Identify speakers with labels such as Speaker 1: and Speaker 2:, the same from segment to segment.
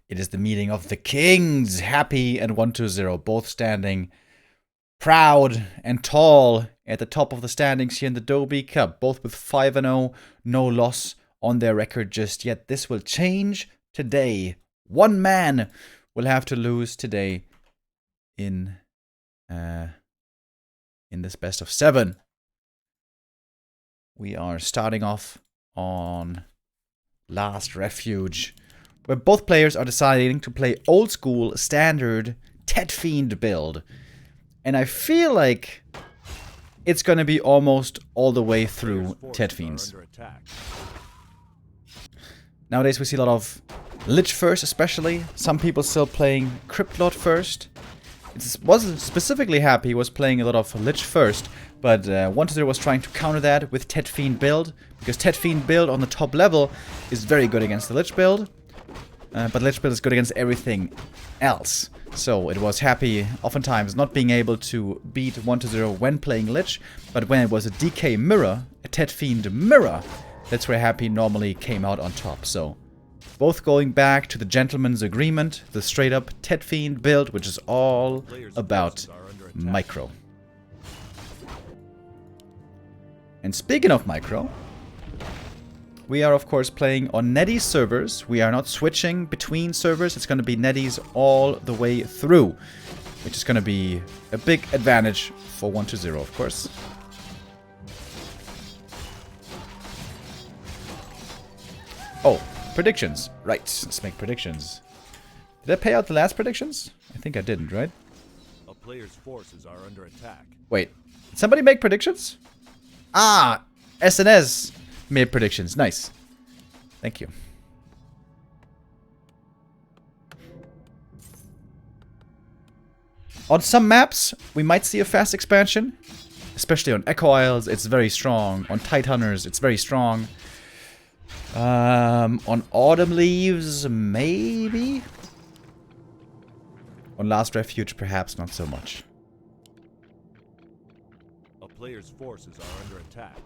Speaker 1: It is the meeting of the kings. Happy and 120 both standing proud and tall at the top of the standings here in the Doubi Cup. Both with 5-0, no loss on their record just yet. This will change today. One man will have to lose today in this best of 7. We are starting off on Last Refuge, where both players are deciding to play old school standard Tet Fiend build. And I feel like it's going to be almost all the way through Tet Fiends. Nowadays we see a lot of Lich first, especially. Some people still playing Crypt Lord first. It wasn't specifically Happy, was playing a lot of Lich first, but 120 was trying to counter that with Tet Fiend build, because Tet Fiend build on the top level is very good against the Lich build, but Lich build is good against everything else. So it was Happy oftentimes not being able to beat 120 when playing Lich, but when it was a DK mirror, a Tet Fiend mirror, that's where Happy normally came out on top. So both going back to the gentleman's agreement, the straight up Tet Fiend build, which is all about micro. And speaking of micro, we are of course playing on Neddy's servers. We are not switching between servers. It's going to be Neddy's all the way through, which is going to be a big advantage for 120, of course. Oh, predictions. Right, let's make predictions. Did I pay out the last predictions? I think I didn't, right?
Speaker 2: A player's forces are under attack.
Speaker 1: Wait, did somebody make predictions? Ah, SNS made predictions. Nice. Thank you. On some maps, we might see a fast expansion. Especially on Echo Isles, it's very strong. On Tide Hunters, it's very strong. On Autumn Leaves, maybe? On Last Refuge, perhaps not so much.
Speaker 2: A player's forces are under attack.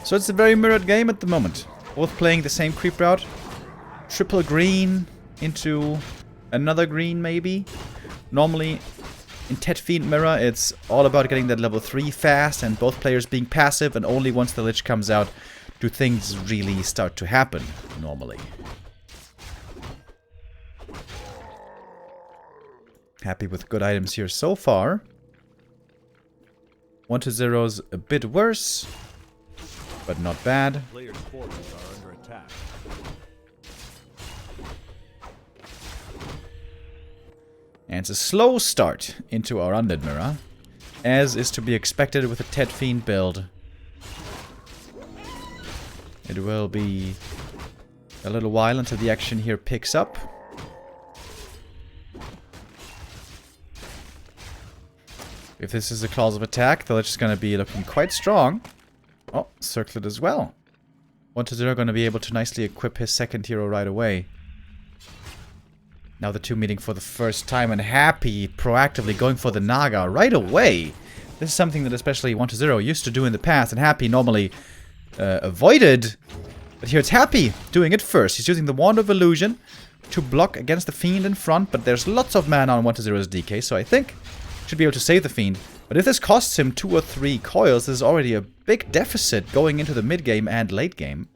Speaker 1: So it's a very mirrored game at the moment. Both playing the same creep route. Triple green into another green, maybe. Normally, in Tet Fiend Mirror, it's all about getting that level 3 fast and both players being passive, and only once the Lich comes out do things really start to happen, normally. Happy with good items here so far. 120's a bit worse, but not bad.
Speaker 2: Players' forces are under attack.
Speaker 1: And it's a slow start into our Undead Mirror, as is to be expected with a Tet Fiend build. It will be a little while until the action here picks up. If this is a clause of attack, the Lich is going to be looking quite strong. Oh, circlet as well. 120 are going to be able to nicely equip his second hero right away. Now the two meeting for the first time, and Happy proactively going for the Naga right away. This is something that especially 120 used to do in the past, and Happy normally avoided. But here it's Happy doing it first. He's using the Wand of Illusion to block against the Fiend in front, but there's lots of mana on 120's DK, so I think should be able to save the Fiend. But if this costs him 2 or 3 coils, this is already a big deficit going into the mid-game and late game.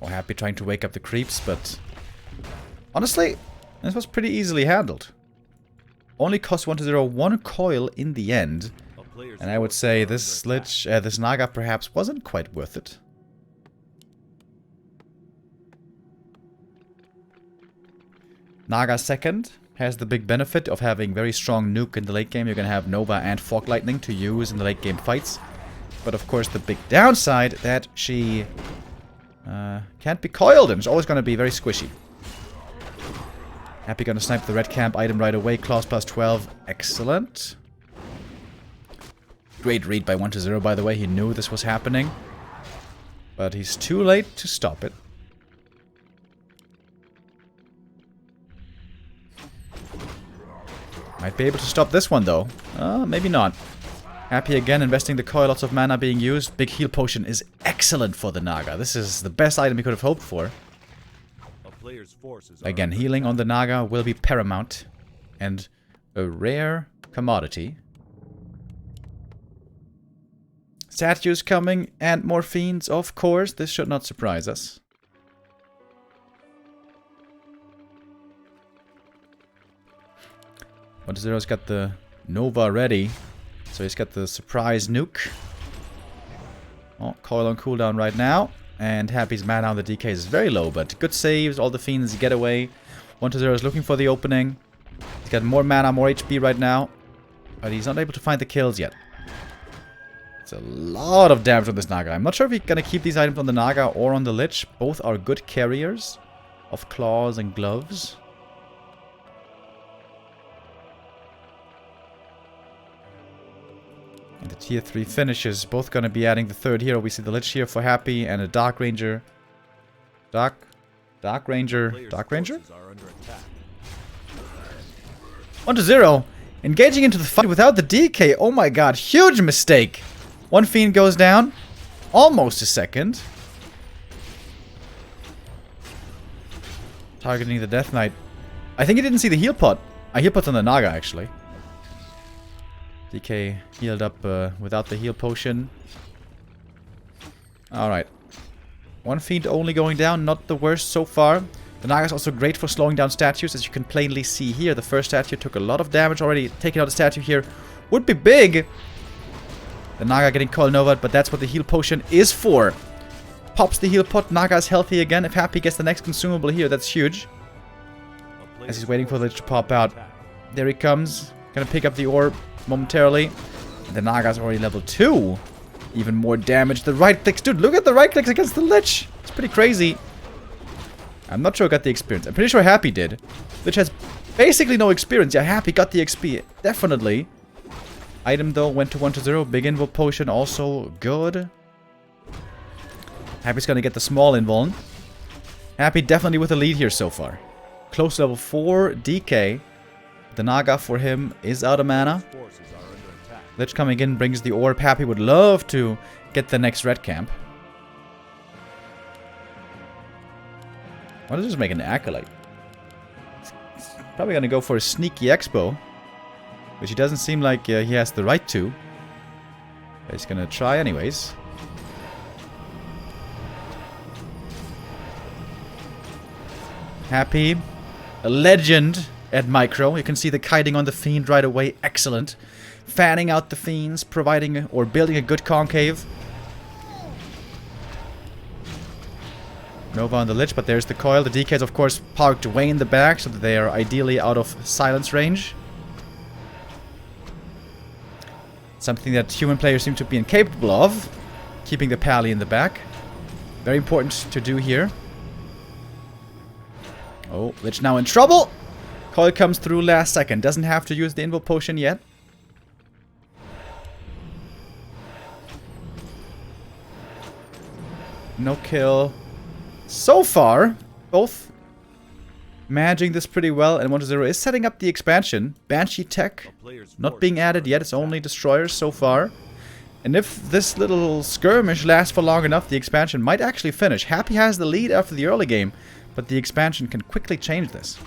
Speaker 1: Oh, Happy trying to wake up the creeps, but honestly, this was pretty easily handled. Only cost 120 1 coil in the end. And I would say this Lich, this Naga perhaps wasn't quite worth it. Naga second has the big benefit of having very strong nuke in the late game. You're going to have Nova and Fog Lightning to use in the late game fights. But of course the big downside that she can't be coiled and it's always going to be very squishy. Happy gonna snipe the red camp item right away. Claws plus 12. Excellent. Great read by 120, by the way. He knew this was happening. But he's too late to stop it. Might be able to stop this one, though. Maybe not. Happy again, investing the coil, lots of mana being used. Big heal potion is excellent for the Naga. This is the best item he could have hoped for.
Speaker 2: A player's forces
Speaker 1: Again, healing on the Naga will be paramount. And a rare commodity. Statues coming and more fiends, of course. This should not surprise us. Zero's got the Nova ready. So he's got the surprise nuke. Oh, coil on cooldown right now. And Happy's mana on the DK is very low, but good saves. All the fiends get away. 1-0 is looking for the opening. He's got more mana, more HP right now. But he's not able to find the kills yet. It's a lot of damage on this Naga. I'm not sure if he's going to keep these items on the Naga or on the Lich. Both are good carriers of claws and gloves. And the tier 3 finishes, both going to be adding the third hero. We see the Lich here for Happy and a Dark Ranger. Dark Ranger. 1-0. Engaging into the fight without the DK. Oh my god, huge mistake. One fiend goes down. Almost a second. Targeting the Death Knight. I think he didn't see the heal pot. Heal pot's on the Naga, actually. DK healed up without the heal potion. Alright. One fiend only going down, not the worst so far. The Naga is also great for slowing down statues, as you can plainly see here. The first statue took a lot of damage already. Taking out a statue here would be big. The Naga getting Coil Nova, but that's what the heal potion is for. Pops the heal pot, Naga is healthy again. If Happy gets the next consumable here, that's huge. As he's waiting for the Lich to pop out. There he comes. Gonna pick up the orb momentarily. The Naga's already level 2. Even more damage. The right clicks. Dude, look at the right clicks against the Lich. It's pretty crazy. I'm not sure I got the experience. I'm pretty sure Happy did. Lich has basically no experience. Yeah, Happy got the XP. Definitely. Item though went to 1-0. Big invul potion also good. Happy's gonna get the small invuln. Happy definitely with the lead here so far. Close to level 4 DK. The Naga for him is out of mana. Lich coming in brings the orb. Happy would love to get the next red camp. Why don't I just make an Acolyte? He's probably gonna go for a sneaky expo, which he doesn't seem like he has the right to. But he's gonna try anyways. Happy, a legend at micro. You can see the kiting on the fiend right away. Excellent. Fanning out the fiends, providing or building a good concave. Nova on the Lich, but there's the coil. The DK is of course parked way in the back, so that they are ideally out of silence range. Something that human players seem to be incapable of. Keeping the pally in the back. Very important to do here. Oh, Lich now in trouble! Coil comes through last second. Doesn't have to use the invul potion yet. No kill. So far, both managing this pretty well, and 1-0 is setting up the expansion. Banshee tech not being added yet. It's only destroyers so far. And if this little skirmish lasts for long enough, the expansion might actually finish. Happy has the lead after the early game, but the expansion can quickly change this.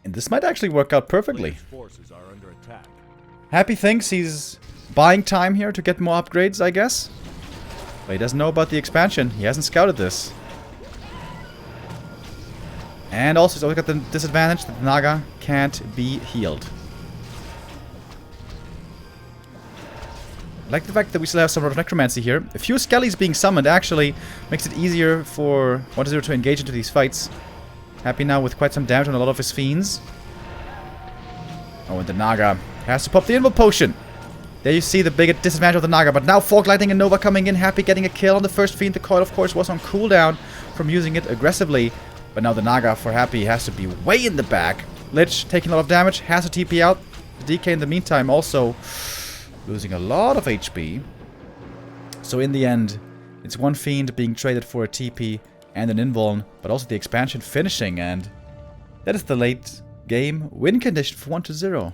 Speaker 1: And this might actually work out perfectly. Happy thinks he's buying time here to get more upgrades, I guess. But he doesn't know about the expansion. He hasn't scouted this. And also he's always got the disadvantage that the Naga can't be healed. I like the fact that we still have some sort of necromancy here. A few skellies being summoned actually makes it easier for 1-0 to engage into these fights. Happy now with quite some damage on a lot of his fiends. Oh, and the Naga has to pop the invul potion. There you see the big disadvantage of the Naga. But now Fog Lightning and Nova coming in. Happy getting a kill on the first fiend. The coil, of course, was on cooldown from using it aggressively. But now the Naga for Happy has to be way in the back. Lich taking a lot of damage, has a TP out. The DK in the meantime also losing a lot of HP. So in the end, it's one Fiend being traded for a TP and an invuln, but also the expansion finishing, and that is the late game win condition for 1-0.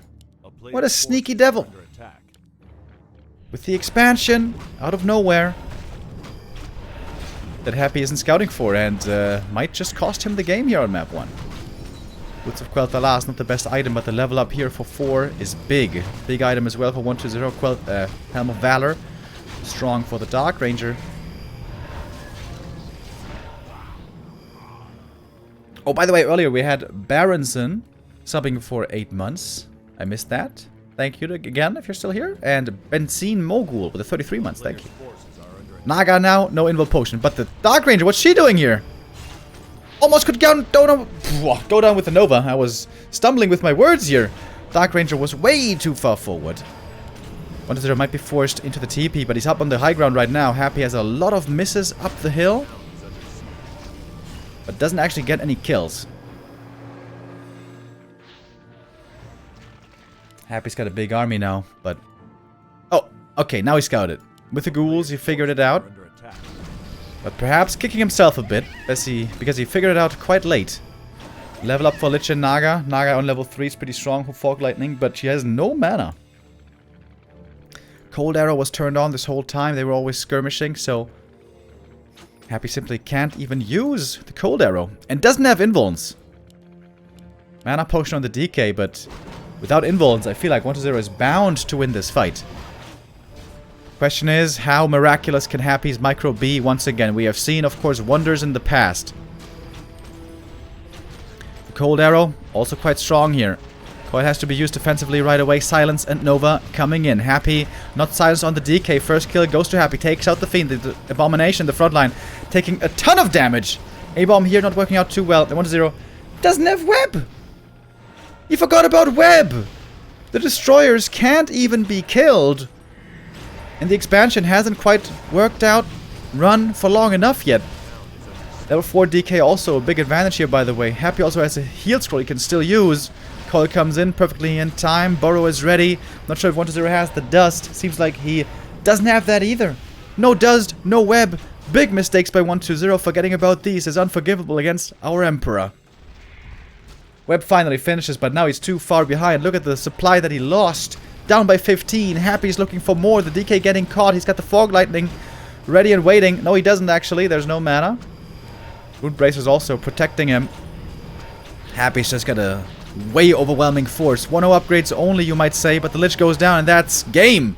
Speaker 1: What a sneaky devil! With the expansion out of nowhere that Happy isn't scouting for, and might just cost him the game here on map 1. Boots of Quel'Thalas, not the best item, but the level up here for 4 is big. Big item as well for 1-0. Helm of Valor, strong for the Dark Ranger. Oh, by the way, earlier we had Baronson subbing for 8 months. I missed that. Thank you again if you're still here. And Benzine Mogul with the 33 months. Thank you. Naga now, no invul potion. But the Dark Ranger, what's she doing here? Almost could go down with the Nova. I was stumbling with my words here. Dark Ranger was way too far forward. 1-0 might be forced into the TP, but he's up on the high ground right now. Happy has a lot of misses up the hill, but doesn't actually get any kills. Happy's got a big army now, but... Oh, okay, now he scouted. With the ghouls, he figured it out. But perhaps kicking himself a bit, because he figured it out quite late. Level up for Lich and Naga. Naga on level 3 is pretty strong for Fog Lightning, but she has no mana. Cold Arrow was turned on this whole time. They were always skirmishing, so... Happy simply can't even use the Cold Arrow. And doesn't have invulns. Mana potion on the DK, but... Without invulns, I feel like 1-0 is bound to win this fight. Question is, how miraculous can Happy's micro be once again? We have seen, of course, wonders in the past. The Cold Arrow, also quite strong here. Coil has to be used defensively right away. Silence and Nova coming in. Happy, not silenced on the DK. First kill goes to Happy. Takes out the Fiend. The Abomination, the front line, taking a ton of damage. A-bomb here not working out too well. The 1-0 doesn't have web. You forgot about web. The destroyers can't even be killed. And the expansion hasn't quite worked out run for long enough yet. Level 4 DK also a big advantage here, by the way. Happy also has a heal scroll he can still use. Coil comes in perfectly in time. Burrow is ready. Not sure if 1-0 has the dust. Seems like he doesn't have that either. No dust, no web. Big mistakes by 1-0. Forgetting about these is unforgivable against our Emperor. Web finally finishes, but now he's too far behind. Look at the supply that he lost. Down by 15. Happy's looking for more. The DK getting caught. He's got the Fog Lightning ready and waiting. No, he doesn't actually. There's no mana. Root Bracer's also protecting him. Happy's just got a way overwhelming force. 1-0 upgrades only, you might say, but the Lich goes down, and that's game.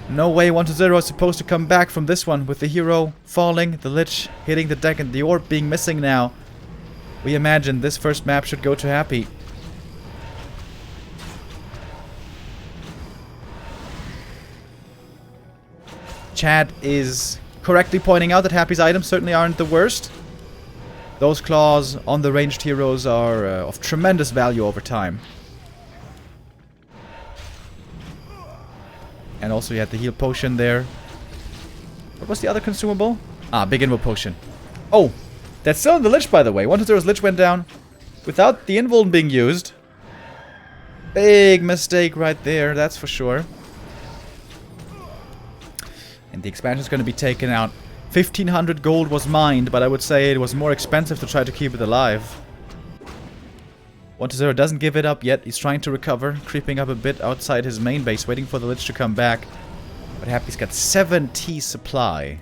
Speaker 1: No way 1-0 is supposed to come back from this one with the hero falling, the Lich hitting the deck, and the orb being missing now. We imagine this first map should go to Happy. Chad is correctly pointing out that Happy's items certainly aren't the worst. Those claws on the ranged heroes are of tremendous value over time. And also you had the heal potion there. What was the other consumable? Ah, big invul potion. Oh, that's still in the Lich, by the way. 1-0's Lich went down without the invuln being used. Big mistake right there, that's for sure. And the expansion is going to be taken out. 1500 gold was mined, but I would say it was more expensive to try to keep it alive. 1-0 doesn't give it up yet. He's trying to recover, creeping up a bit outside his main base, waiting for the Lich to come back. But Happy's got 70 supply.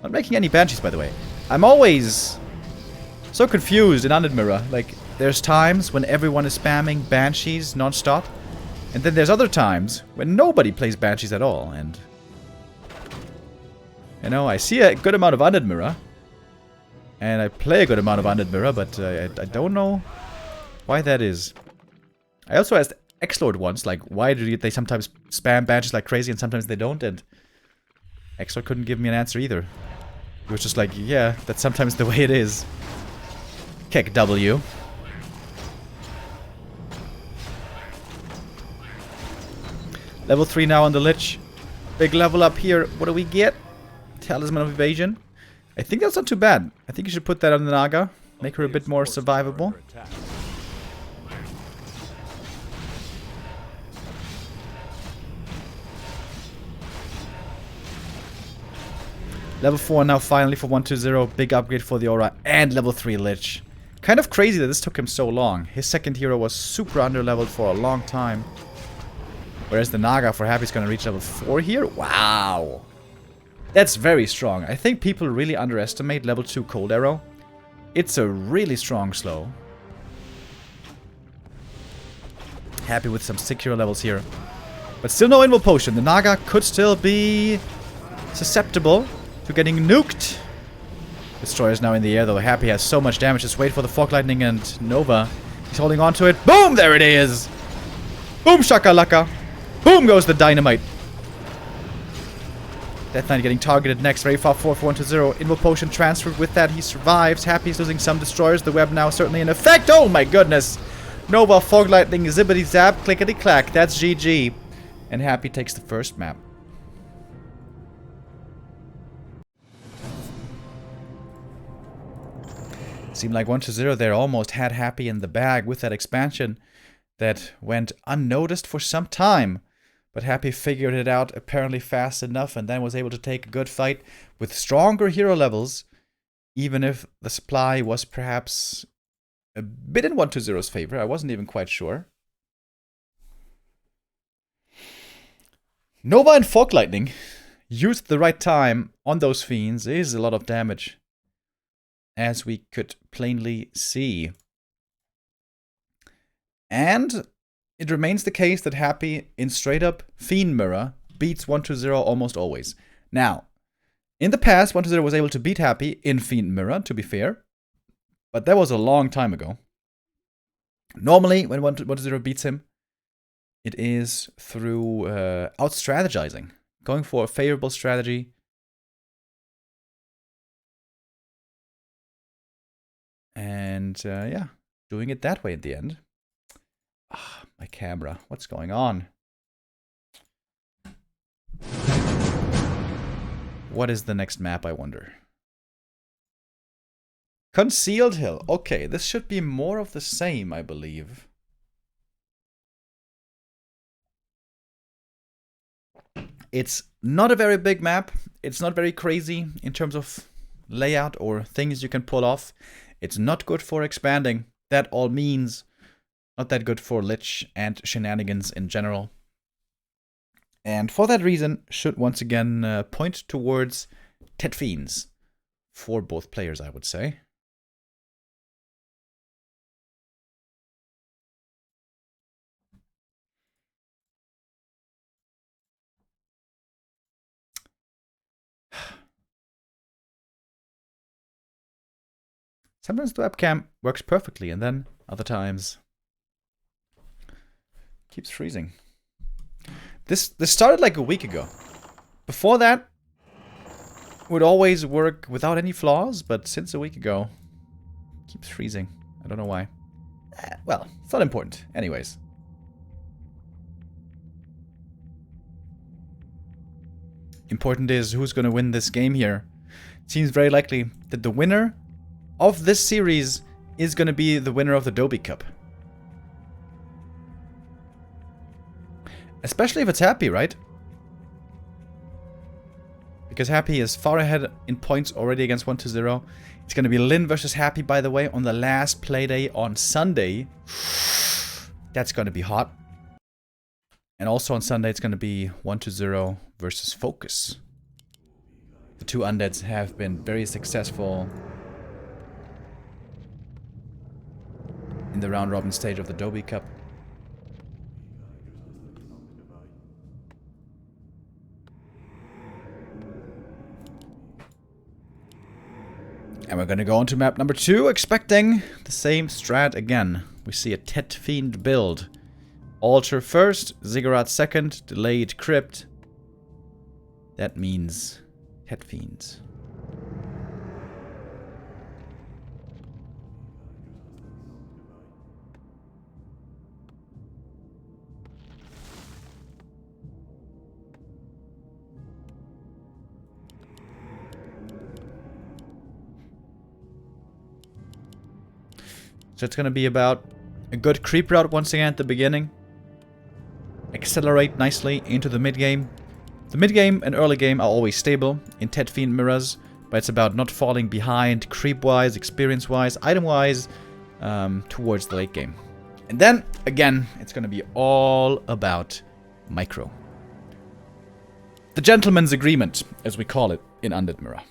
Speaker 1: Not making any Banshees, by the way. I'm always so confused in Undead Mirror. Like, there's times when everyone is spamming Banshees non-stop. And then there's other times when nobody plays Banshees at all, and... You know, I see a good amount of Undead Mirror. And I play a good amount of Undead Mirror, but I don't know why that is. I also asked X-Lord once, like, why do they sometimes spam Banshees like crazy and sometimes they don't, and... X-Lord couldn't give me an answer either. He was just like, yeah, that's sometimes the way it is. Kick W. Level 3 now on the Lich. Big level up here. What do we get? Talisman of Evasion. I think that's not too bad. I think you should put that on the Naga. make her a bit more survivable. Level 4 now finally for 120. Big upgrade for the Aura and level 3 Lich. Kind of crazy that this took him so long. His second hero was super underleveled for a long time. Whereas the Naga for Happy is going to reach level 4 here. Wow. That's very strong. I think people really underestimate level 2 Cold Arrow. It's a really strong slow. Happy with some sick hero levels here. But still no Invul Potion. The Naga could still be susceptible to getting nuked. Destroyer is now in the air though. Happy has so much damage. Just wait for the Fog Lightning and Nova. He's holding on to it. Boom! There it is! Boom shakalaka! Boom goes the dynamite. Death Knight getting targeted next. Very far forward for 120. Invul Potion transferred with that. He survives. Happy's losing some destroyers. The web now certainly in effect. Oh my goodness! Nova, Fog Lightning, zippity zap, clickety clack. That's GG. And Happy takes the first map. Seemed like 120 there almost had Happy in the bag with that expansion that went unnoticed for some time. But Happy figured it out apparently fast enough and then was able to take a good fight with stronger hero levels, even if the supply was perhaps a bit in 120's favor. I wasn't even quite sure. Nova and Fog Lightning used the right time on those fiends is a lot of damage, as we could plainly see. And it remains the case that Happy in straight up Fiend Mirror beats 120 almost always. Now, in the past, 120 was able to beat Happy in Fiend Mirror, to be fair. But that was a long time ago. Normally, when 120 beats him, it is through out-strategizing. Going for a favorable strategy. And, yeah, doing it that way at the end. Ah, my camera. What's going on? What is the next map, I wonder? Concealed Hill. Okay, this should be more of the same, I believe. It's not a very big map. It's not very crazy in terms of layout or things you can pull off. It's not good for expanding. That all means not that good for Lich and shenanigans in general. And for that reason, should once again point towards Tet Fiends for both players, I would say. Sometimes the webcam works perfectly, and then other times keeps freezing. This started like a week ago. Before that, would always work without any flaws, but since a week ago, keeps freezing. I don't know why. Well, it's not important. Anyways. Important is who's going to win this game here. It seems very likely that the winner of this series is going to be the winner of the Doubi Cup. Especially if it's Happy, right? Because Happy is far ahead in points already against 120. It's going to be Lin versus Happy, by the way, on the last playday on Sunday. That's going to be hot. And also on Sunday, it's going to be 120 versus Focus. The two undeads have been very successful in the round-robin stage of the Doubi Cup. And we're gonna go on to map number 2, expecting the same strat again. We see a Tet Fiend build. Altar first, Ziggurat second, delayed Crypt. That means Tet Fiends. So it's going to be about a good creep route once again at the beginning. Accelerate nicely into the mid-game. The mid-game and early game are always stable in Tet Fiend mirrors, but it's about not falling behind creep-wise, experience-wise, item-wise, towards the late game. And then, again, it's going to be all about micro. The gentleman's agreement, as we call it in Undead Mirror.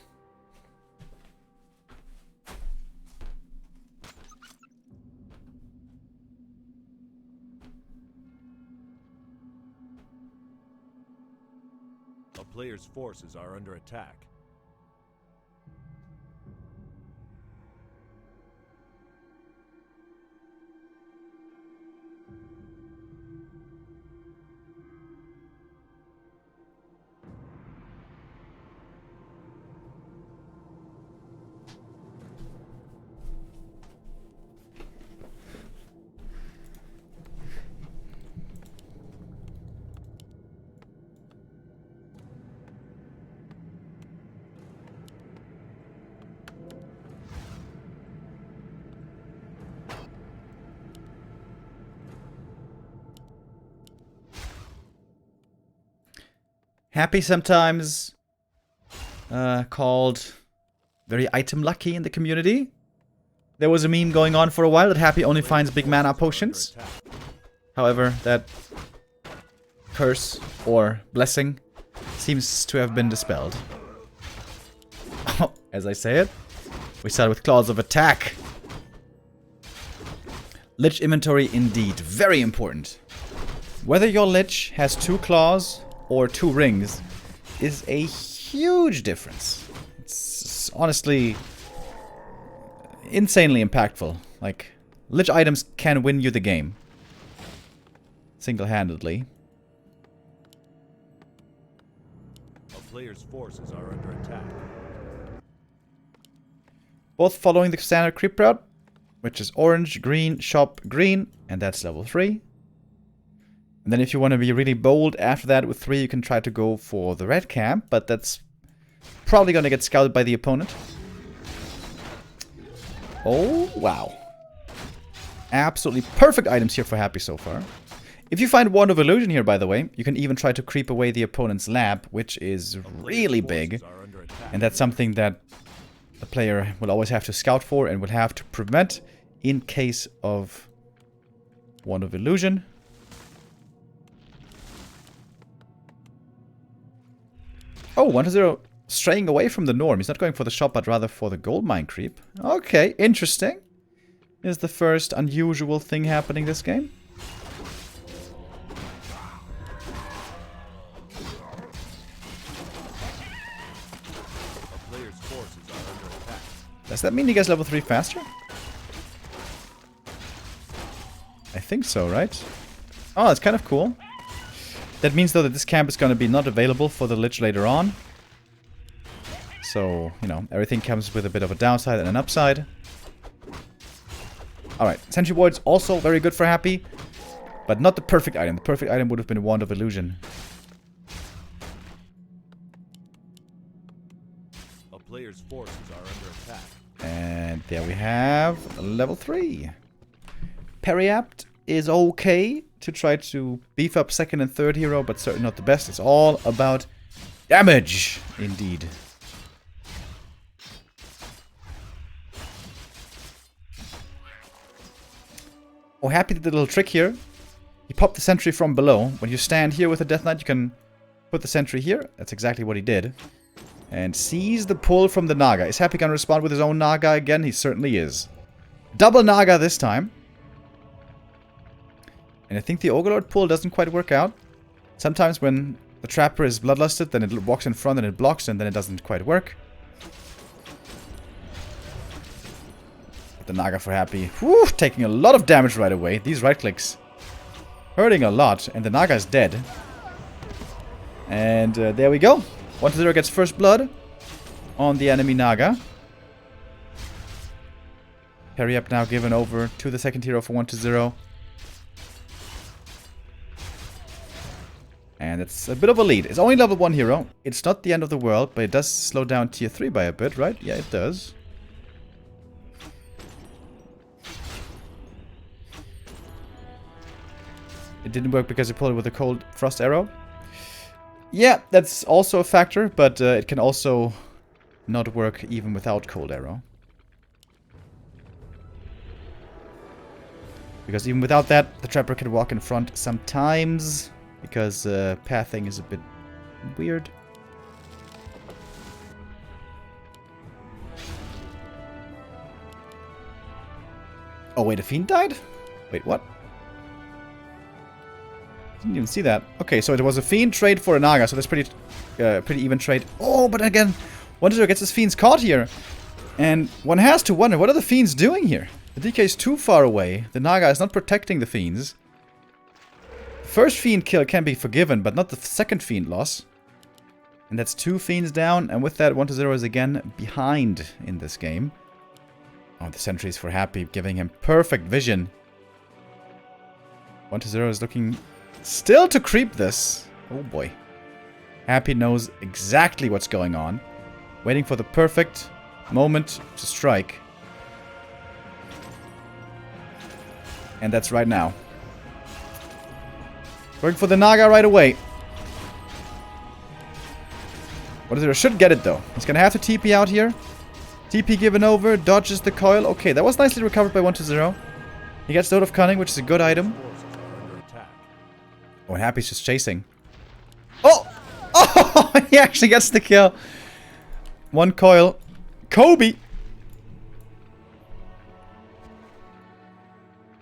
Speaker 2: A player's forces are under attack.
Speaker 1: Happy sometimes called very item lucky in the community. There was a meme going on for a while that Happy only finds big mana potions. However, that curse or blessing seems to have been dispelled. As I say it, we start with claws of attack. Lich inventory indeed, very important. Whether your Lich has 2 claws or 2 rings is a huge difference. It's honestly insanely impactful. Like, Lich items can win you the game. Single-handedly.
Speaker 2: A player's forces are under attack.
Speaker 1: Both following the standard creep route, which is orange, green, shop, green, and that's level 3. And then if you want to be really bold after that with 3, you can try to go for the red camp, but that's probably going to get scouted by the opponent. Oh, wow. Absolutely perfect items here for Happy so far. If you find Wand of Illusion here, by the way, you can even try to creep away the opponent's lab, which is really big. And that's something that the player will always have to scout for and will have to prevent in case of Wand of Illusion. Oh, 1-0 straying away from the norm. He's not going for the shop, but rather for the gold mine creep. Okay, interesting. Is the first unusual thing happening this game.
Speaker 2: A player's forces are under attack.
Speaker 1: Does that mean he gets level 3 faster? I think so, right? Oh, that's kind of cool. That means, though, that this camp is going to be not available for the Lich later on. So, you know, everything comes with a bit of a downside and an upside. Alright, Sentry Ward's also very good for Happy, but not the perfect item. The perfect item would have been Wand of Illusion.
Speaker 2: A player's forces are under attack.
Speaker 1: And there we have level 3. Periapt is okay to try to beef up second and third hero, but certainly not the best. It's all about damage, indeed. Oh, Happy did the little trick here. He popped the sentry from below. When you stand here with a Death Knight, you can put the sentry here. That's exactly what he did. And seize the pull from the Naga. Is Happy gonna respond with his own Naga again? He certainly is. Double Naga this time. And I think the Ogre pull doesn't quite work out. Sometimes when the Trapper is bloodlusted, then it walks in front and it blocks, and then it doesn't quite work. But the Naga for Happy. Whew, taking a lot of damage right away. These right clicks hurting a lot, and the Naga is dead. And there we go. 1-0 gets first blood on the enemy Naga. Periapt now given over to the second hero for 1-0. And it's a bit of a lead. It's only level 1 hero. It's not the end of the world, but it does slow down tier 3 by a bit, right? Yeah, it does. It didn't work because you pulled it with a cold frost arrow. Yeah, that's also a factor, but it can also not work even without cold arrow. Because even without that, the trapper can walk in front sometimes, because pathing is a bit weird. Oh wait, a fiend died? Wait, what? Didn't even see that. Okay, so it was a fiend trade for a Naga, so that's pretty even trade. Oh, but again, WarCraft gets his fiends caught here. And one has to wonder, what are the fiends doing here? The DK is too far away. The Naga is not protecting the fiends. The first fiend kill can be forgiven, but not the second fiend loss. And that's 2 fiends down, and with that, 1-0 is again behind in this game. Oh, the sentries for Happy, giving him perfect vision. 1-0 is looking still to creep this. Oh boy. Happy knows exactly what's going on. Waiting for the perfect moment to strike. And that's right now. Going for the Naga right away. 1-0 should get it though. He's gonna have to TP out here. TP given over, dodges the coil. Okay, that was nicely recovered by 1-0. He gets Note of Cunning, which is a good item. Oh, and Happy's just chasing. Oh! Oh! He actually gets the kill. 1 coil. Kobe!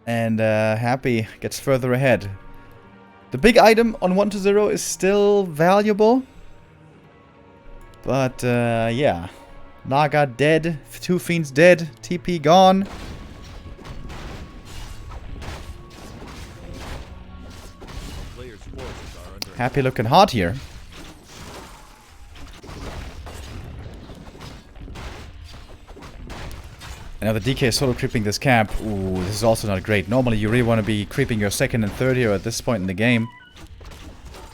Speaker 1: And Happy gets further ahead. The big item on 1-0 is still valuable. But, yeah. Naga dead. 2 fiends dead. TP gone. Happy looking hot here. And now the DK is solo creeping this camp. Ooh, this is also not great. Normally you really want to be creeping your 2nd and 3rd hero at this point in the game.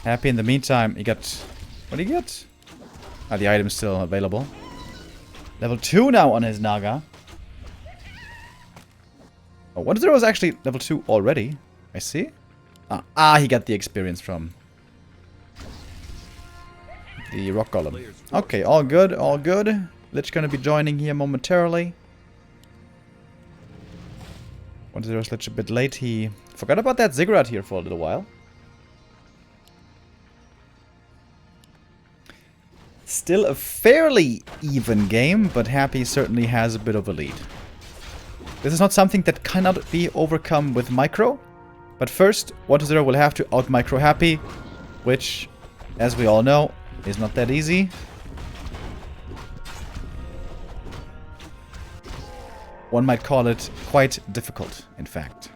Speaker 1: Happy in the meantime, he got... What did he get? Ah, the item's still available. Level 2 now on his Naga. Oh, 1-0 was actually level 2 already. I see. Ah, he got the experience from the Rock Golem. Okay, all good, all good. Lich gonna be joining here momentarily. 1-0 is Lich a bit late. He forgot about that Ziggurat here for a little while. Still a fairly even game, but Happy certainly has a bit of a lead. This is not something that cannot be overcome with micro. But first, 1-0 will have to out-micro Happy, which, as we all know, is not that easy. One might call it quite difficult, in fact.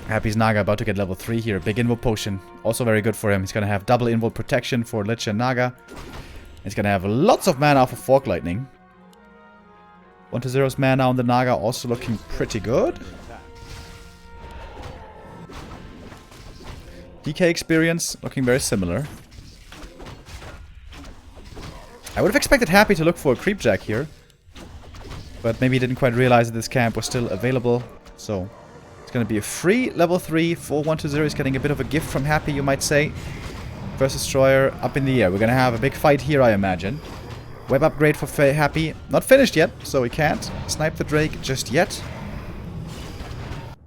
Speaker 1: Happy's Naga about to get level 3 here. Big Invo Potion. Also very good for him. He's going to have double Invo protection for Lich and Naga. He's going to have lots of mana for Fork Lightning. 1-0's mana on the Naga also looking pretty good. DK experience looking very similar. I would have expected Happy to look for a Creepjack here. But maybe he didn't quite realize that this camp was still available. So it's going to be a free level 3 for 1-0. He's getting a bit of a gift from Happy, you might say. First Destroyer up in the air. We're going to have a big fight here, I imagine. Web upgrade for Happy. Not finished yet, so he can't snipe the Drake just yet.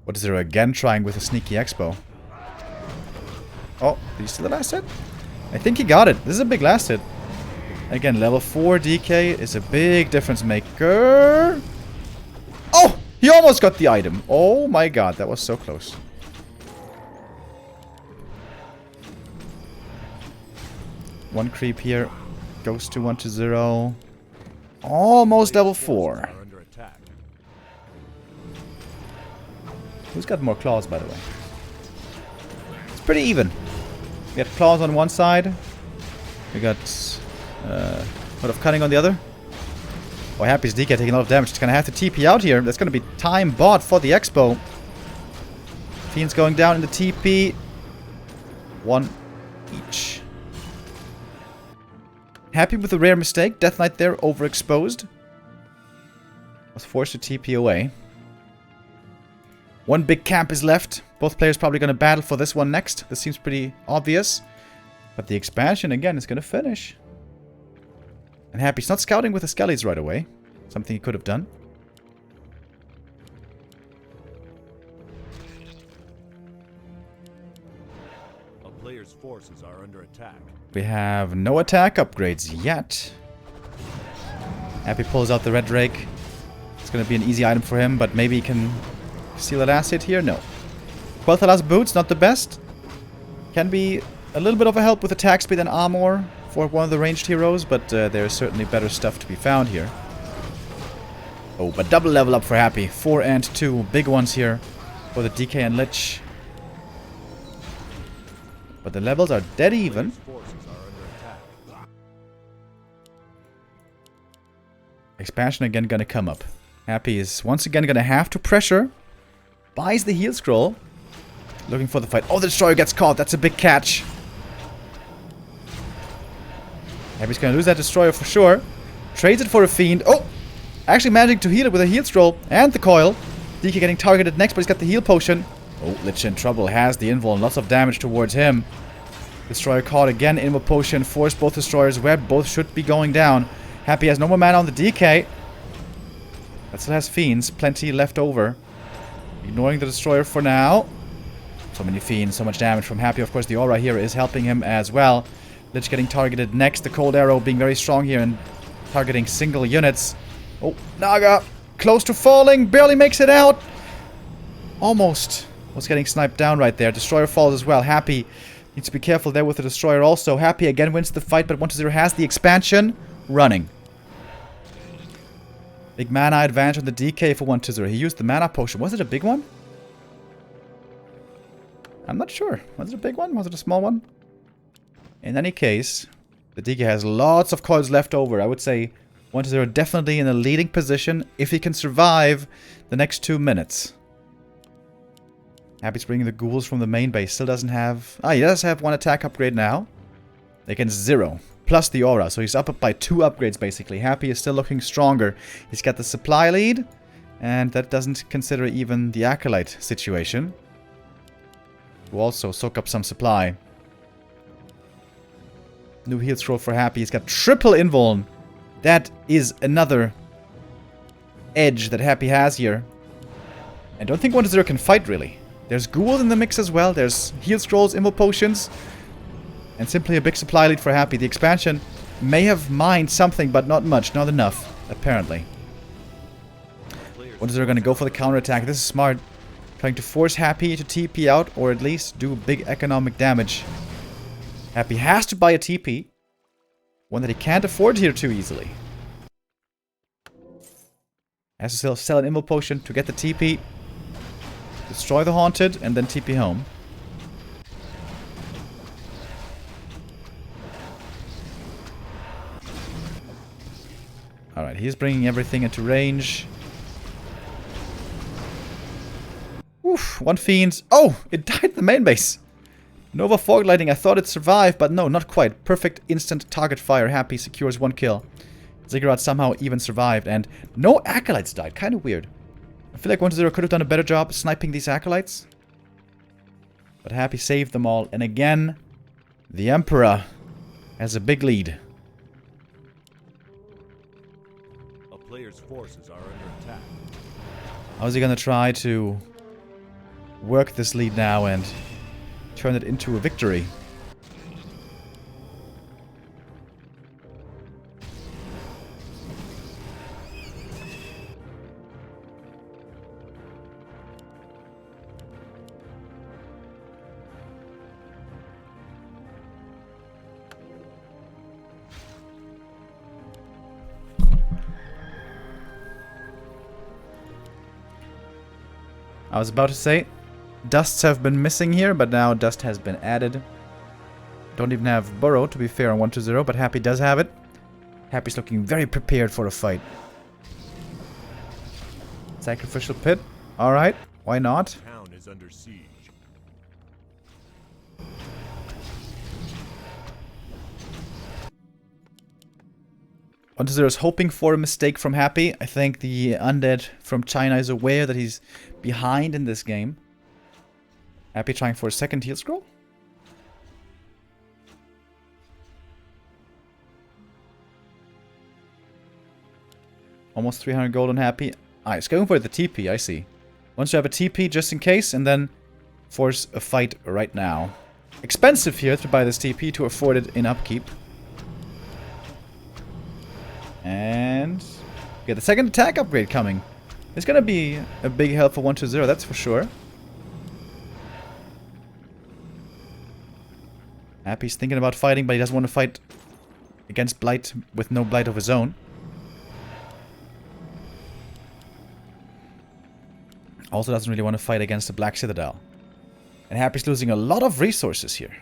Speaker 1: 1-0 again trying with a sneaky Expo. Oh, did you see the last hit? I think he got it. This is a big last hit. Again, level 4 DK is a big difference maker. Oh! He almost got the item. Oh my god, that was so close. One creep here. Goes to 1-0. Almost level 4. Who's got more claws, by the way? It's pretty even. We got claws on one side. We got Note of Cunning on the other. Oh, Happy's DK taking a lot of damage. It's gonna have to TP out here. That's gonna be time bought for the Expo. Fiend's going down in the TP. 1 each. Happy with a rare mistake. Death Knight there, overexposed. Was forced to TP away. One big camp is left. Both players probably going to battle for this one next. This seems pretty obvious. But the expansion, again, is going to finish. And Happy's not scouting with the skellies right away. Something he could have done.
Speaker 2: A player's forces are under attack.
Speaker 1: We have no attack upgrades yet. Happy pulls out the Red Drake. It's going to be an easy item for him, but maybe he can steal a last hit here. No. Quel'Thala's boots, not the best. Can be a little bit of a help with attack speed and armor for one of the ranged heroes, but there's certainly better stuff to be found here. Oh, but double level up for Happy. 4 and 2. Big ones here for the DK and Lich. But the levels are dead even. Expansion again gonna come up. Happy is once again gonna have to pressure. Buys the heal scroll. Looking for the fight. Oh, the destroyer gets caught. That's a big catch. Happy's gonna lose that destroyer for sure. Trades it for a fiend. Oh! Actually managing to heal it with a heal scroll and the coil. DK getting targeted next, but he's got the heal potion. Oh, Lich in trouble. Has the invul. Lots of damage towards him. Destroyer caught again. Invul potion. Forced both destroyers web. Both should be going down. Happy has no more mana on the DK. That still has fiends. Plenty left over. Ignoring the destroyer for now. So many fiends. So much damage from Happy. Of course, the aura here is helping him as well. Lich getting targeted next. The cold arrow being very strong here and targeting single units. Oh, Naga. Close to falling. Barely makes it out. Almost was getting sniped down right there. Destroyer falls as well. Happy needs to be careful there with the destroyer also. Happy again wins the fight, but 1-0 has the expansion running. Big mana advantage on the DK for 1-0. He used the mana potion. Was it a big one? I'm not sure. Was it a big one? Was it a small one? In any case, the DK has lots of coils left over. I would say 1-0 definitely in a leading position if he can survive the next 2 minutes. Happy's bringing the ghouls from the main base. Still doesn't have... Ah, he does have 1 attack upgrade now. Against 0. Plus the aura. So he's up by 2 upgrades basically. Happy is still looking stronger. He's got the supply lead. And that doesn't consider even the Acolyte situation. Who also soak up some supply. New heal scroll for Happy. He's got triple invuln. That is another edge that Happy has here. I don't think 1-0 can fight really. There's ghouls in the mix as well. There's heal scrolls, invul potions. And simply a big supply lead for Happy. The expansion may have mined something, but not much. Not enough, apparently. 1-0 going to go for the counterattack. This is smart. Trying to force Happy to TP out, or at least do big economic damage. Happy has to buy a TP. One that he can't afford here too easily. Has to sell an invul potion to get the TP. Destroy the Haunted, and then TP home. Alright, he's bringing everything into range. Oof, 1 fiend. Oh, it died in the main base. Nova Fog Lighting, I thought it survived, but no, not quite. Perfect instant target fire. Happy secures 1 kill. Ziggurat somehow even survived, and no Acolytes died. Kind of weird. I feel like 1-0 could have done a better job sniping these Acolytes. But Happy saved them all, and again, the Emperor has a big lead.
Speaker 2: A player's forces are under attack.
Speaker 1: How's he gonna try to work this lead now and turn it into a victory? I was about to say, dusts have been missing here, but now dust has been added. Don't even have Burrow, to be fair, on 1-0, but Happy does have it. Happy's looking very prepared for a fight. Sacrificial Pit. Alright, why not?
Speaker 2: Town is under siege.
Speaker 1: Is hoping for a mistake from Happy. I think the undead from China is aware that he's behind in this game. Happy trying for a second heal scroll. Almost 300 gold on Happy. Ah, he's going for the TP, I see. Wants to have a TP just in case, and then force a fight right now. Expensive here to buy this TP to afford it in upkeep. And get the second attack upgrade coming. It's gonna be a big help for 1-2-0, that's for sure. Happy's thinking about fighting, but he doesn't want to fight against Blight with no Blight of his own. Also doesn't really want to fight against the Black Citadel. And Happy's losing a lot of resources here.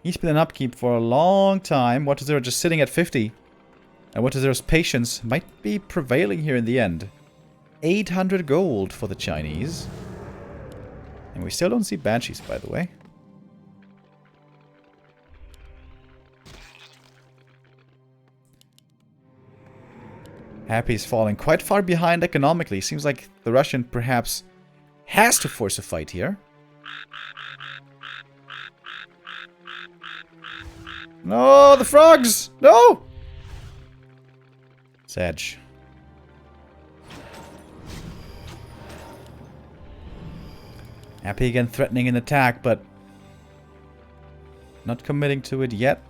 Speaker 1: He's been in upkeep for a long time. 1-2-0 just sitting at 50. And 1-2-0's patience might be prevailing here in the end. 800 gold for the Chinese. And we still don't see Banshees, by the way. Happy's falling quite far behind economically. Seems like the Russian perhaps has to force a fight here. No, the frogs! No! Sedge. Happy again threatening an attack, but not committing to it yet.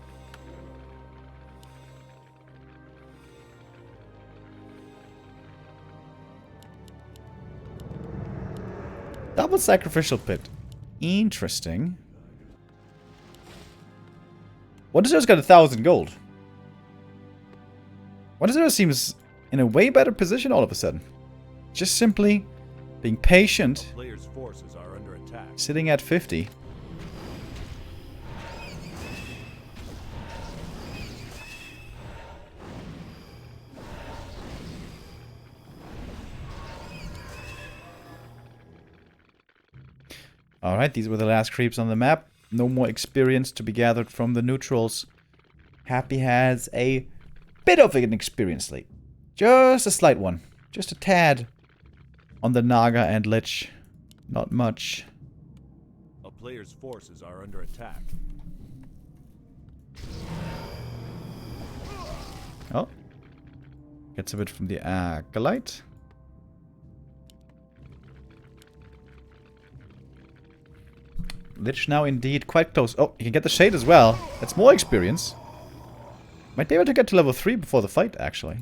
Speaker 1: Double sacrificial pit. Interesting. 1-0's got 1,000 gold. 1-0 seems in a way better position all of a sudden. Just simply being patient.
Speaker 2: Players' forces are under attack.
Speaker 1: Sitting at 50. Alright, these were the last creeps on the map. No more experience to be gathered from the neutrals. Happy has a bit of an experience lead. Just a slight one. Just a tad on the Naga and Lich. Not much.
Speaker 2: A player's forces are under attack.
Speaker 1: Oh. Gets a bit from the Acolyte. Lich now indeed quite close. Oh, you can get the Shade as well. That's more experience. Might be able to get to level 3 before the fight, actually.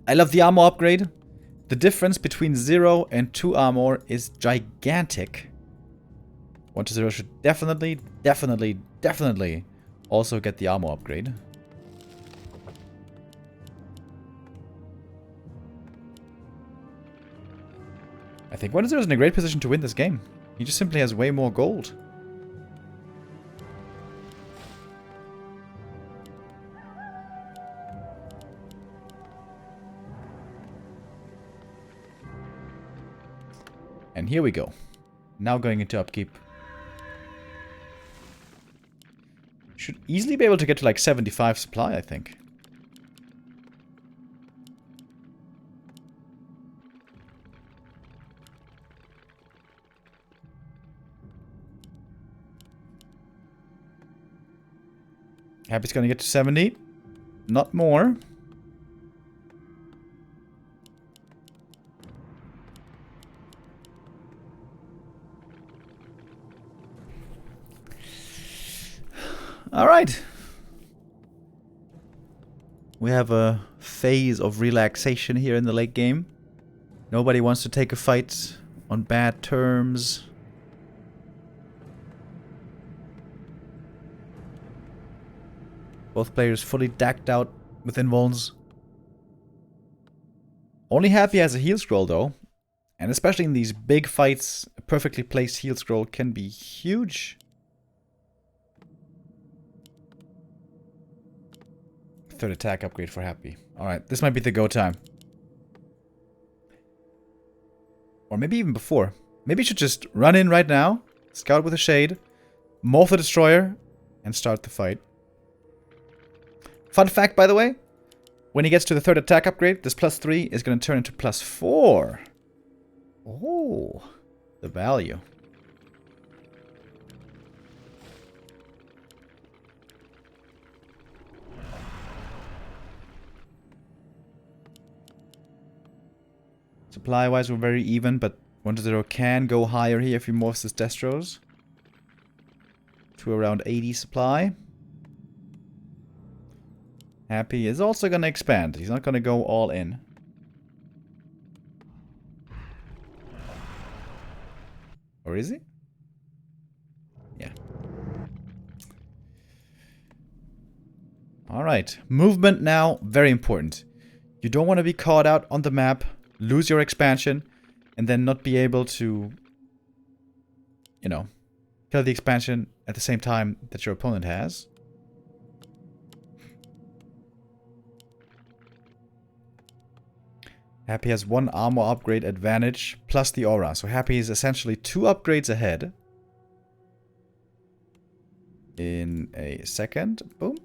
Speaker 1: I love the armor upgrade. The difference between 0 and 2 armor is gigantic. 1-0 should definitely also get the armor upgrade. I think 1-0 is in a great position to win this game. He just simply has way more gold. And here we go. Now going into upkeep. Should easily be able to get to like 75 supply, I think. Happy's gonna get to 70. Not more. Alright. We have a phase of relaxation here in the late game. Nobody wants to take a fight on bad terms. Both players fully decked out with invulns. Only Happy has a heal scroll though. And especially in these big fights, a perfectly placed heal scroll can be huge. Third attack upgrade for Happy. Alright, this might be the go time. Or maybe even before. Maybe you should just run in right now, scout with a Shade, morph the Destroyer, and start the fight. Fun fact, by the way, When he gets to the third attack upgrade, this +3 is going to turn into +4. Oh, the value. Supply-wise, we're very even, but 1-0 can go higher here if he morphs his Destros to around 80 supply. Happy is also going to expand. He's not going to go all in. Or is he? Yeah. Alright. Movement now, very important. You don't want to be caught out on the map, lose your expansion, and then not be able to, you know, kill the expansion at the same time that your opponent has. Happy has 1 armor upgrade advantage plus the aura. So Happy is essentially 2 upgrades ahead. In a second. Boom.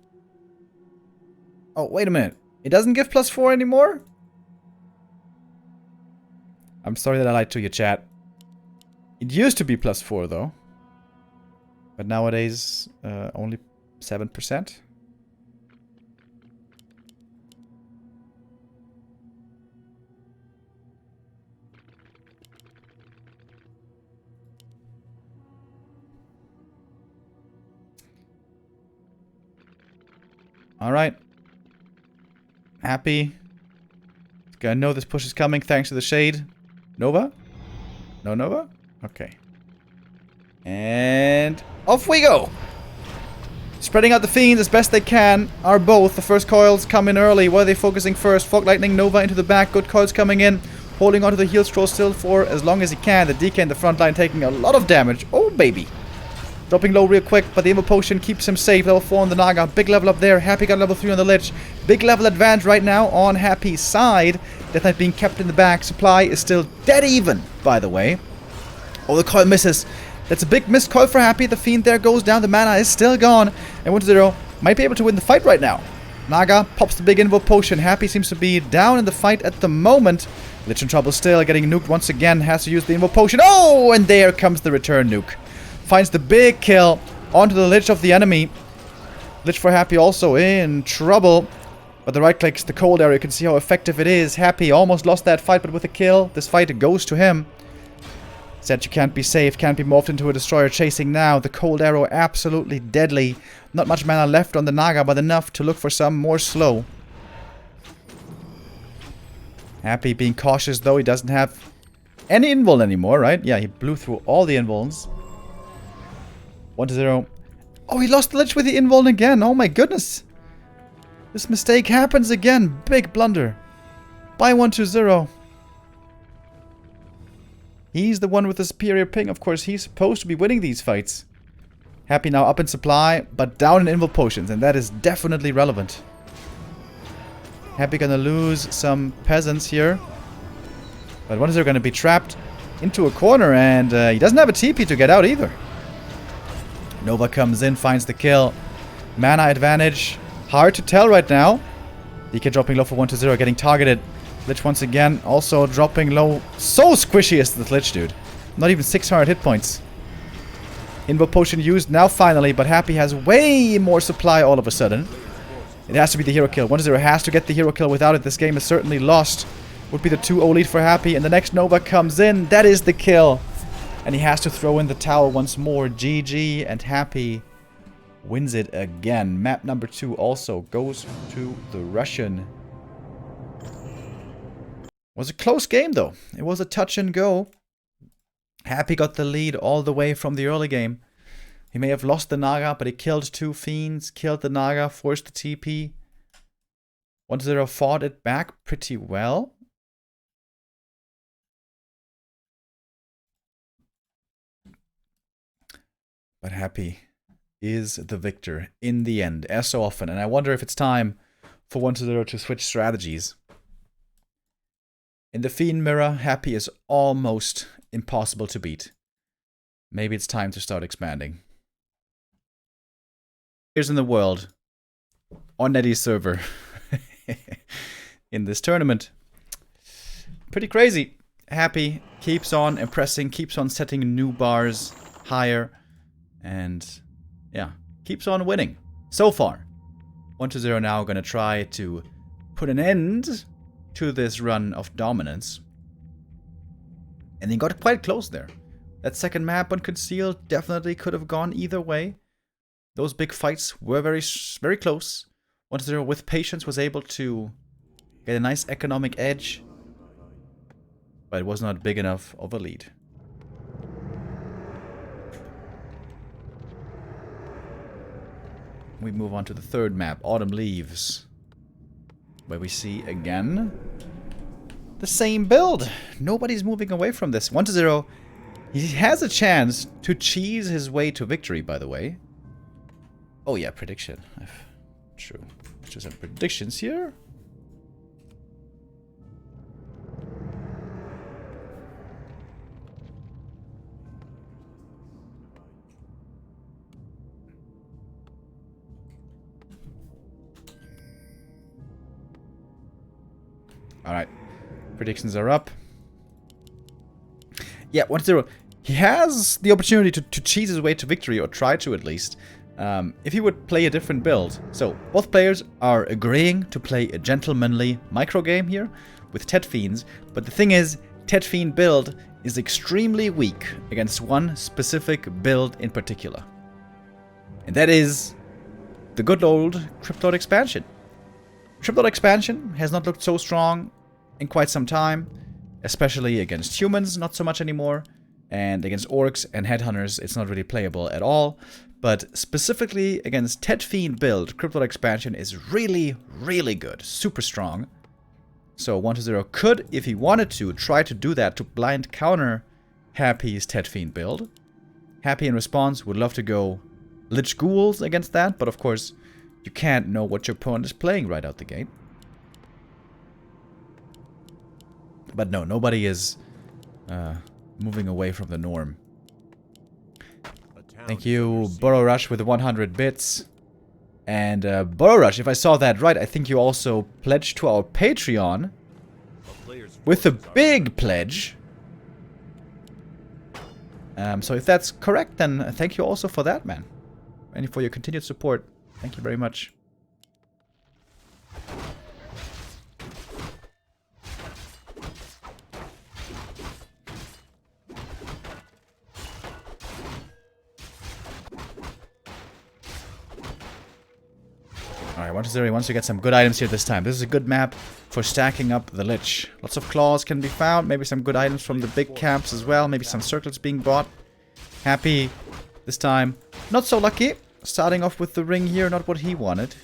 Speaker 1: Oh, wait a minute. It doesn't give +4 anymore? I'm sorry that I lied to you, chat. It used to be +4 though. But nowadays, only 7%. Alright. Happy. I know this push is coming thanks to the shade. Nova? No Nova? Okay. And off we go! Spreading out the fiends as best they can are both. The first coils come in early. What are they focusing first? Fog Lightning, Nova into the back. Good coils coming in. Holding onto the heal scroll still for as long as he can. The DK in the front line taking a lot of damage. Oh, baby. Dropping low real quick, but the Invo Potion keeps him safe. Level 4 on the Naga. Big level up there. Happy got level 3 on the Lich. Big level advantage right now on Happy's side. Death Knight being kept in the back. Supply is still dead even, by the way. Oh, the coil misses. That's a big missed coil for Happy. The Fiend there goes down. The mana is still gone. And 1-0 might be able to win the fight right now. Naga pops the big Invo Potion. Happy seems to be down in the fight at the moment. Lich in trouble still. Getting nuked once again. Has to use the Invo Potion. Oh, and there comes the return nuke. Finds the big kill onto the Lich of the enemy. Lich for Happy also in trouble. But the right clicks, the cold area, you can see how effective it is. Happy almost lost that fight, but with a kill, this fight goes to him. Said you can't be safe, can't be morphed into a destroyer chasing now. The cold arrow absolutely deadly. Not much mana left on the Naga, but enough to look for some more slow. Happy being cautious though, he doesn't have any invuln anymore, right? Yeah, he blew through all the invulns. 1-0. Oh, he lost the Lich with the invuln again. Oh my goodness. This mistake happens again. Big blunder. By 1-0. He's the one with the superior ping. Of course, he's supposed to be winning these fights. Happy now up in supply, but down in invul potions. And that is definitely relevant. Happy gonna lose some peasants here. But 1-0 gonna be trapped into a corner. And he doesn't have a TP to get out either. Nova comes in, finds the kill. Mana advantage. Hard to tell right now. DK dropping low for 1-0, getting targeted. Lich once again, also dropping low. So squishy is this Lich, dude. Not even 600 hit points. Invo Potion used now finally, but Happy has way more supply all of a sudden. It has to be the hero kill. 1-0 has to get the hero kill. Without it, this game is certainly lost. Would be the 2-0 lead for Happy, and the next Nova comes in. That is the kill. And he has to throw in the tower once more. GG, and Happy wins it again. Map number 2 also goes to the Russian. Was a close game though. It was a touch and go. Happy got the lead all the way from the early game. He may have lost the Naga, but he killed 2 fiends, killed the Naga, forced the TP. 1-0 fought it back pretty well. But Happy is the victor in the end, as so often. And I wonder if it's time for 1-0 to switch strategies. In the Fiend mirror, Happy is almost impossible to beat. Maybe it's time to start expanding. Here's in the world, on Nettie's server, in this tournament. Pretty crazy. Happy keeps on impressing, keeps on setting new bars higher, and yeah, keeps on winning. So far, 1-0 now. Gonna try to put an end to this run of dominance. And he got quite close there. That second map on Conceal definitely could have gone either way. Those big fights were very close. 1-0 with patience was able to get a nice economic edge, but it was not big enough of a lead. We move on to the third map, Autumn Leaves, where we see again the same build. Nobody's moving away from this. 1-0. He has a chance to cheese his way to victory, by the way. Oh yeah, prediction. True. Let's do some predictions here. Alright. Predictions are up. Yeah, 1-0. He has the opportunity to cheese his way to victory, or try to at least, if he would play a different build. So, both players are agreeing to play a gentlemanly micro game here with Tet Fiends, but the thing is, Tet Fiend build is extremely weak against one specific build in particular. And that is the good old Cryptid Expansion. Cryptid Expansion has not looked so strong in quite some time, especially against humans, not so much anymore, and against orcs and headhunters, it's not really playable at all. But specifically against Tet Fiend build, Cryptid Expansion is really, really good, super strong. So 1-0 could, if he wanted to, try to do that to blind counter Happy's Tet Fiend build. Happy in response would love to go Lich Ghouls against that, but of course you can't know what your opponent is playing right out the gate. But no, nobody is moving away from the norm. Thank you, Burrow Rush, with the 100 bits. And Burrow Rush, if I saw that right, I think you also pledged to our Patreon with a big pledge. So if that's correct, then thank you also for that, man. And for your continued support. Thank you very much. Alright, 1-0, he wants to get some good items here this time. This is a good map for stacking up the Lich. Lots of claws can be found, maybe some good items from the big camps as well, maybe some circles being bought. Happy this time. Not so lucky. Starting off with the ring here, not what he wanted.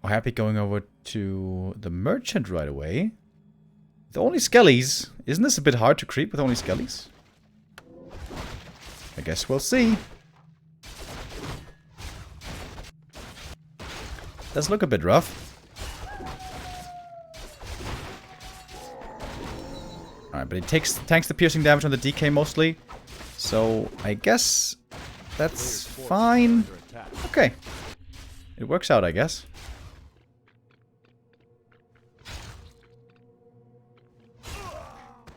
Speaker 1: Oh, Happy going over to the merchant right away. The only skellies. Isn't this a bit hard to creep with only skellies? I guess we'll see. Does look a bit rough. Alright, but he tanks the piercing damage on the DK mostly. So I guess that's fine. Okay. It works out, I guess.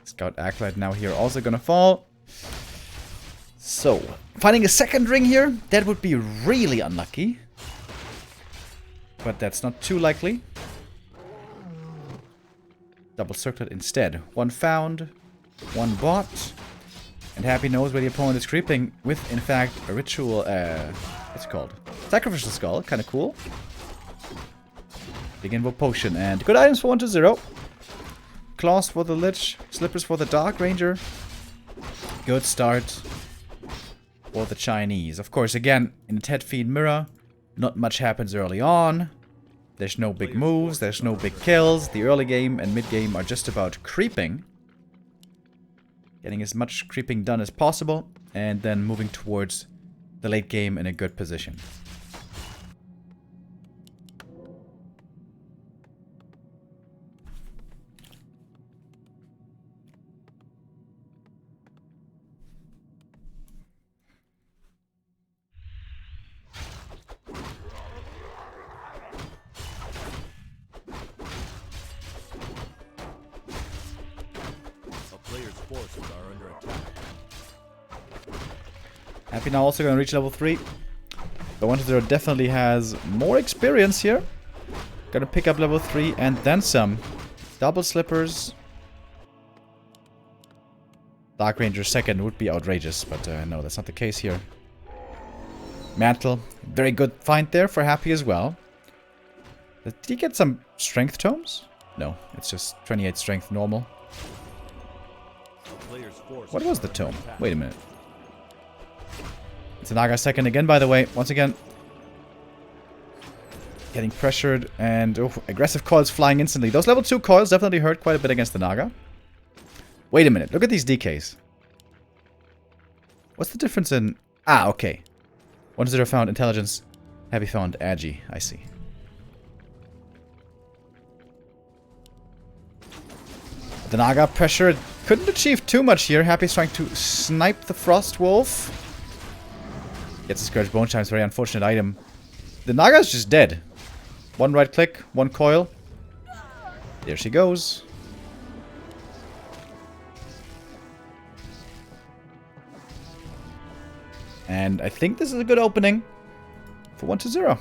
Speaker 1: Scout Acolyte now here also gonna fall. So, finding a second ring here, that would be really unlucky. But that's not too likely. Double circlet instead. One found, one bought. And Happy knows where the opponent is creeping with, in fact, a ritual, what's it called? Sacrificial Skull, kinda cool. Big Invo Potion, and good items for 1-0. Claws for the Lich, Slippers for the Dark Ranger. Good start for the Chinese. Of course, again, in the Tet Fiend mirror, not much happens early on. There's no big moves, there's no big kills. The early game and mid game are just about creeping. Getting as much creeping done as possible, and then moving towards the late game in a good position.
Speaker 2: Forces are under attack.
Speaker 1: Happy now also going to reach level 3. The 1-0 definitely has more experience here. Gonna pick up level 3 and then some. Double slippers. Dark Ranger second would be outrageous, but no, that's not the case here. Mantle, very good find there for Happy as well. Did he get some strength tomes? No, it's just 28 strength normal. What was the tome? Wait a minute. It's a Naga second again, by the way. Once again. Getting pressured and aggressive coils flying instantly. Those level 2 coils definitely hurt quite a bit against the Naga. Wait a minute. Look at these DKs. What's the difference in... Ah, okay. 1-0 found intelligence. Happy found agi. I see. The Naga pressure couldn't achieve too much here. Happy's trying to snipe the Frost Wolf. Gets a Scourge Bone Chimes, very unfortunate item. The Naga's just dead. One right click, one coil. There she goes. And I think this is a good opening for 1-0.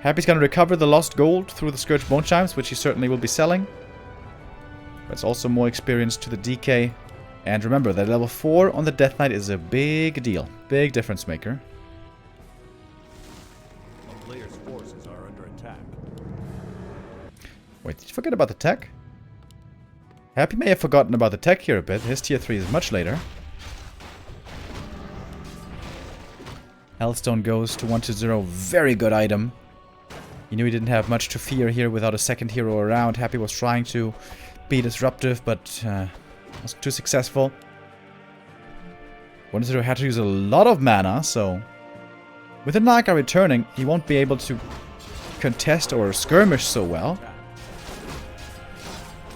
Speaker 1: Happy's gonna recover the lost gold through the Scourge Bone Chimes, which he certainly will be selling. But it's also more experience to the DK. And remember that level 4 on the Death Knight is a big deal. Big difference maker.
Speaker 2: A player's forces are under attack.
Speaker 1: Wait, did you forget about the tech? Happy may have forgotten about the tech here a bit. His tier 3 is much later. Hellstone goes to 1-0. Very good item. He knew he didn't have much to fear here without a second hero around. Happy was trying to be disruptive, but wasn't too successful. 1-0 had to use a lot of mana, so with the Naga returning, he won't be able to contest or skirmish so well.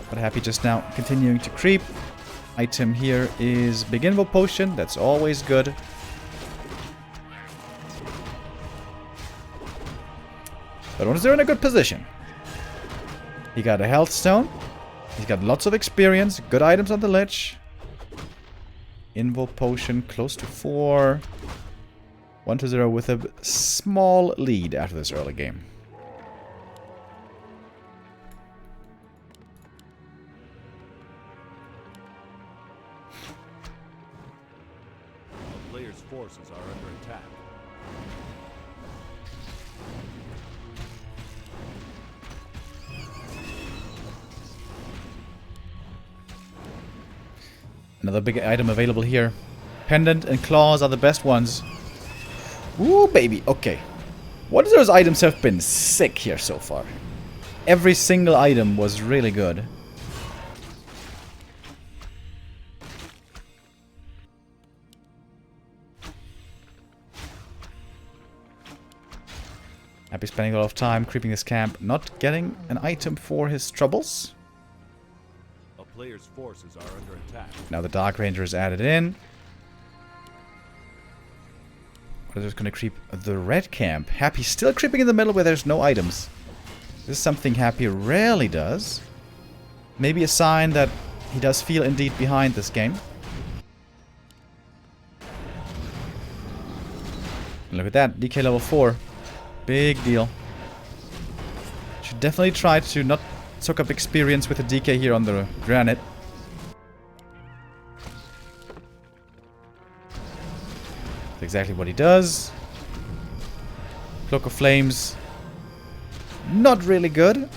Speaker 1: But Happy just now continuing to creep. Item here is Big Invo Potion. That's always good. But 1-0 in a good position. He got a Health Stone. He's got lots of experience, good items on the ledge. Invo Potion close to 4. 1-0 with a small lead after this early game.
Speaker 2: A player's forces are under attack.
Speaker 1: Another big item available here. Pendant and claws are the best ones. Ooh, baby. Okay. What of those items have been sick here so far? Every single item was really good. Happy spending a lot of time creeping this camp, not getting an item for his troubles.
Speaker 2: Player's forces are under attack.
Speaker 1: Now the Dark Ranger is added in. We're just gonna creep the red camp. Happy still creeping in the middle where there's no items. This is something Happy rarely does. Maybe a sign that he does feel indeed behind this game. And look at that, DK level 4. Big deal. Should definitely try to not soak up experience with the DK here on the granite. That's exactly what he does. Cloak of Flames. Not really good.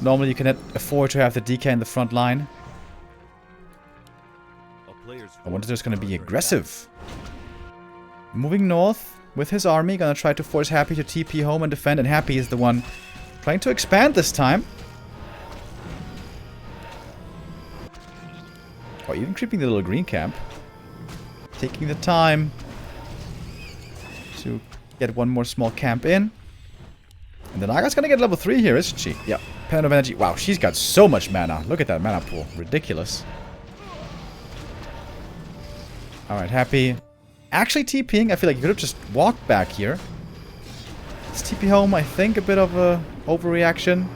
Speaker 1: Normally you can afford to have the DK in the front line. I wonder if there's going to be aggressive. Moving north with his army. Gonna try to force Happy to TP home and defend. And Happy is the one trying to expand this time. Or even creeping the little green camp. taking the time to get one more small camp in. And the Naga's gonna get level 3 here, isn't she? Yeah. Pen of Energy. Wow, she's got so much mana. Look at that mana pool. Ridiculous. Alright, Happy. Actually TPing. I feel like you could have just walked back here. It's TP home, I think, a bit of a overreaction.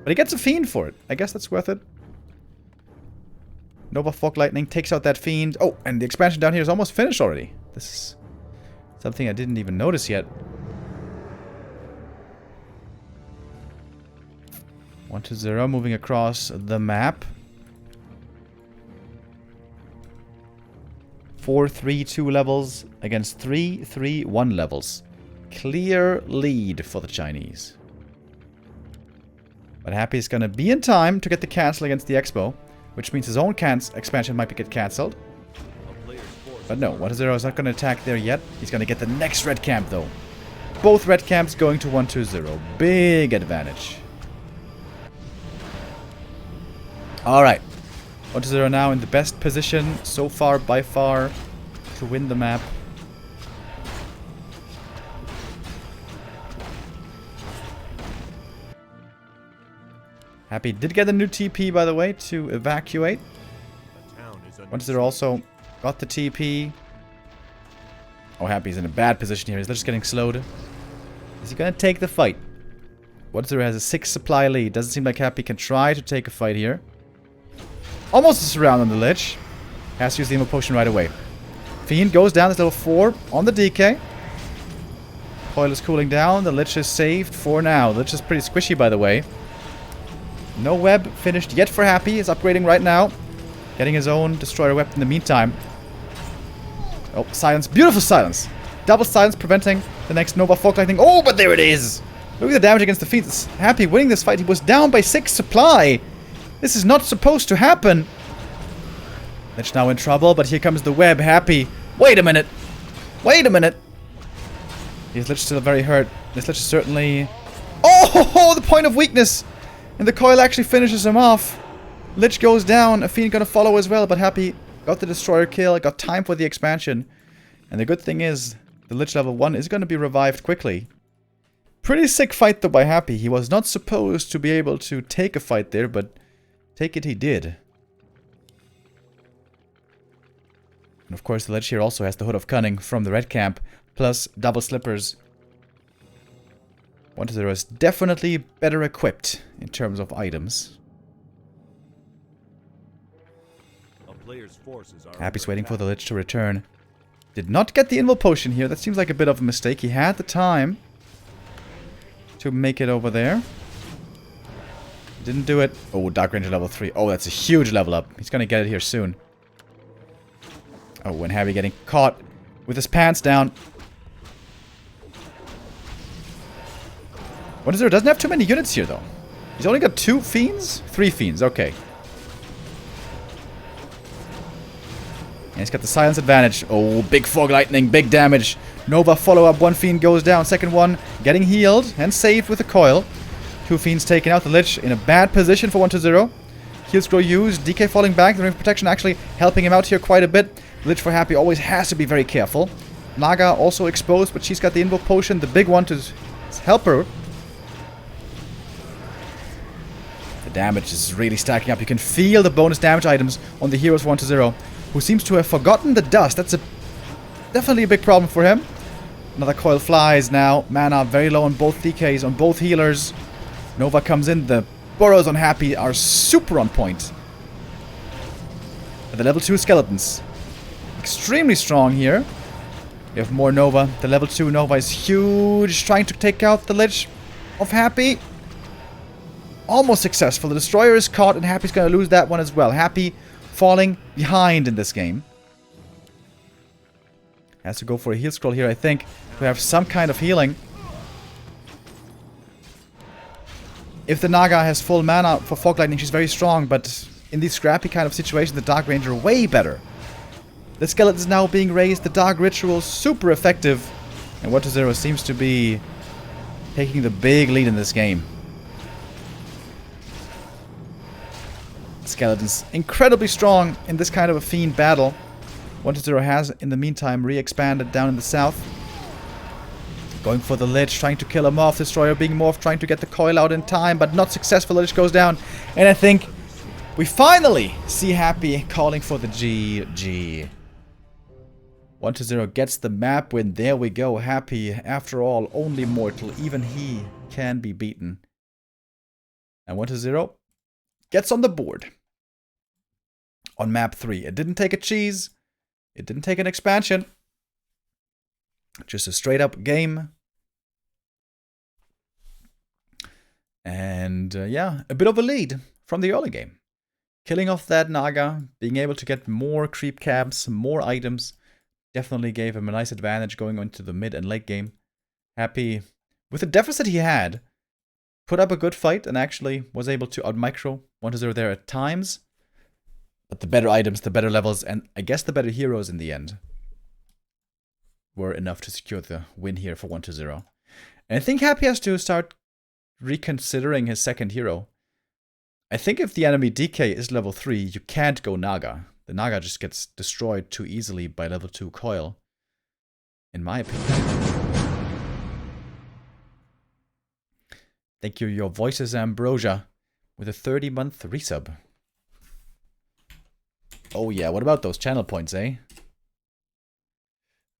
Speaker 1: But he gets a Fiend for it. I guess that's worth it. Nova Fog Lightning takes out that Fiend. Oh, and the expansion down here is almost finished already. This is something I didn't even notice yet. 1-0, moving across the map. 4-3-2 levels against 3-3-1 levels. Clear lead for the Chinese. But Happy is going to be in time to get the cancel against the Expo, which means his own expansion might get cancelled. But no, 1-0 is not going to attack there yet. He's going to get the next red camp though. Both red camps going to 1-2-0. Big advantage. Alright. 1-0 now in the best position so far by far to win the map. Happy did get a new TP, by the way, to evacuate. 1-0 also got the TP. Oh, Happy's in a bad position here. He's just getting slowed. Is he going to take the fight? 1-0 has a 6 supply lead. Doesn't seem like Happy can try to take a fight here. Almost a surround on the Lich. Has to use the Emo Potion right away. Fiend goes down. That's level 4 on the DK. Coil is cooling down. The Lich is saved for now. The Lich is pretty squishy, by the way. No web finished yet for Happy. He's upgrading right now. Getting his own Destroyer weapon in the meantime. Oh, silence. Beautiful silence. Double silence preventing the next Nova Fog Lightning. Oh, but there it is. Look at the damage against the Fiend. It's Happy winning this fight. He was down by 6 supply. This is not supposed to happen. Lich now in trouble, but here comes the web. Happy. Wait a minute. Wait a minute. This Lich still very hurt. This Lich is certainly... Oh, the point of weakness. And the coil actually finishes him off. Lich goes down. A Fiend gonna follow as well, but Happy got the Destroyer kill. Got time for the expansion. And the good thing is, the Lich level 1 is gonna be revived quickly. Pretty sick fight though by Happy. He was not supposed to be able to take a fight there, but take it he did. And of course the Lich here also has the Hood of Cunning from the red camp, plus double slippers. 1-0 is definitely better equipped in terms of items. Happy's waiting for the Lich to return. Did not get the Invul Potion here. That seems like a bit of a mistake. He had the time to make it over there. Didn't do it. Oh, Dark Ranger level 3. Oh, that's a huge level up. He's gonna get it here soon. Oh, and Happy getting caught with his pants down. 1-0 doesn't have too many units here, though. He's only got 2 Fiends? 3 Fiends, okay. And he's got the silence advantage. Oh, big Fog Lightning, big damage. Nova follow-up, 1 Fiend goes down. Second one getting healed and saved with the coil. 2 Fiends taken out. The Lich in a bad position for 1-0. Heal Scroll used. DK falling back. The Ring of Protection actually helping him out here quite a bit. Lich for Happy always has to be very careful. Naga also exposed, but she's got the Invul Potion, the big one to help her. The damage is really stacking up. You can feel the bonus damage items on the heroes 1-0, who seems to have forgotten the dust. That's definitely a big problem for him. Another coil flies now. Mana very low on both DKs, on both healers. Nova comes in. The burrows on Happy are super on point. The level 2 skeletons. Extremely strong here. We have more Nova. The level 2 Nova is huge. Trying to take out the Lich of Happy. Almost successful. The Destroyer is caught and Happy's going to lose that one as well. Happy falling behind in this game. Has to go for a heal scroll here, I think, to have some kind of healing. If the Naga has full mana for Fog Lightning, she's very strong, but in these scrappy kind of situations, the Dark Ranger way better. The skeleton is now being raised, the Dark Ritual super effective, and 1-0 seems to be taking the big lead in this game. Skeletons incredibly strong in this kind of a Fiend battle. 1-0 has, in the meantime, re-expanded down in the south. Going for the Lich, trying to kill him off. Destroyer being morphed, trying to get the coil out in time, but not successful. Lich goes down. And I think we finally see Happy calling for the GG. 1-0 gets the map win. There we go. Happy, after all, only mortal. Even he can be beaten. And 1-0 gets on the board. On map 3. It didn't take a cheese. It didn't take an expansion. Just a straight up game. And yeah, a bit of a lead from the early game. Killing off that Naga, being able to get more creep camps, more items, definitely gave him a nice advantage going into the mid and late game. Happy, with the deficit he had, put up a good fight and actually was able to out-micro 1-0 there at times. But the better items, the better levels, and I guess the better heroes in the end were enough to secure the win here for 1-0. And I think Happy has to start reconsidering his second hero. I think if the enemy DK is level 3, you can't go Naga. The Naga just gets destroyed too easily by level 2 coil, in my opinion. Thank you, Your Voices Ambrosia, with a 30-month resub. Oh yeah, what about those channel points, eh?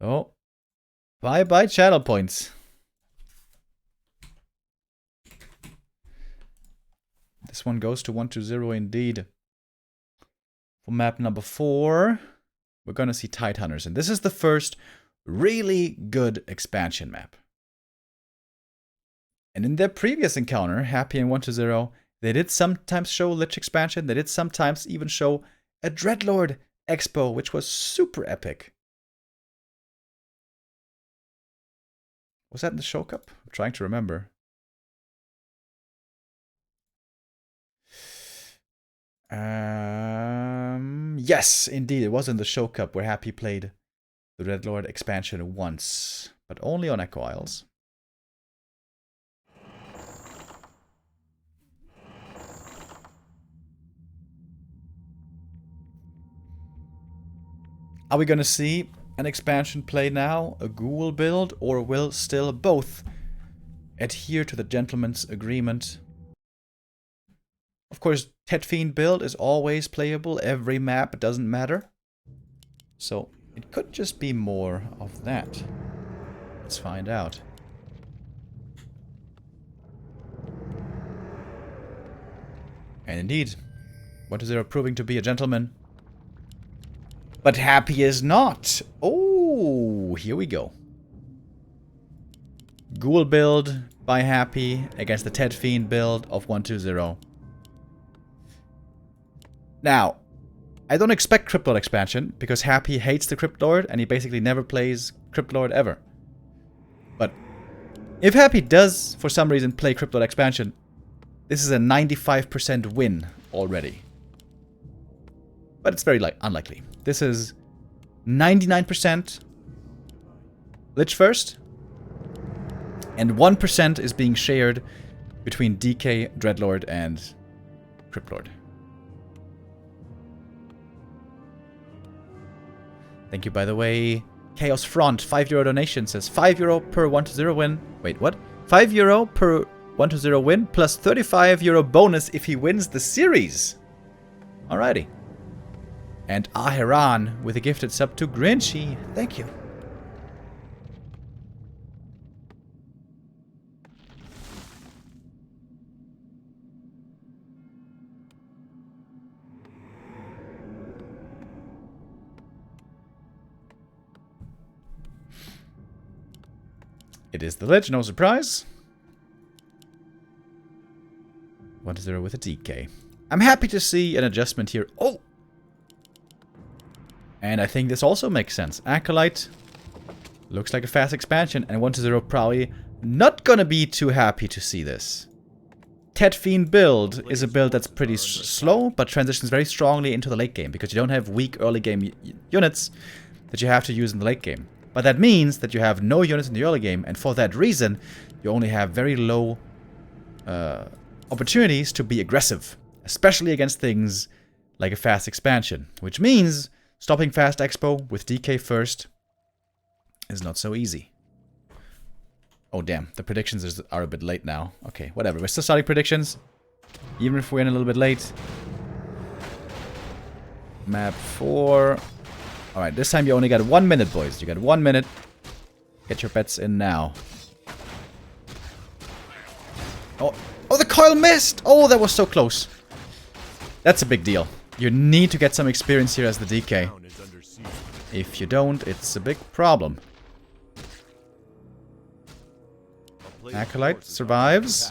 Speaker 1: Oh. Bye-bye channel points. This one goes to 1-0 indeed. For map number 4, we're gonna see Tide Hunters. And this is the first really good expansion map. And in their previous encounter, Happy and 1-0, they did sometimes show Lich expansion. They did sometimes even show a Dreadlord expo, which was super epic. Was that in the Show Cup? I'm trying to remember. Yes, indeed. It was in the Show Cup where Happy played the Dreadlord expansion once, but only on Echo Isles. Are we going to see an expansion play now, a ghoul build, or will still both adhere to the gentleman's agreement? Of course, Tet Fiend build is always playable, every map, it doesn't matter. So, it could just be more of that. Let's find out. And indeed, 1-0 proving to be a gentleman. But Happy is not. Oh, here we go. Ghoul build by Happy against the Tet Fiend build of 1-0. Now, I don't expect Cryptlord expansion because Happy hates the Cryptlord and he basically never plays Cryptlord ever. But if Happy does, for some reason, play Cryptlord expansion, this is a 95% win already. But it's very unlikely. This is 99% Lich first, and 1% is being shared between DK, Dreadlord, and Cryptlord. Thank you, by the way. Chaos Front, €5 donation, says €5 per 1-0 win. Wait, what? €5 per 1-0 win, plus €35 bonus if he wins the series. Alrighty. And Ahiran with a gifted sub to Grinchy. Thank you. It is the Lich, no surprise. 1-0 with a DK. I'm happy to see an adjustment here. Oh! And I think this also makes sense. Acolyte looks like a fast expansion, and 1-0 probably not gonna be too happy to see this. Tet Fiend build is a build that's pretty slow, but transitions very strongly into the late game, because you don't have weak early game units that you have to use in the late game. But that means that you have no units in the early game, and for that reason, you only have very low opportunities to be aggressive, especially against things like a fast expansion, which means Stopping fast expo with DK first is not so easy. Oh damn, the predictions are a bit late now. Okay, whatever, we're still starting predictions. Even if we're in a little bit late. Map 4. Alright, this time you only got 1 minute, boys. You got 1 minute. Get your bets in now. Oh, the coil missed! Oh, that was so close. That's a big deal. You need to get some experience here as the DK. If you don't, it's a big problem. Acolyte survives.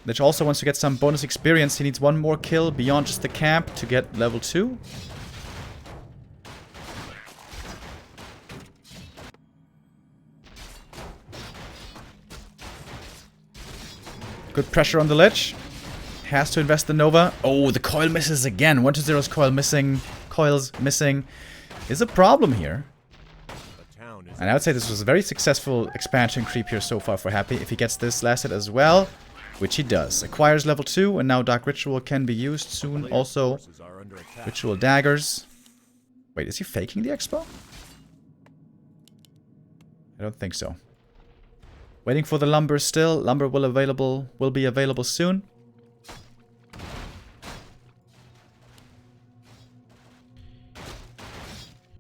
Speaker 1: Lich also wants to get some bonus experience. He needs one more kill beyond just the camp to get level 2. Good pressure on the Lich. Has to invest the Nova. Oh, the coil misses again. 1-0's coil missing. Coils missing. Is a problem here. And I would say this was a very successful expansion creep here so far for Happy. If he gets this last hit as well, which he does. Acquires level 2, and now Dark Ritual can be used soon. Also, Ritual Daggers. Wait, is he faking the expo? I don't think so. Waiting for the lumber still. Lumber will be available soon.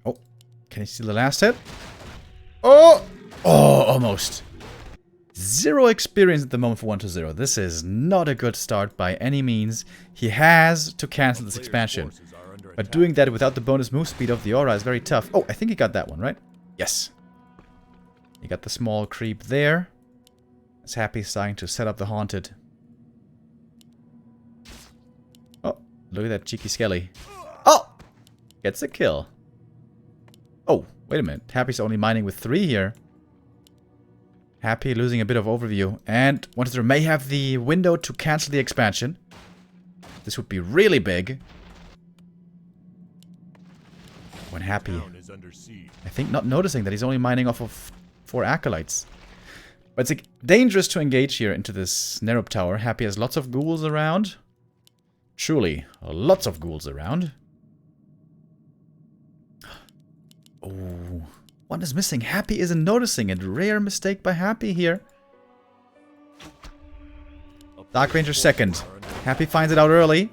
Speaker 1: Oh, can he steal the last hit? Oh! Oh, almost. 0 experience at the moment for 1-0. This is not a good start by any means. He has to cancel this expansion. But doing that without the bonus move speed of the aura is very tough. Oh, I think he got that one, right? Yes. He got the small creep there. It's Happy starting to set up the Haunted. Oh, look at that cheeky skelly. Oh! Gets a kill. Oh, wait a minute. Happy's only mining with 3 here. Happy losing a bit of overview. And 1-0 may have the window to cancel the expansion. This would be really big. When Happy, I think, not noticing that he's only mining off of 4 acolytes. But it's dangerous to engage here into this Nerup tower. Happy has lots of ghouls around. Truly, lots of ghouls around. Oh, one is missing. Happy isn't noticing it. Rare mistake by Happy here. Dark Ranger second. Happy finds it out early.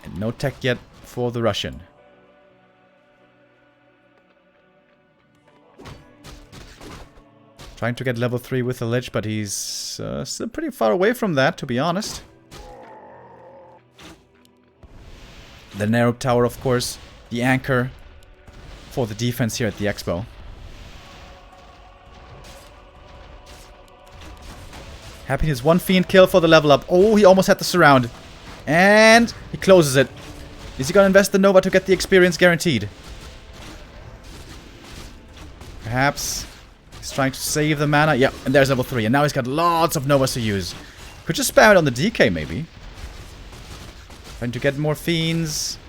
Speaker 1: And no tech yet for the Russian. Trying to get level 3 with the Lich, but he's still pretty far away from that, to be honest. The Nerup Tower, of course, the anchor for the defense here at the Expo. Happy his 1 Fiend kill for the level up. Oh, he almost had the surround. And he closes it. Is he gonna invest the Nova to get the experience guaranteed? Perhaps he's trying to save the mana. Yeah, and there's level 3. And now he's got lots of Novas to use. Could just spam it on the DK, maybe. Trying to get more Fiends.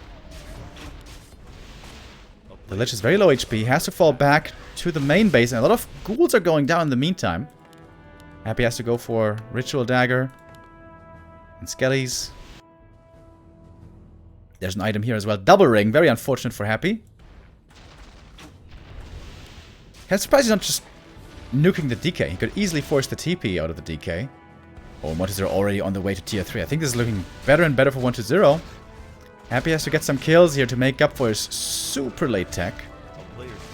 Speaker 1: The Lich is very low HP. He has to fall back to the main base. And a lot of ghouls are going down in the meantime. Happy has to go for Ritual Dagger. And Skellies. There's an item here as well. Double Ring. Very unfortunate for Happy. I'm surprised he's not just nuking the DK. He could easily force the TP out of the DK. Oh, 1-0 already on the way to tier 3. I think this is looking better and better for 1-0. Happy has to get some kills here to make up for his super late tech.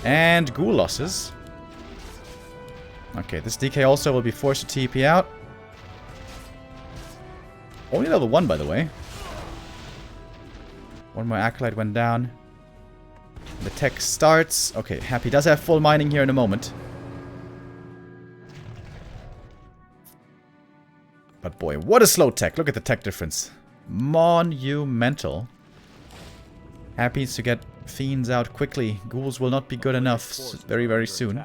Speaker 1: And ghoul losses. Okay, this DK also will be forced to TP out. Only level 1, by the way. One more Acolyte went down. The tech starts. Okay, Happy does have full mining here in a moment. But boy, what a slow tech. Look at the tech difference. Monumental. Happy needs to get Fiends out quickly. Ghouls will not be good enough very, very soon.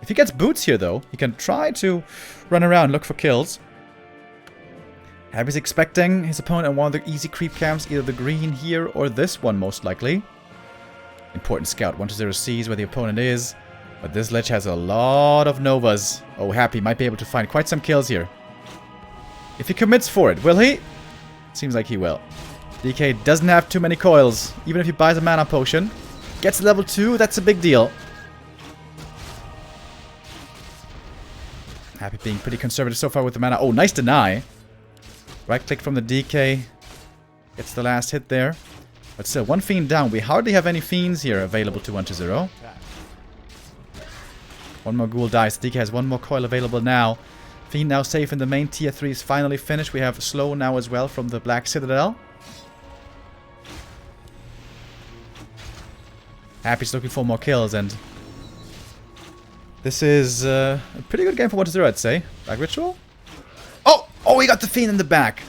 Speaker 1: If he gets boots here, though, he can try to run around, look for kills. Happy's expecting his opponent on one of the easy creep camps, either the green here or this one, most likely. Important scout. 1-0 sees where the opponent is. But this Lich has a lot of Novas. Oh, Happy might be able to find quite some kills here. If he commits for it, will he? Seems like he will. DK doesn't have too many coils. Even if he buys a mana potion. Gets level 2, that's a big deal. Happy being pretty conservative so far with the mana. Oh, nice deny. Right click from the DK. Gets the last hit there. But still, one fiend down. We hardly have any fiends here available to 1-0. One more ghoul dies. DK has one more coil available now. Fiend now safe in the main. Tier 3 is finally finished. We have slow now as well from the Black Citadel. Happy's looking for more kills, and this is a pretty good game for 1-0, I'd say. Black Ritual? Oh! Oh, he got the Fiend in the back!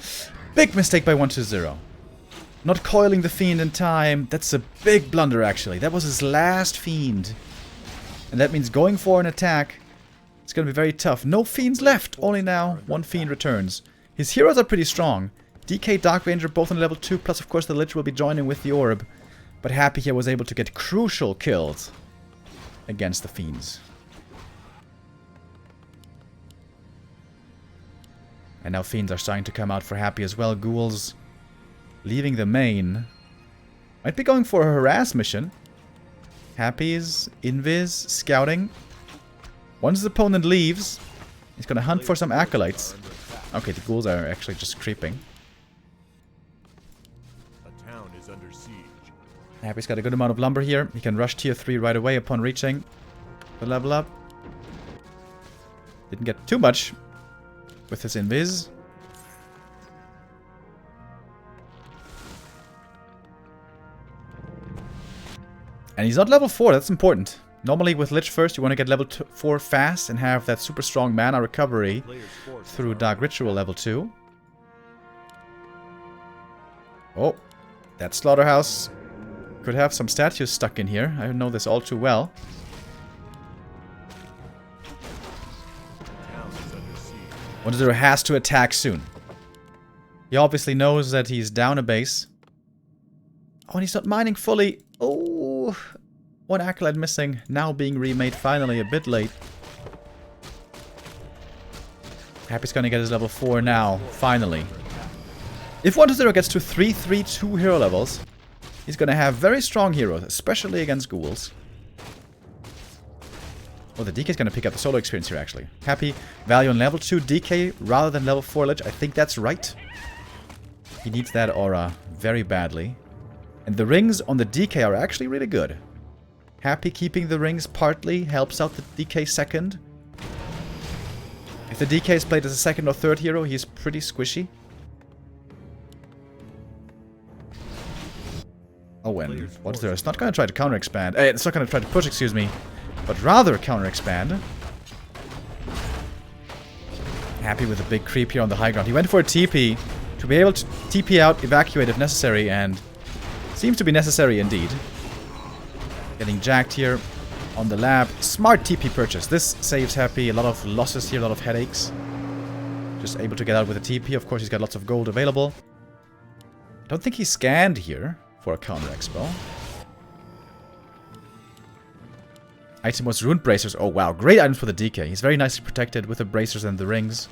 Speaker 1: Big mistake by 1-0. Not coiling the Fiend in time. That's a big blunder, actually. That was his last Fiend. And that means going for an attack, it's going to be very tough. No Fiends left! Only now one Fiend returns. His heroes are pretty strong. DK, Dark Ranger, both on level 2, plus of course the Lich will be joining with the Orb. But Happy here was able to get crucial kills against the Fiends. And now Fiends are starting to come out for Happy as well. Ghouls leaving the main. Might be going for a harass mission. Happy's invis, scouting. Once his opponent leaves, he's going to hunt for some acolytes. Okay, the ghouls are actually just creeping.
Speaker 2: A town is under siege.
Speaker 1: Happy's got a good amount of lumber here. He can rush tier 3 right away upon reaching the level up. Didn't get too much with his invis. And he's not level 4, that's important. Normally with Lich first, you want to get level 4 fast and have that super strong mana recovery through Dark Ritual level 2. Oh, that slaughterhouse could have some statues stuck in here. I know this all too well. Wonder has to attack soon. He obviously knows that he's down a base. Oh, and he's not mining fully. Oh, one acolyte missing. Now being remade finally a bit late. Happy's gonna get his level 4 now, finally. If 1-0 gets to 3-3-2 hero levels, he's gonna have very strong heroes, especially against ghouls. Oh, the DK is gonna pick up the solo experience here, actually. Happy, value on level 2 DK rather than level 4 Lich. I think that's right. He needs that aura very badly. And the rings on the DK are actually really good. Happy keeping the rings partly helps out the DK second. If the DK is played as a second or third hero, he's pretty squishy. Oh, and what's there? It's not going to try to counter expand. It's not going to try to push, excuse me. But rather counter expand. Happy with a big creep here on the high ground. He went for a TP to be able to TP out, evacuate if necessary, and seems to be necessary indeed. Getting jacked here on the lab. Smart TP purchase. This saves Happy a lot of losses here, a lot of headaches. Just able to get out with a TP. Of course, he's got lots of gold available. Don't think he scanned here for a counter expo. Item was Rune Bracers. Oh wow, great items for the DK. He's very nicely protected with the bracers and the rings.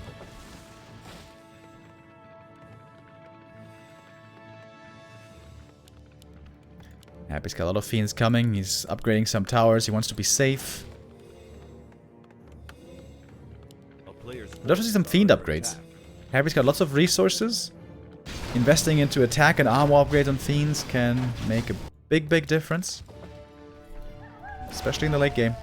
Speaker 1: Happy's got a lot of fiends coming. He's upgrading some towers. He wants to be safe. I'd also see some fiend upgrades. Happy's got lots of resources. Investing into attack and armor upgrades on fiends can make a big difference. Especially in the late game.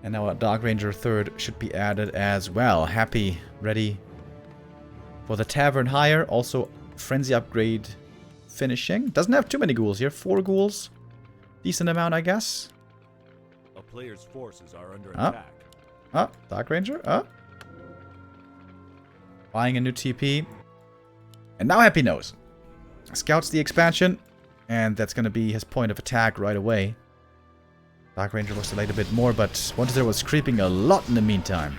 Speaker 1: And now a Dark Ranger 3rd should be added as well. Happy, ready for the Tavern higher. Also, Frenzy upgrade finishing. Doesn't have too many ghouls here. 4 ghouls. Decent amount, I guess.
Speaker 2: A player's forces are under attack.
Speaker 1: Dark Ranger. Buying a new TP. And now Happy knows. Scouts the expansion. And that's going to be his point of attack right away. Dark Ranger was delayed a bit more, but 1-0 was creeping a lot in the meantime.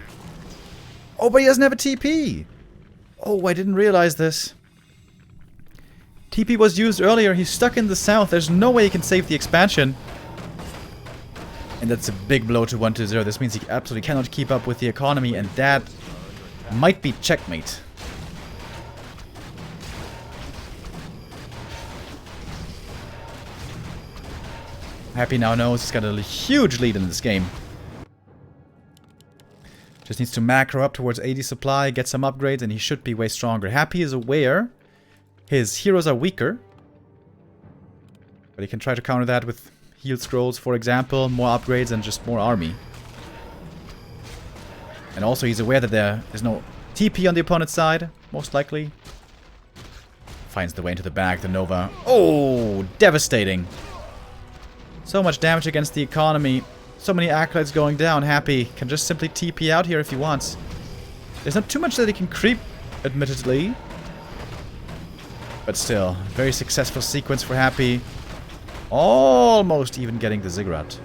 Speaker 1: Oh, but he doesn't have a TP! Oh, I didn't realize this. TP was used earlier. He's stuck in the south. There's no way he can save the expansion. And that's a big blow to 1-0. This means he absolutely cannot keep up with the economy, and that might be checkmate. Happy now knows he's got a huge lead in this game. Just needs to macro up towards 80 supply, get some upgrades, and he should be way stronger. Happy is aware his heroes are weaker, but he can try to counter that with heal scrolls, for example, more upgrades, and just more army. And also he's aware that there is no TP on the opponent's side, most likely. Finds the way into the back, the Nova. Oh, devastating. So much damage against the economy. So many acolytes going down. Happy can just simply TP out here if he wants. There's not too much that he can creep, admittedly. But still, very successful sequence for Happy. Almost even getting the ziggurat.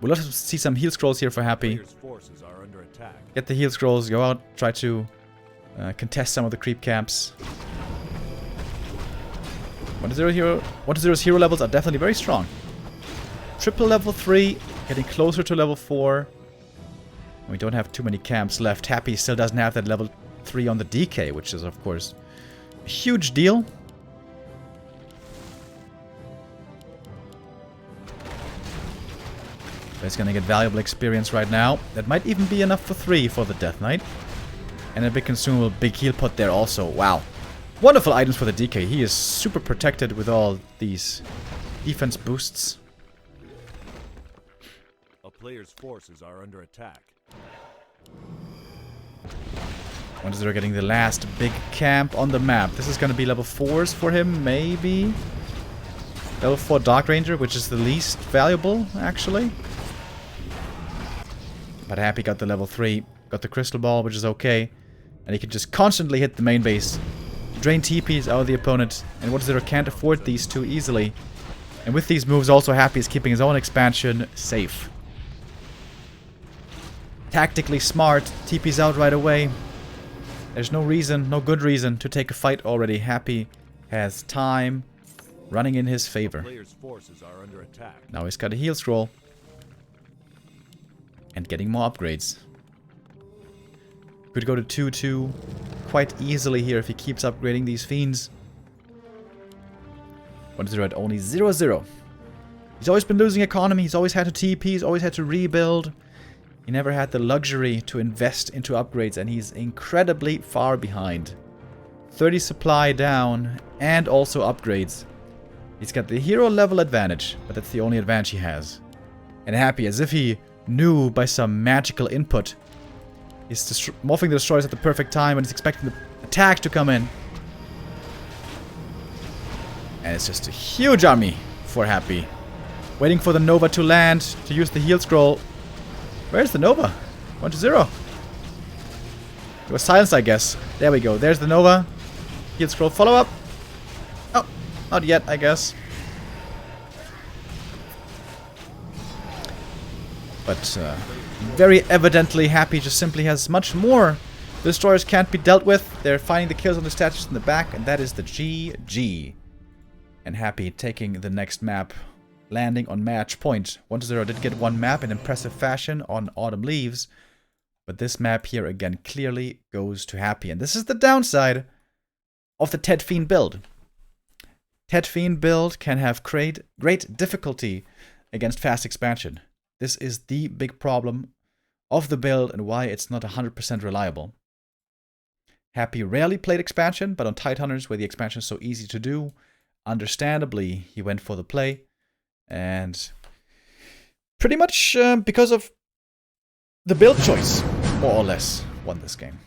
Speaker 1: We'll also see some heal scrolls here for Happy. Get the heal scrolls, go out, try to contest some of the creep camps. 1-0's hero levels are definitely very strong. Triple level 3, getting closer to level 4. We don't have too many camps left. Happy still doesn't have that level 3 on the DK, which is, of course, a huge deal. But he's gonna get valuable experience right now. That might even be enough for 3 for the Death Knight. And a big consumable, big heal pot there also. Wow. Wonderful items for the DK. He is super protected with all these defense boosts.
Speaker 2: A player's forces are under attack.
Speaker 1: 1-0 getting the last big camp on the map. This is going to be level 4s for him, maybe. Level 4 Dark Ranger, which is the least valuable, actually. But Happy got the level 3. Got the Crystal Ball, which is okay. And he can just constantly hit the main base. Drain TPs out of the opponent. And 1-0 can't afford these too easily. And with these moves, also Happy is keeping his own expansion safe. Tactically smart. TPs out right away. There's no reason, no good reason to take a fight already. Happy has time running in his favor. Now he's got a heal scroll. And getting more upgrades. Could go to 2-2 quite easily here if he keeps upgrading these fiends. 1-0 at only 0-0. He's always been losing economy, he's always had to TP, he's always had to rebuild. He never had the luxury to invest into upgrades, and he's incredibly far behind. 30 supply down, and also upgrades. He's got the hero level advantage, but that's the only advantage he has. And Happy, as if he knew by some magical input, he's morphing the destroyers at the perfect time, and he's expecting the attack to come in. And it's just a huge army for Happy. Waiting for the Nova to land, to use the heal scroll. Where's the Nova? 1-0. It was silenced, I guess. There we go. There's the Nova. Heal scroll follow-up. Oh, not yet, I guess. But very evidently Happy just simply has much more. The destroyers can't be dealt with. They're finding the kills on the statues in the back, and that is the GG. And Happy taking the next map. Landing on match point. 1-0 did get one map in impressive fashion on Autumn Leaves. But this map here again clearly goes to Happy. And this is the downside of the Ted Fiend build. Ted Fiend build can have great difficulty against fast expansion. This is the big problem of the build and why it's not 100% reliable. Happy rarely played expansion, but on Tidehunters, where the expansion is so easy to do, understandably he went for the play. And pretty much because of the build choice, more or less, won this game.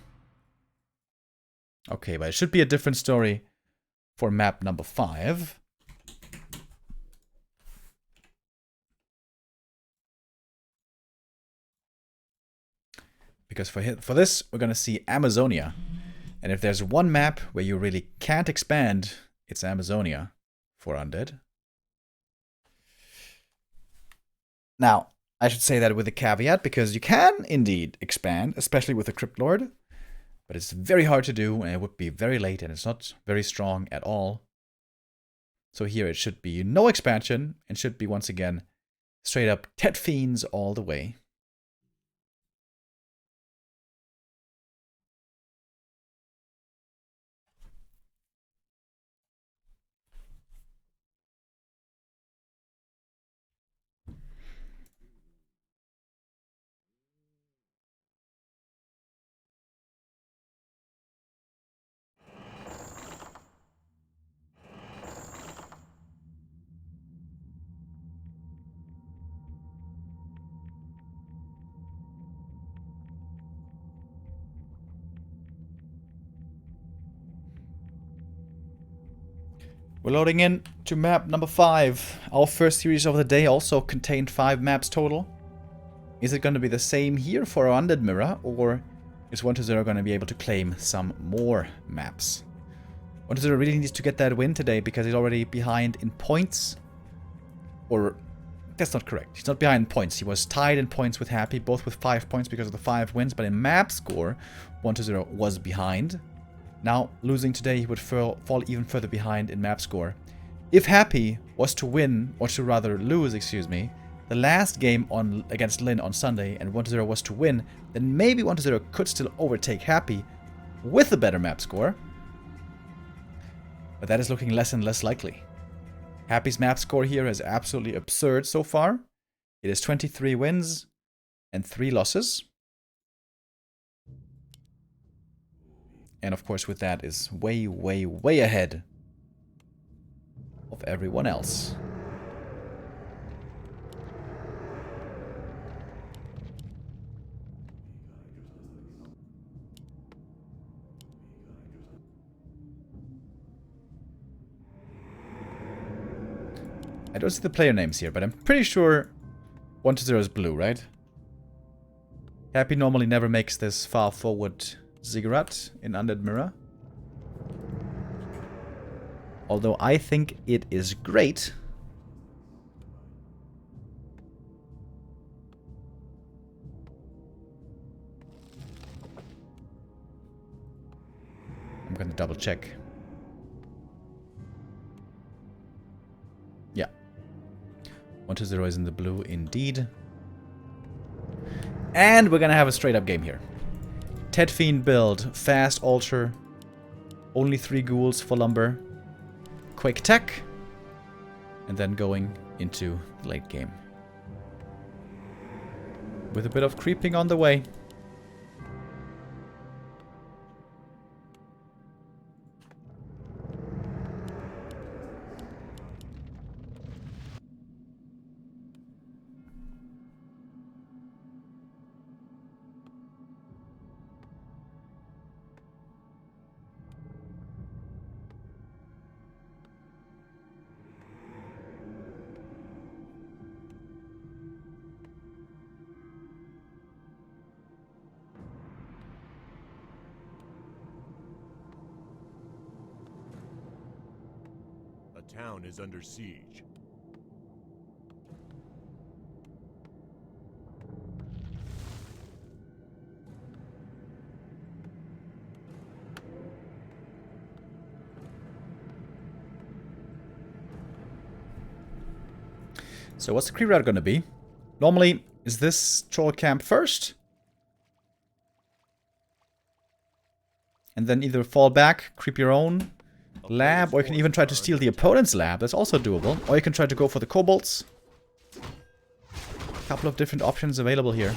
Speaker 1: Okay, but it should be a different story for map number 5. Because for this, we're going to see Amazonia. And if there's one map where you really can't expand, it's Amazonia for Undead. Now, I should say that with a caveat, because you can indeed expand, especially with the Crypt Lord. But it's very hard to do, and it would be very late, and it's not very strong at all. So here it should be no expansion, and should be once again straight up Tet Fiends all the way. We're loading in to map number 5. Our first series of the day also contained 5 maps total. Is it going to be the same here for our undead mirror, or is 1-0 going to be able to claim some more maps? 1-0 really needs to get that win today because he's already behind in points. Or, that's not correct. He's not behind in points. He was tied in points with Happy, both with 5 points because of the 5 wins. But in map score, 1-0 was behind. Now, losing today, he would fall even further behind in map score. If Happy was to win, or to rather lose, excuse me, the last game against Lin on Sunday, and 1-0 was to win, then maybe 1-0 could still overtake Happy with a better map score. But that is looking less and less likely. Happy's map score here is absolutely absurd so far. It is 23 wins and 3 losses. And of course with that is way, way, way ahead of everyone else. I don't see the player names here, but I'm pretty sure 1-0 is blue, right? Happy normally never makes this far forward ziggurat in Undead Mirror. Although I think it is great. I'm gonna double check. Yeah. 1-0 is in the blue indeed. And we're gonna have a straight up game here. Tet Fiend build, fast altar, only 3 ghouls for lumber, quick tech, and then going into the late game. With a bit of creeping on the way.
Speaker 2: The town is under siege.
Speaker 1: So what's the creep route going to be? Normally, is this troll camp first? And then either fall back, creep your own lab, or you can even try to steal the opponent's lab. That's also doable. Or you can try to go for the kobolds. A couple of different options available here.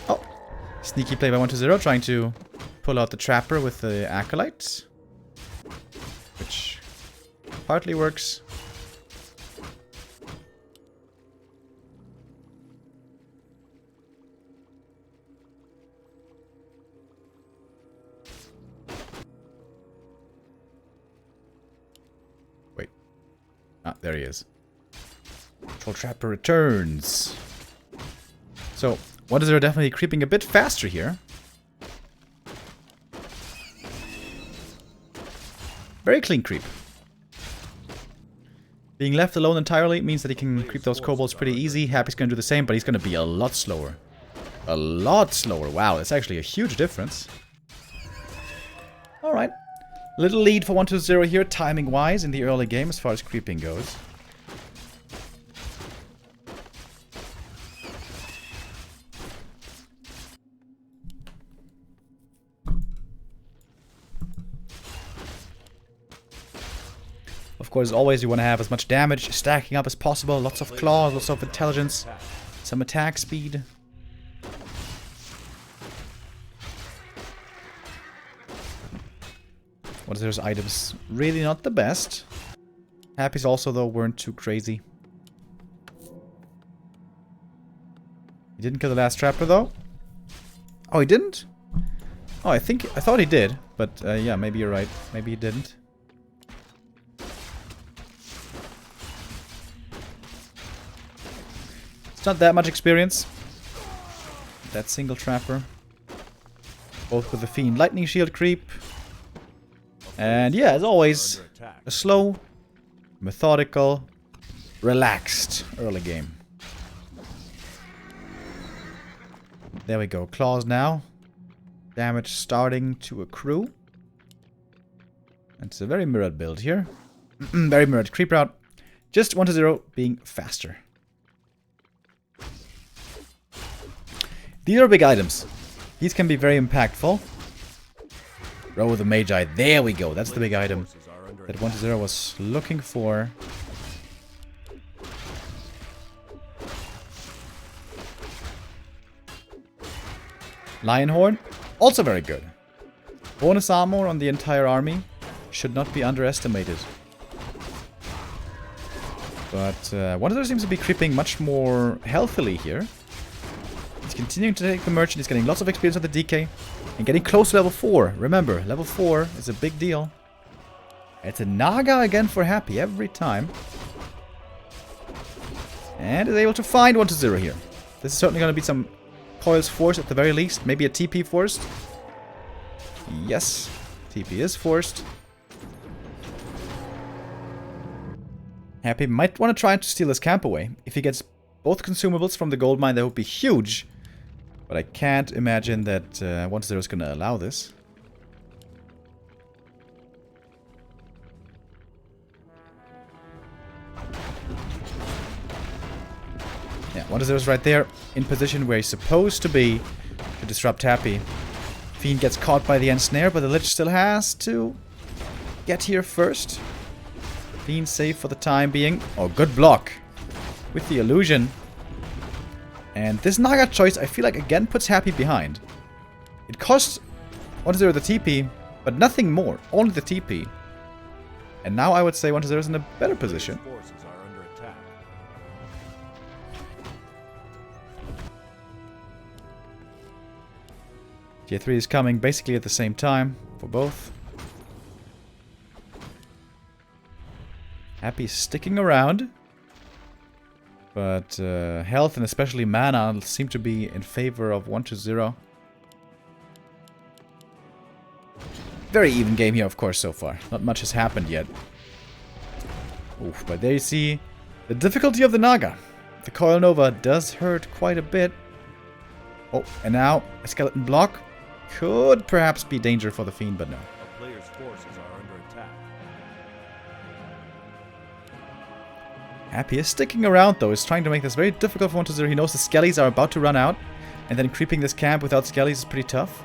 Speaker 1: Oh, sneaky play by 1-0, trying to pull out the trapper with the acolyte, which partly works. Wait. Ah, there he is. Troll Trapper returns. So, 1-0 definitely creeping a bit faster here. Very clean creep. Being left alone entirely means that he can creep those kobolds pretty easy. Happy's gonna do the same, but he's gonna be a lot slower. a lot slower. Wow, that's actually a huge difference. Alright. Little lead for 1-0 here, timing-wise, in the early game as far as creeping goes. Of course, as always, you want to have as much damage stacking up as possible. Lots of claws, lots of intelligence, some attack speed. What is those items? Really not the best. Happies also, though, weren't too crazy. He didn't kill the last trapper, though. Oh, he didn't? Oh, I thought he did. But, yeah, maybe you're right. Maybe he didn't. It's not that much experience. That single trapper. Both with the Fiend Lightning Shield creep. And yeah, as always, a slow, methodical, relaxed early game. There we go. Claws now. Damage starting to accrue. It's a very mirrored build here. Very mirrored creep route. Just 1-0 being faster. These are big items. These can be very impactful. Row the Magi. There we go. That's the big item that 1-0 was looking for. Lionhorn. Also very good. Bonus armor on the entire army. Should not be underestimated. But 1-0 seems to be creeping much more healthily here. He's continuing to take the merchant. He's getting lots of experience with the DK. And getting close to level 4. Remember, level 4 is a big deal. It's a Naga again for Happy every time. And is able to find 1-0 here. This is certainly going to be some coils forced at the very least. Maybe a TP forced. Yes, TP is forced. Happy might want to try to steal his camp away. If he gets both consumables from the gold mine, that would be huge. But I can't imagine that 1-0 is going to allow this. Yeah, 1-0 is right there, in position where he's supposed to be to disrupt Happy. Fiend gets caught by the ensnare, but the Lich still has to get here first. Fiend safe for the time being. Oh, good block with the illusion. And this Naga choice, I feel like, again puts Happy behind. It costs 1-0 the TP, but nothing more. Only the TP. And now I would say 1-0 is in a better position. Tier 3 is coming basically at the same time for both. Happy sticking around. But health and especially mana seem to be in favor of 1-0. Very even game here, of course, so far. Not much has happened yet. Oof, but there you see the difficulty of the Naga. The Coil Nova does hurt quite a bit. Oh, and now a skeleton block. Could perhaps be danger for the Fiend, but no.
Speaker 2: A player's forces are under attack.
Speaker 1: Happy is sticking around, though. He's trying to make this very difficult for 1-0. He knows the Skellies are about to run out. And then creeping this camp without Skellies is pretty tough.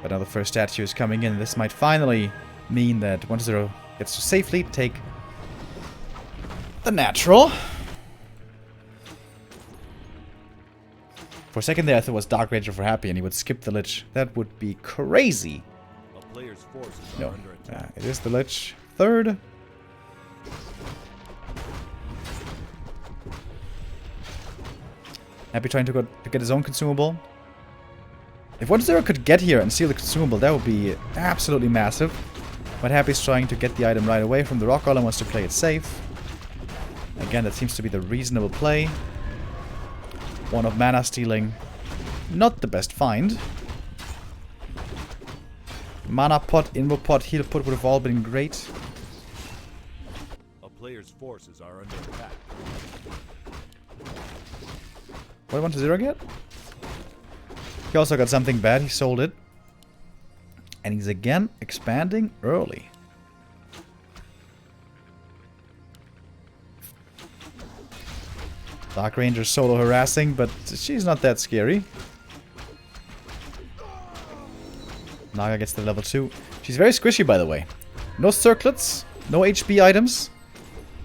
Speaker 1: But now the first statue is coming in. This might finally mean that 1-0 gets to safely take the natural. For a second there, I thought it was Dark Ranger for Happy and he would skip the Lich. That would be crazy.
Speaker 2: A player's forces
Speaker 1: No,
Speaker 2: are under attack.
Speaker 1: it is the Lich. Third. Happy trying to get his own consumable. If 1-0 could get here and steal the consumable, that would be absolutely massive. But Happy's trying to get the item right away from the Rock Golem, wants to play it safe. Again, that seems to be the reasonable play. One of mana stealing. Not the best find. Mana pot, invo pot, heal pot would have all been great.
Speaker 2: A player's forces are under attack.
Speaker 1: What did 1-0 get? He also got something bad. He sold it. And he's again expanding early. Dark Ranger solo harassing, but she's not that scary. Naga gets to level 2. She's very squishy, by the way. No circlets, no HB items.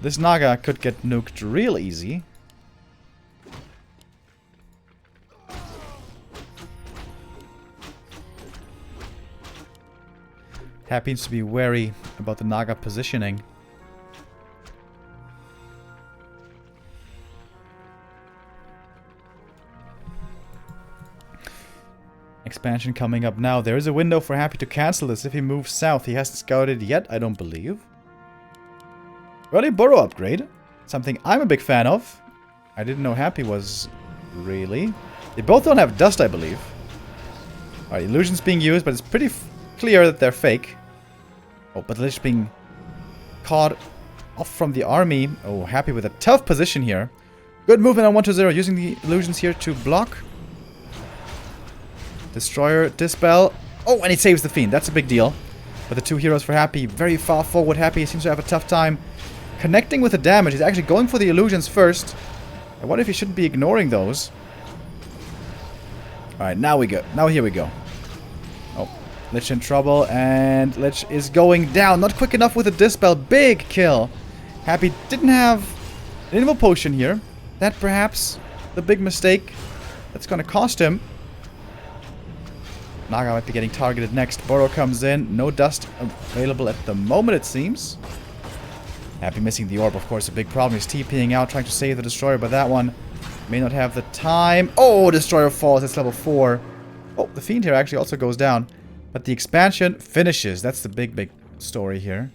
Speaker 1: This Naga could get nuked real easy. Happens to be wary about the Naga positioning. Expansion coming up now. There is a window for Happy to cancel this if he moves south. He hasn't scouted yet, I don't believe. Early burrow upgrade. Something I'm a big fan of. I didn't know Happy was really. They both don't have dust, I believe. Alright, illusions being used, but it's pretty clear that they're fake. Oh, but Lich being caught off from the army. Oh, Happy with a tough position here. Good movement on 1-0, using the illusions here to block. Destroyer, Dispel. Oh, and he saves the Fiend. That's a big deal. But the 2 heroes for Happy, very far forward. Happy seems to have a tough time connecting with the damage. He's actually going for the illusions first. I wonder if he shouldn't be ignoring those. Alright, now we go. Now here we go. Oh, Lich in trouble, and Lich is going down. Not quick enough with the Dispel. Big kill. Happy didn't have an Invul Potion here. That perhaps the big mistake that's going to cost him. Naga might be getting targeted next. Burrow comes in. No dust available at the moment, it seems. Happy missing the orb, of course, a big problem. He's TPing out, trying to save the Destroyer, but that one may not have the time. Oh, Destroyer falls. It's level 4. Oh, the Fiend here actually also goes down. But the expansion finishes. That's the big story here.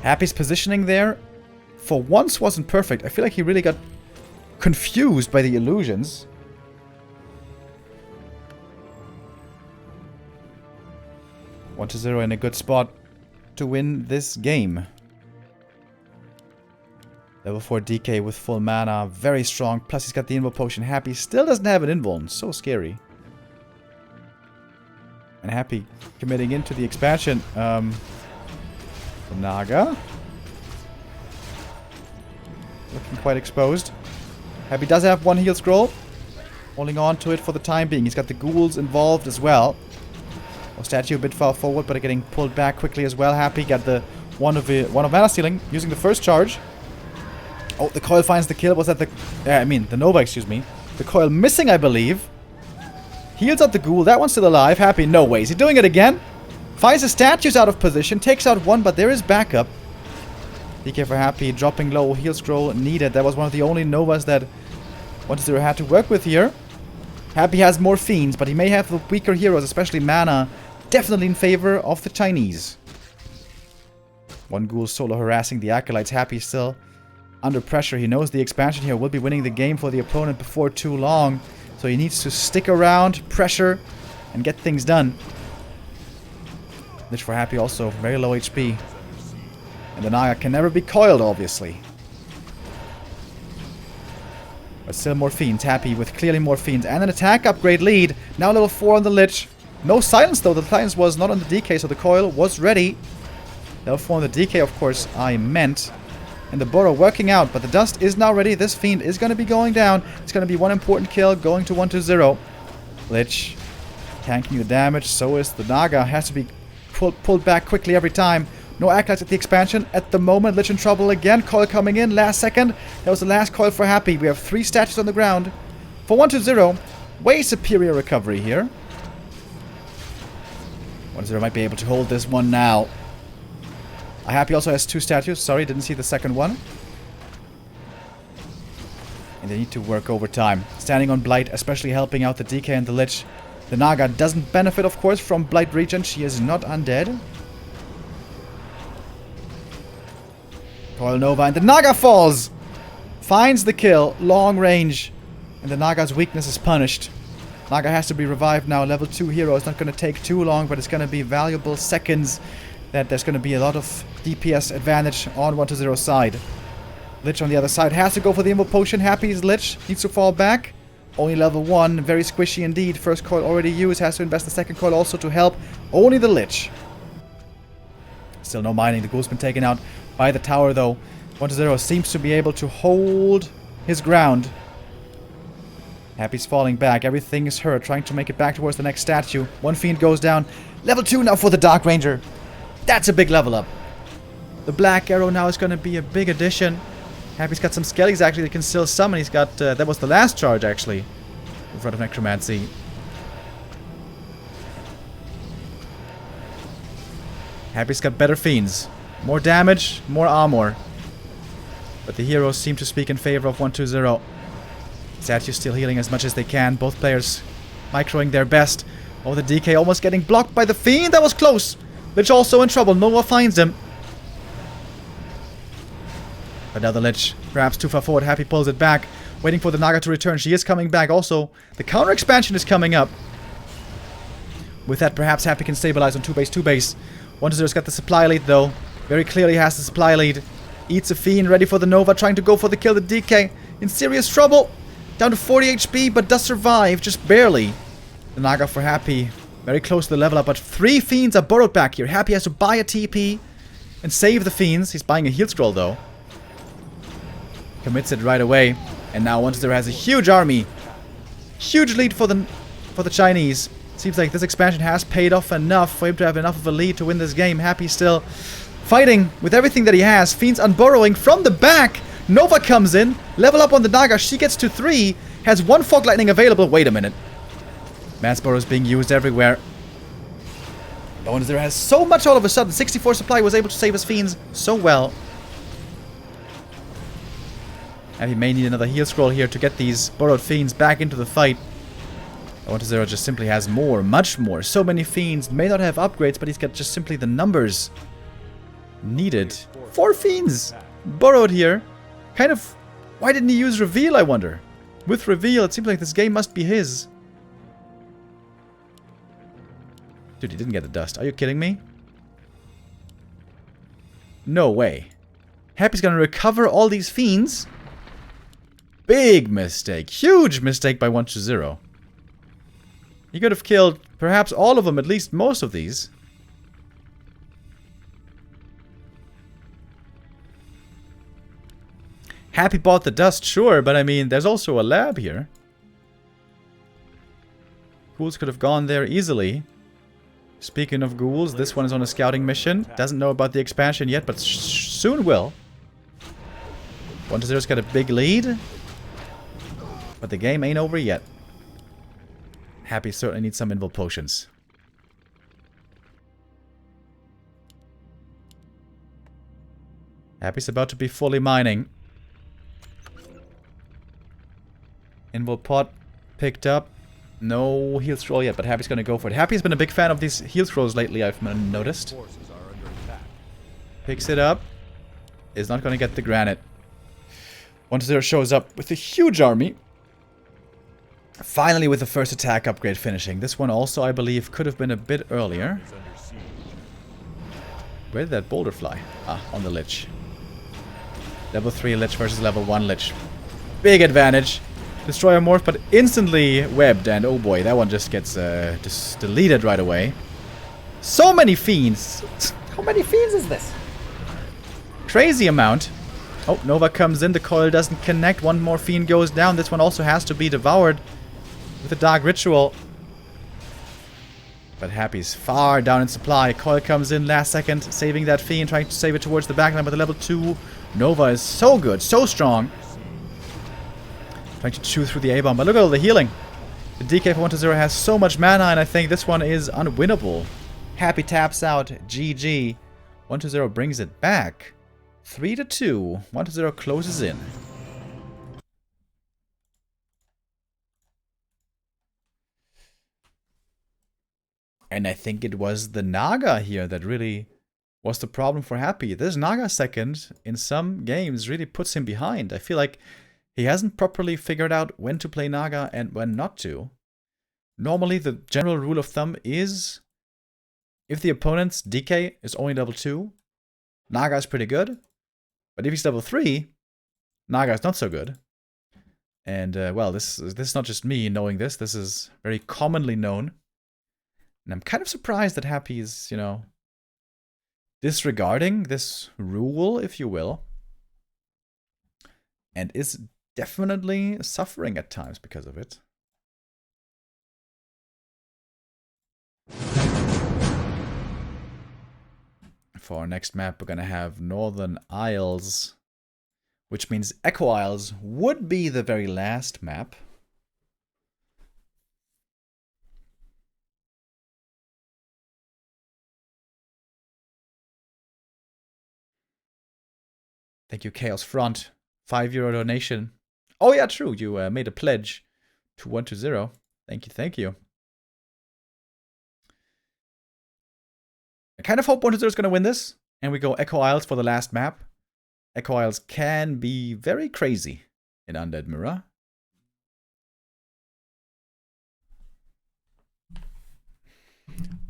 Speaker 1: Happy's positioning there, for once, wasn't perfect. I feel like he really got confused by the illusions. One to 0 in a good spot to win this game. Level 4 DK with full mana, very strong. Plus he's got the Invul Potion. Happy still doesn't have an Invul. So scary. And Happy committing into the expansion. Naga. Looking quite exposed. Happy does have 1 heal scroll. Holding on to it for the time being. He's got the ghouls involved as well. Oh, statue a bit far forward, but getting pulled back quickly as well. Happy got the one of mana stealing, using the first charge. Oh, the coil finds the kill. Was that the the Nova, excuse me. The coil missing, I believe. Heals out the ghoul. That one's still alive. Happy, no way. Is he doing it again? Finds the statues out of position. Takes out one, but there is backup. DK for Happy, dropping low, heal scroll needed. That was one of the only Novas that 1-0 had to work with here. Happy has more Fiends, but he may have the weaker heroes, especially mana, definitely in favor of the Chinese. 1 ghoul solo harassing the Acolytes. Happy still under pressure. He knows the expansion here will be winning the game for the opponent before too long. So he needs to stick around, pressure, and get things done. Lich for Happy also very low HP. And the Naga can never be coiled, obviously. But still more Fiends. Happy with clearly more Fiends. And an attack upgrade lead. Now level 4 on the Lich. No silence, though. The silence was not on the DK, so the coil was ready. Level 4 on the DK, of course, I meant. And the Burrow working out. But the dust is now ready. This Fiend is going to be going down. It's going to be one important kill going to 1-0. Lich tanking the damage. So is the Naga. Has to be pulled back quickly every time. No Acolytes at the expansion at the moment. Lich in trouble again. Coil coming in last second. That was the last coil for Happy. We have 3 statues on the ground. For 1-0, way superior recovery here. 1-0 might be able to hold this one now. Happy also has 2 statues. Sorry, didn't see the second one. And they need to work overtime. Standing on Blight, especially helping out the DK and the Lich. The Naga doesn't benefit, of course, from Blight Regent. She is not undead. Coil Nova, and the Naga falls! Finds the kill, long range. And the Naga's weakness is punished. Naga has to be revived now. Level 2 hero. It's not going to take too long, but it's going to be valuable seconds. That there's going to be a lot of DPS advantage on 1-0 side. Lich on the other side has to go for the Invo Potion. Happy's Lich needs to fall back. Only level 1. Very squishy indeed. First coil already used. Has to invest the second coil also to help. Only the Lich. Still no mining. The Ghoul's been taken out by the tower though. 1-0 seems to be able to hold his ground. Happy's falling back. Everything is hurt. Trying to make it back towards the next statue. One Fiend goes down. Level 2 now for the Dark Ranger. That's a big level up. The Black Arrow now is going to be a big addition. Happy's got some skellies actually that can still summon. He's got, that was the last charge actually. In front of Necromancy. Happy's got better Fiends. More damage, more armor. But the heroes seem to speak in favor of 1-2-0. Statue's still healing as much as they can. Both players microing their best. Oh, the DK almost getting blocked by the Fiend. That was close. Lich also in trouble. Nova finds him. But now the Lich, perhaps too far forward. Happy pulls it back. Waiting for the Naga to return. She is coming back. Also, the counter expansion is coming up. With that, perhaps Happy can stabilize on 2 base. 1-0's got the supply lead, though. Very clearly has the supply lead. Eats a Fiend, ready for the Nova. Trying to go for the kill. The DK in serious trouble. Down to 40 HP, but does survive. Just barely. The Naga for Happy. Very close to the level up, but 3 Fiends are burrowed back here. Happy has to buy a TP and save the Fiends. He's buying a heal scroll, though. Commits it right away. And now 1-0 has a huge army. Huge lead for the Chinese. Seems like this expansion has paid off enough for him to have enough of a lead to win this game. Happy still fighting with everything that he has. Fiends unburrowing from the back. Nova comes in. Level up on the Naga. She gets to 3. Has 1 Fog Lightning available. Wait a minute. Mass Burrow is being used everywhere. The 1-0 has so much all of a sudden. 64 supply was able to save his Fiends so well. And he may need another heal scroll here to get these burrowed Fiends back into the fight. 1-0 just simply has more, much more. So many Fiends. May not have upgrades, but he's got just simply the numbers needed. 4 Fiends burrowed here. Kind of, why didn't he use Reveal, I wonder? With Reveal, it seems like this game must be his. Dude, he didn't get the dust. Are you kidding me? No way. Happy's gonna recover all these Fiends. Big mistake. Huge mistake by 1-0. He could have killed perhaps all of them, at least most of these. Happy bought the dust, sure, but I mean, there's also a lab here. Ghouls could have gone there easily. Speaking of ghouls, this one is on a scouting mission. Doesn't know about the expansion yet, but soon will. 1-0's got a big lead. But the game ain't over yet. Happy certainly needs some Invul Potions. Happy's about to be fully mining. Invul Pot picked up. No heal scroll yet, but Happy's gonna go for it. Happy's been a big fan of these heal scrolls lately, I've noticed. Picks it up. Is not gonna get the granite. 1-0 shows up with a huge army. Finally with the first attack upgrade finishing. This one also, I believe, could have been a bit earlier. Where did that boulder fly? Ah, on the Lich. Level 3 Lich versus level 1 Lich. Big advantage. Destroyer morph, but instantly webbed, and oh boy, that one just gets just deleted right away. So many Fiends! How many Fiends is this? Crazy amount. Oh, Nova comes in, the coil doesn't connect, one more Fiend goes down, this one also has to be devoured with a Dark Ritual. But Happy's far down in supply. Coil comes in last second, saving that Fiend, trying to save it towards the backline, but the level 2 Nova is so good, so strong. Trying to chew through the A-bomb, but look at all the healing. The DK for 1-0 has so much mana, and I think this one is unwinnable. Happy taps out, GG. 1-0 brings it back. 3-2. 1-0 closes in. And I think it was the Naga here that really was the problem for Happy. This Naga second, in some games, really puts him behind. I feel like he hasn't properly figured out when to play Naga and when not to. Normally, the general rule of thumb is if the opponent's DK is only level 2, Naga is pretty good. But if he's level 3, Naga is not so good. And, well, this is not just me knowing this. This is very commonly known. And I'm kind of surprised that Happy is, you know, disregarding this rule, if you will. And is definitely suffering at times because of it. For our next map, we're gonna have Northern Isles, which means Echo Isles would be the very last map. Thank you, Chaos Front. €5 donation. Oh yeah, true. You made a pledge to 120. Thank you, thank you. I kind of hope 120 is going to win this, and we go Echo Isles for the last map. Echo Isles can be very crazy in Undead Mirror.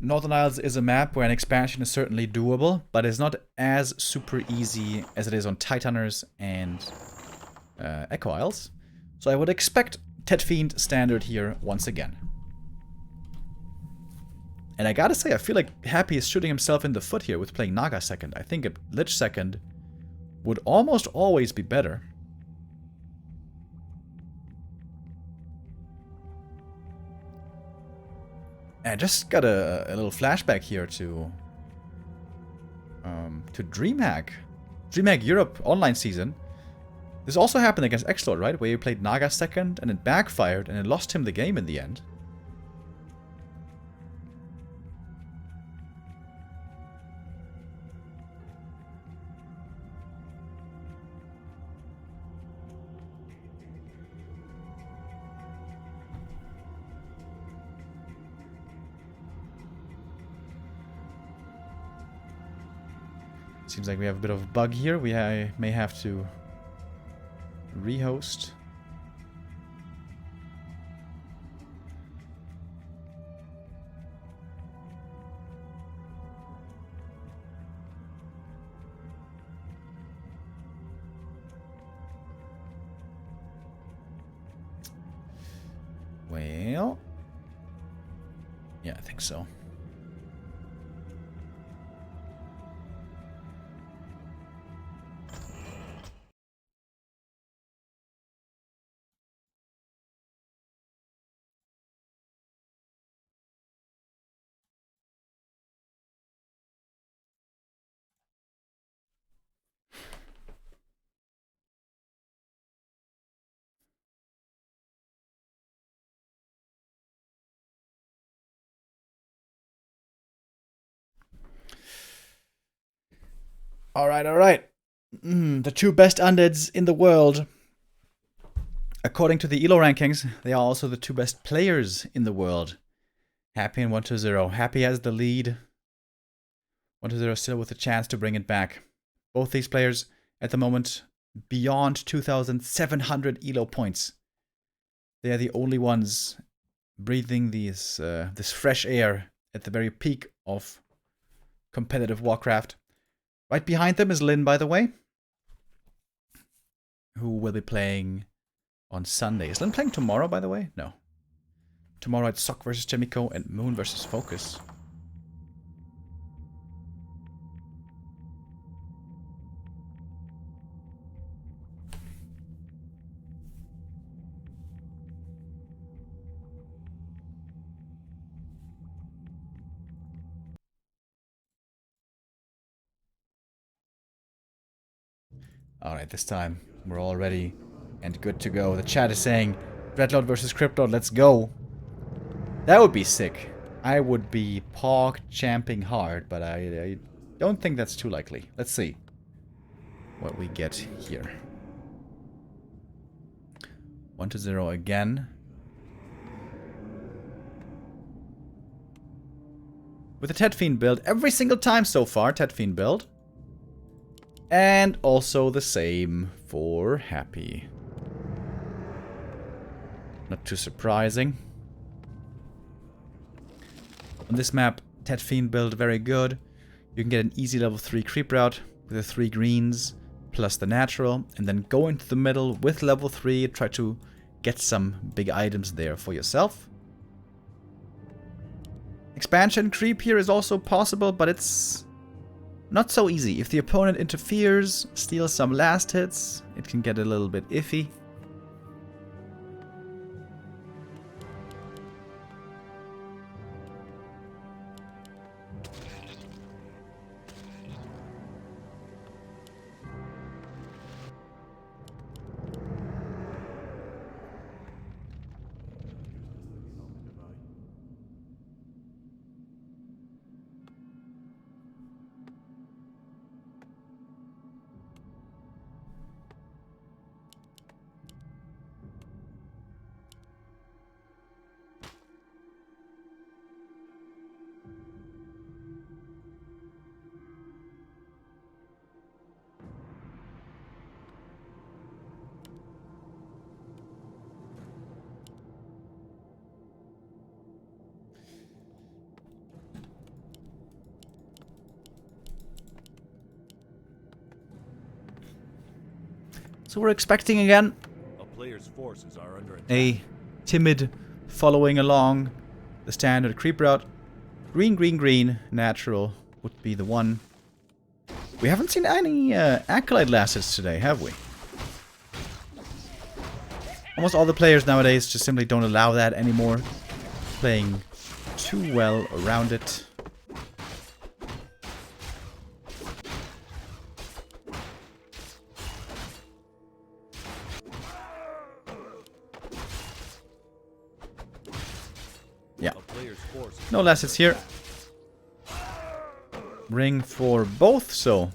Speaker 1: Northern Isles is a map where an expansion is certainly doable, but it's not as super easy as it is on Titaners and Echo Isles. So I would expect Tet Fiend standard here once again. And I gotta say, I feel like Happy is shooting himself in the foot here with playing Naga second. I think a Lich second would almost always be better. I just got a little flashback here to DreamHack. DreamHack Europe online season. This also happened against Xlord, right? Where you played Naga second and it backfired and it lost him the game in the end. Seems like we have a bit of a bug here. We may have to rehost. Well, yeah, I think so. Alright, alright. The two best undeads in the world. According to the ELO rankings, they are also the two best players in the world. Happy and 120. Happy has the lead. 120 still with a chance to bring it back. Both these players at the moment beyond 2,700 ELO points. They are the only ones breathing this fresh air at the very peak of competitive Warcraft. Right behind them is Lynn, by the way, who will be playing on Sunday. Is Lynn playing tomorrow, by the way? No. Tomorrow it's Sok versus Chemico and Moon versus Focus. Alright, this time we're all ready and good to go. The chat is saying, Dreadlord versus Cryptlord, let's go. That would be sick. I would be pog champing hard, but I don't think that's too likely. Let's see what we get here. 120 again. With the Tet Fiend build, every single time so far, Tet Fiend build. And also the same for Happy. Not too surprising. On this map, Tet Fiend build very good. You can get an easy level 3 creep route with the 3 greens plus the natural, and then go into the middle with level 3, try to get some big items there for yourself. Expansion creep here is also possible, but it's not so easy. If the opponent interferes, steals some last hits, it can get a little bit iffy. So we're expecting again
Speaker 2: A player's forces are under attack.
Speaker 1: a timid following along the standard creep route. Green, green, green, natural would be the one. We haven't seen any Acolyte last hits today, have we? Almost all the players nowadays just simply don't allow that anymore. Playing too well around it. Yeah. No last hits here. Ring for both, so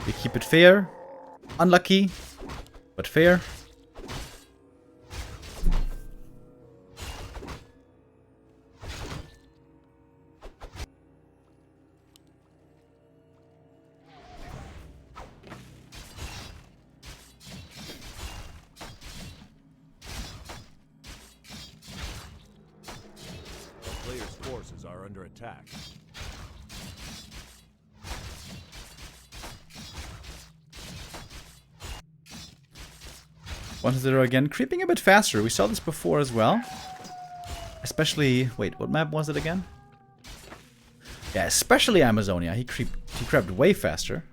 Speaker 1: we keep it fair. Unlucky, but fair.
Speaker 2: Player's forces are under attack.
Speaker 1: 1-0 again, creeping a bit faster. We saw this before as well. Especially, wait, what map was it again? Yeah, especially Amazonia. He crept way faster.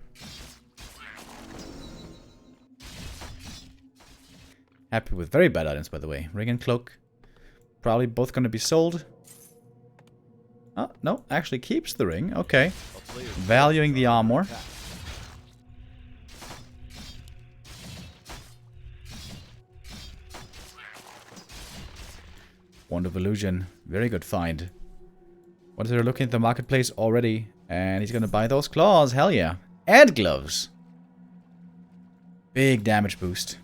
Speaker 1: Happy with very bad items, by the way. Ring and cloak. Probably both going to be sold. Oh, no, actually keeps the ring. Okay. Valuing the armor. Wand of Illusion. Very good find. What is there looking at the marketplace already? And he's going to buy those claws. Hell yeah. And gloves. Big damage boost.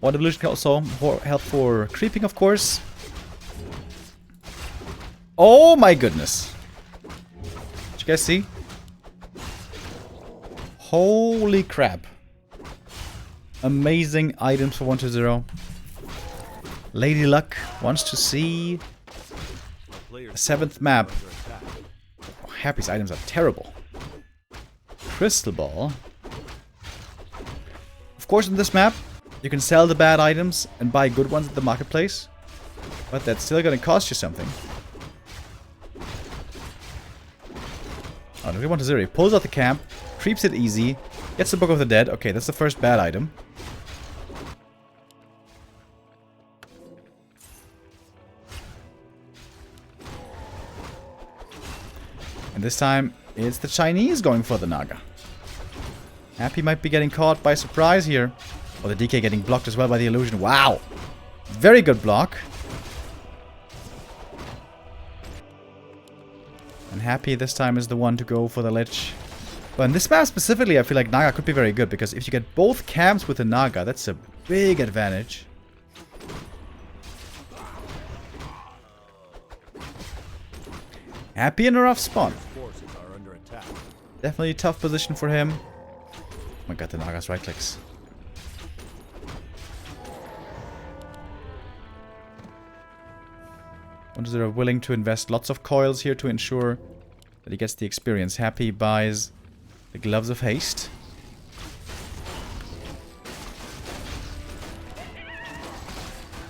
Speaker 1: Wand of Illusion can also help for creeping, of course. Oh my goodness. Did you guys see? Holy crap. Amazing items for 1-0. Lady Luck wants to see a 7th map. Oh, Happy's items are terrible. Crystal Ball. Of course, on this map, you can sell the bad items and buy good ones at the marketplace. But that's still gonna cost you something. Oh, 1-0. He pulls out the camp, creeps it easy, gets the Book of the Dead. Okay, that's the first bad item. And this time, it's the Chinese going for the Naga. Happy might be getting caught by surprise here. Or the DK getting blocked as well by the illusion. Wow! Very good block. And Happy this time is the one to go for the Lich. But in this map specifically, I feel like Naga could be very good. Because if you get both camps with the Naga, that's a big advantage. Happy in a rough spawn.
Speaker 2: Forces are under attack.
Speaker 1: Definitely a tough position for him. Oh my god, the Naga's right clicks. They're willing to invest lots of coils here to ensure that he gets the experience. Happy buys the Gloves of Haste.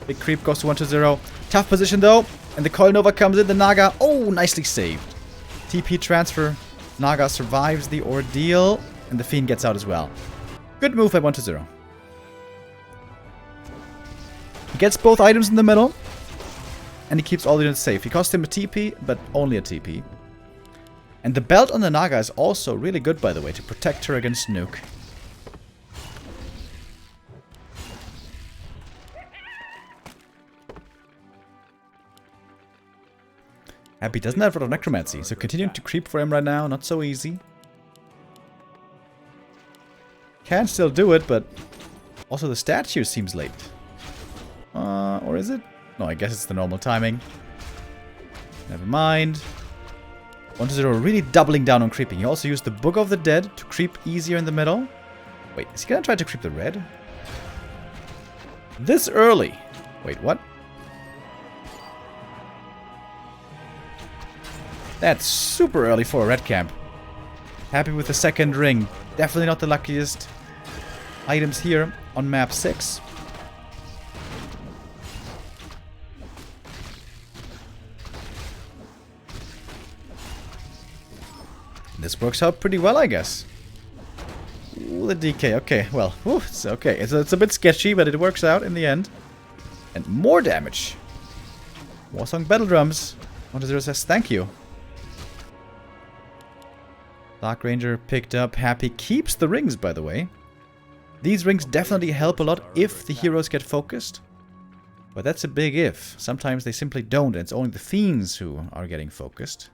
Speaker 1: Big creep goes to 1-0. Tough position though. And the Coil Nova comes in. The Naga. Oh, nicely saved. TP transfer. Naga survives the ordeal. And the Fiend gets out as well. Good move by 1-0. He gets both items in the middle. And he keeps all the units safe. He cost him a TP, but only a TP. And the belt on the Naga is also really good, by the way, to protect her against nuke. Happy doesn't have a lot of necromancy, so continuing to creep for him right now, not so easy. Can still do it, but also the statue seems late. Or is it? No, I guess it's the normal timing. Never mind. 1-0 really doubling down on creeping. He also used the Book of the Dead to creep easier in the middle. Wait, is he gonna try to creep the red? This early? Wait, what? That's super early for a red camp. Happy with the second ring. Definitely not the luckiest items here on map 6. This works out pretty well, I guess. Ooh, the DK. Okay, well, it's okay. It's a bit sketchy, but it works out in the end. And more damage. Warsong Battle Drums. 1-0 says thank you. Dark Ranger picked up. Happy keeps the rings, by the way. These rings definitely help a lot if the heroes get focused. But that's a big if. Sometimes they simply don't, and it's only the fiends who are getting focused.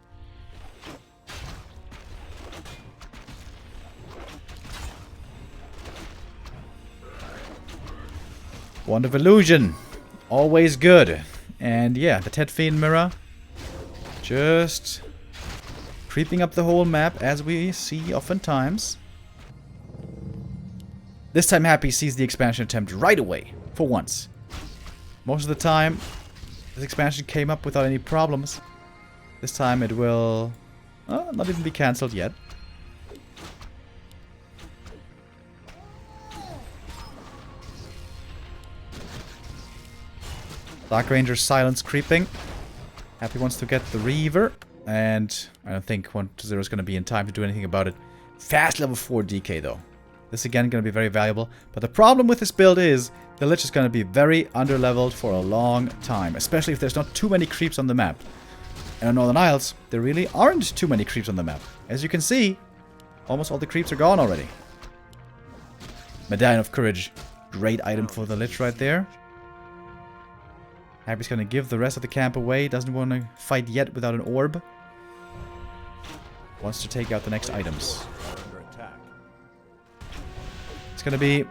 Speaker 1: Wand of Illusion. Always good. And yeah, the Ted Fiend Mirror. Just creeping up the whole map, as we see oftentimes. This time Happy sees the expansion attempt right away, for once. Most of the time, this expansion came up without any problems. This time it will not even be cancelled yet. Dark Ranger silence creeping. Happy wants to get the Reaver. And I don't think 1-0 is going to be in time to do anything about it. Fast level 4 DK though. This again going to be very valuable. But the problem with this build is the Lich is going to be very underleveled for a long time. Especially if there's not too many creeps on the map. And on Northern Isles, there really aren't too many creeps on the map. As you can see, almost all the creeps are gone already. Medallion of Courage. Great item for the Lich right there. Happy's going to give the rest of the camp away. Doesn't want to fight yet without an orb. Wants to take out the next items. It's going to be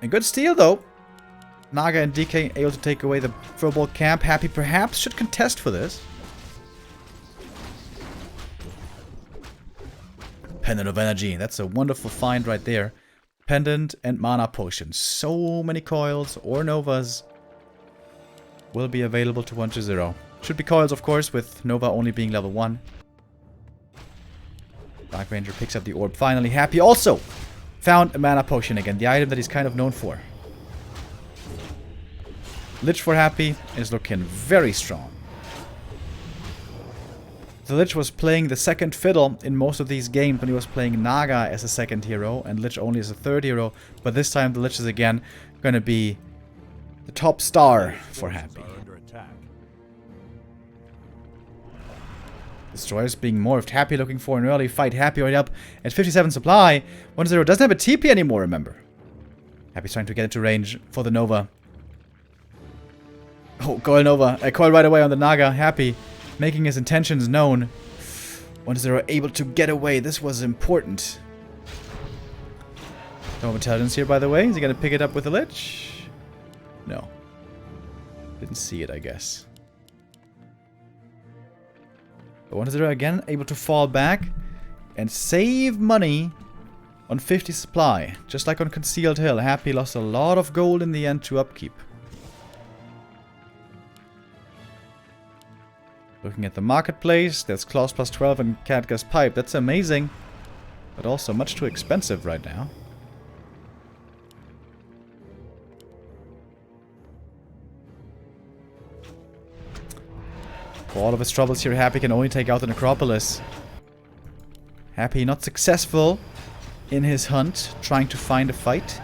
Speaker 1: a good steal though. Naga and DK able to take away the Furball camp. Happy perhaps should contest for this. Pendant of Energy. That's a wonderful find right there. Pendant and Mana Potion. So many coils or Novas will be available to 1-0. Should be coils, of course, with Nova only being level 1. Dark Ranger picks up the orb finally. Happy also found a Mana Potion again, the item that he's kind of known for. Lich for Happy is looking very strong. The Lich was playing the second fiddle in most of these games when he was playing Naga as a second hero and Lich only as a third hero. But this time the Lich is again going to be the top star for Happy. Destroyers being morphed. Happy looking for an early fight. Happy already up at 57 supply. 1-0 doesn't have a TP anymore, remember. Happy's trying to get into range for the Nova. Oh, Coil Nova. A coil right away on the Naga. Happy making his intentions known. 1-0 able to get away. This was important. No intelligence here, by the way. Is he going to pick it up with the Lich? No. Didn't see it, I guess. But 1-0 again, able to fall back and save money on 50 supply. Just like on Concealed Hill, Happy lost a lot of gold in the end to upkeep. Looking at the marketplace, there's Claws plus 12 and Catgas Pipe. That's amazing, but also much too expensive right now. For all of his troubles here, Happy can only take out the Necropolis. Happy not successful in his hunt, trying to find a fight.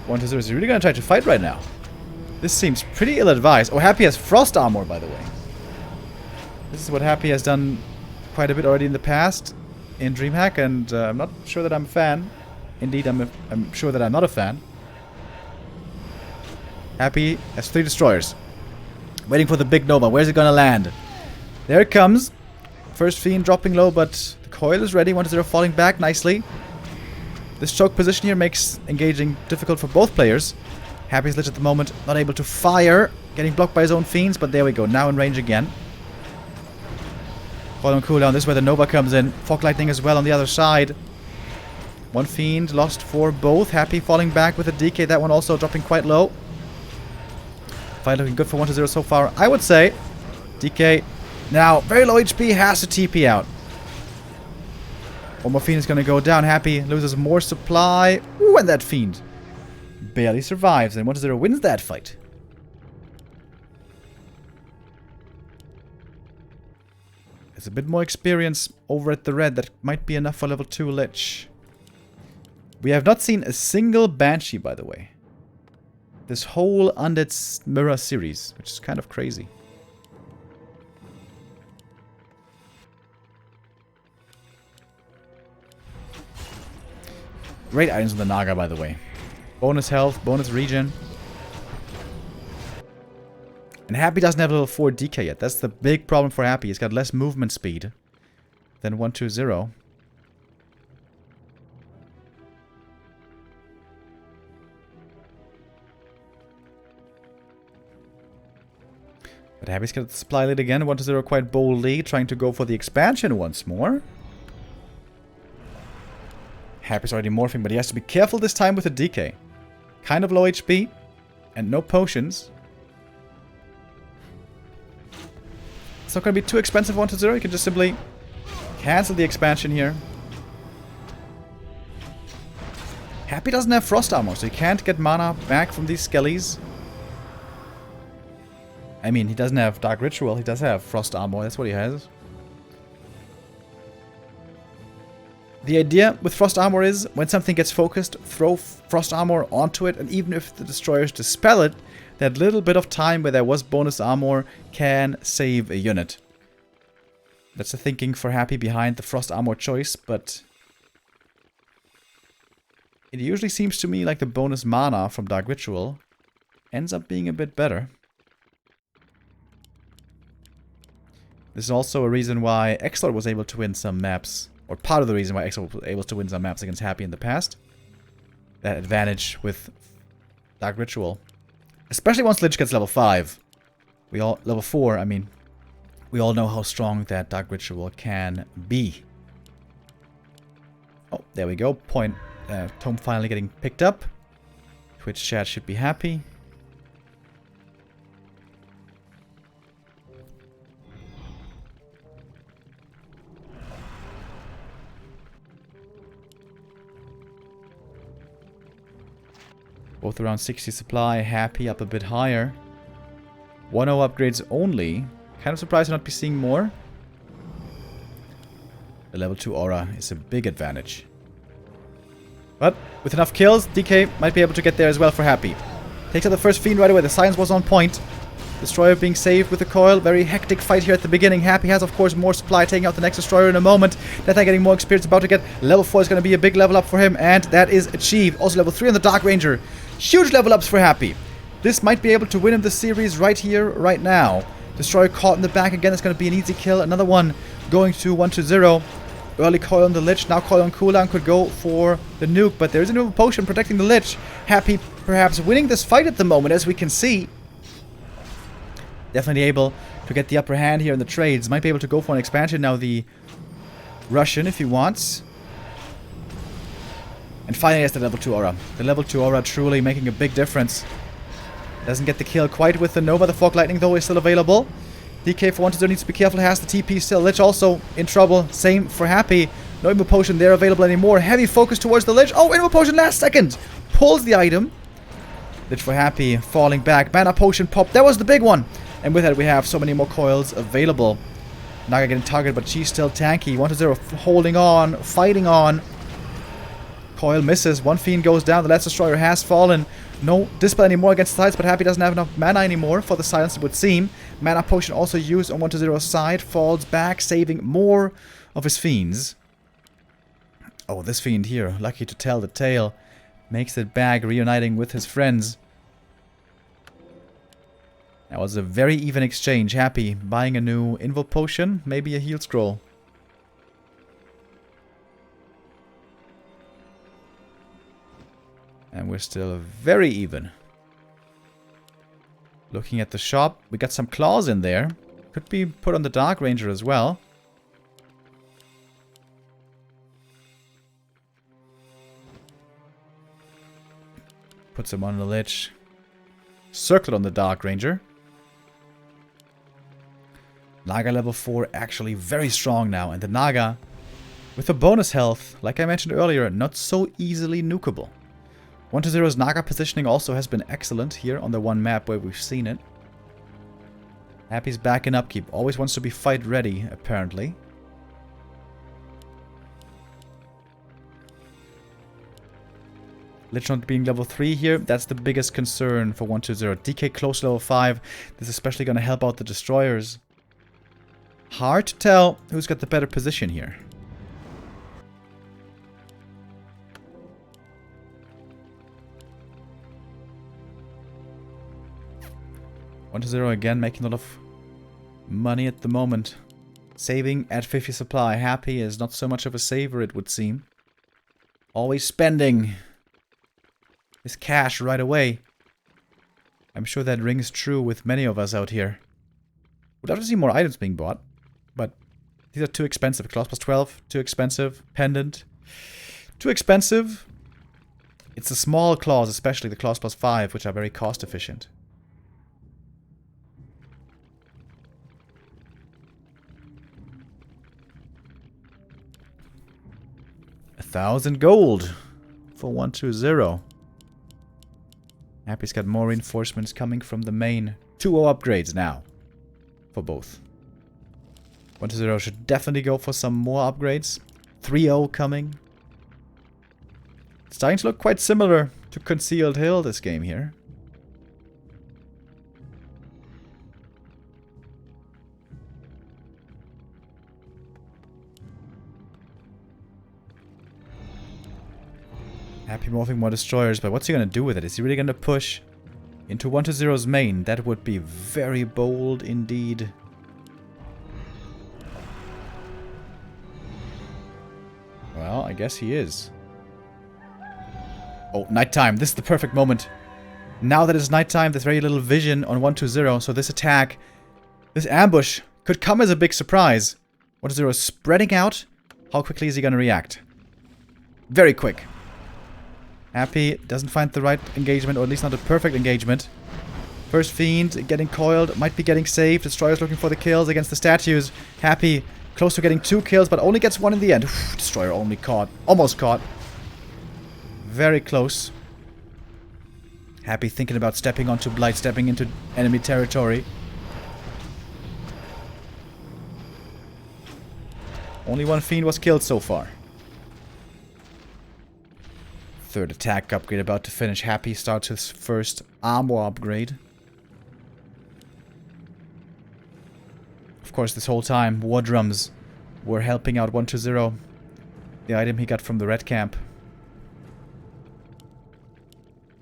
Speaker 1: 1-0 is really going to try to fight right now. This seems pretty ill-advised. Oh, Happy has Frost Armor, by the way. This is what Happy has done quite a bit already in the past in DreamHack, and I'm not sure that I'm a fan. Indeed, I'm sure that I'm not a fan. Happy has 3 destroyers. Waiting for the big Nova. Where's it gonna land? There it comes. First Fiend dropping low, but the coil is ready. 1-0 falling back nicely. This choke position here makes engaging difficult for both players. Happy's Lich at the moment not able to fire. Getting blocked by his own Fiends, but there we go. Now in range again. Coil on cooldown. This is where the Nova comes in. Fog Lightning as well on the other side. One Fiend lost for both. Happy falling back with a DK. That one also dropping quite low. Fight looking good for 1-0 so far, I would say. DK now very low HP, has to TP out. One more Fiend is going to go down. Happy loses more supply. Ooh, and that Fiend barely survives, and 1-0 wins that fight. There's a bit more experience over at the red. That might be enough for level 2 Lich. We have not seen a single Banshee, by the way. This whole Undead Mirror series, which is kind of crazy. Great items on the Naga, by the way. Bonus health, bonus regen. And Happy doesn't have level 4 DK yet. That's the big problem for Happy. He's got less movement speed than 1-2-0. But Happy's got the supply lead again. 1-0 quite boldly, trying to go for the expansion once more. Happy's already morphing, but he has to be careful this time with the DK. Kind of low HP, and no potions. It's not going to be too expensive 1-0. You can just simply cancel the expansion here. Happy doesn't have Frost Armor, so he can't get mana back from these skellies. I mean, he doesn't have Dark Ritual. He does have Frost Armor. That's what he has. The idea with Frost Armor is, when something gets focused, throw Frost Armor onto it, and even if the destroyers dispel it, that little bit of time where there was bonus armor can save a unit. That's the thinking for Happy behind the Frost Armor choice, but it usually seems to me like the bonus mana from Dark Ritual ends up being a bit better. This is also a reason why Exlord was able to win some maps, or part of the reason why Exlord was able to win some maps against Happy in the past. That advantage with Dark Ritual. Especially once Lich gets level 5. Level 4, I mean. We all know how strong that Dark Ritual can be. Oh, there we go. Tome finally getting picked up. Twitch chat should be happy. Both around 60 supply, Happy up a bit higher. 1-0 upgrades only. Kind of surprised to not be seeing more. The level 2 aura is a big advantage. But with enough kills, DK might be able to get there as well for Happy. Takes out the first Fiend right away. The science was on point. Destroyer being saved with the coil. Very hectic fight here at the beginning. Happy has, of course, more supply, taking out the next Destroyer in a moment. Deathknight getting more experience, about to get level 4 is going to be a big level up for him, and that is achieved. Also level 3 on the Dark Ranger. Huge level ups for Happy. This might be able to win him the series right here, right now. Destroyer caught in the back again. It's going to be an easy kill. Another one going to 1-0. Early coil on the Lich. Now coil on cooldown. Could go for the nuke, but there is a new potion protecting the Lich. Happy perhaps winning this fight at the moment, as we can see. Definitely able to to get the upper hand here in the trades. Might be able to go for an expansion now, the Russian, if he wants. And finally has the level 2 aura. The level 2 aura truly making a big difference. Doesn't get the kill quite with the Nova. The Fog Lightning, though, is still available. DK for 1-0 needs to be careful. Has the TP still. Lich also in trouble. Same for Happy. No Immo Potion there available anymore. Heavy focus towards the Lich. Oh, Immo Potion last second. Pulls the item. Lich for Happy falling back. Mana Potion pop. That was the big one. And with that, we have so many more coils available. Naga getting targeted, but she's still tanky. 1-0 holding on. Fighting on. Coil misses. One Fiend goes down. The last Destroyer has fallen. No Dispel anymore against the sides, but Happy doesn't have enough mana anymore for the silence, it would seem. Mana Potion also used on 1-0's side. Falls back, saving more of his Fiends. Oh, this Fiend here, lucky to tell the tale. Makes it back, reuniting with his friends. That was a very even exchange. Happy buying a new Invul Potion, maybe a Heal Scroll. And we're still very even. Looking at the shop, we got some claws in there. Could be put on the Dark Ranger as well. Puts him on the Lich. Circlet on the Dark Ranger. Naga level 4 actually very strong now. And the Naga, with a bonus health, like I mentioned earlier, not so easily nukeable. 1-0's Naga positioning also has been excellent here on the one map where we've seen it. Happy's back in upkeep. Always wants to be fight ready, apparently. Lich not being level 3 here, that's the biggest concern for 1-0. DK close to level 5. This is especially going to help out the Destroyers. Hard to tell who's got the better position here. One to 0 again, making a lot of money at the moment. Saving at 50 supply. Happy is not so much of a saver, it would seem. Always spending his cash right away. I'm sure that rings true with many of us out here. Would love to see more items being bought, but these are too expensive. Claws plus 12, too expensive. Pendant, too expensive. It's the small claws, especially the claws plus 5, which are very cost efficient. $1,000 gold for 1-2-0. Happy's got more reinforcements coming from the main. 2-0 upgrades now for both. 1-2-0 should definitely go for some more upgrades. 3-0 coming. It's starting to look quite similar to Concealed Hill this game here. Happy morphing more Destroyers, but what's he going to do with it? Is he really going to push into 1-2-0's main? That would be very bold indeed. Well, I guess he is. Oh, nighttime. This is the perfect moment. Now that it's nighttime, there's very little vision on 1-2-0, so this attack, this ambush, could come as a big surprise. 1-2-0 is spreading out. How quickly is he going to react? Very quick. Happy doesn't find the right engagement, or at least not a perfect engagement. First Fiend getting coiled, might be getting saved. Destroyer's looking for the kills against the statues. Happy close to getting 2 kills, but only gets 1 in the end. Destroyer only caught. Almost caught. Very close. Happy thinking about stepping onto Blight, stepping into enemy territory. Only 1 Fiend was killed so far. Third attack upgrade about to finish. Happy starts his first armor upgrade. Of course, this whole time, War Drums were helping out 1-2-0. The item he got from the red camp.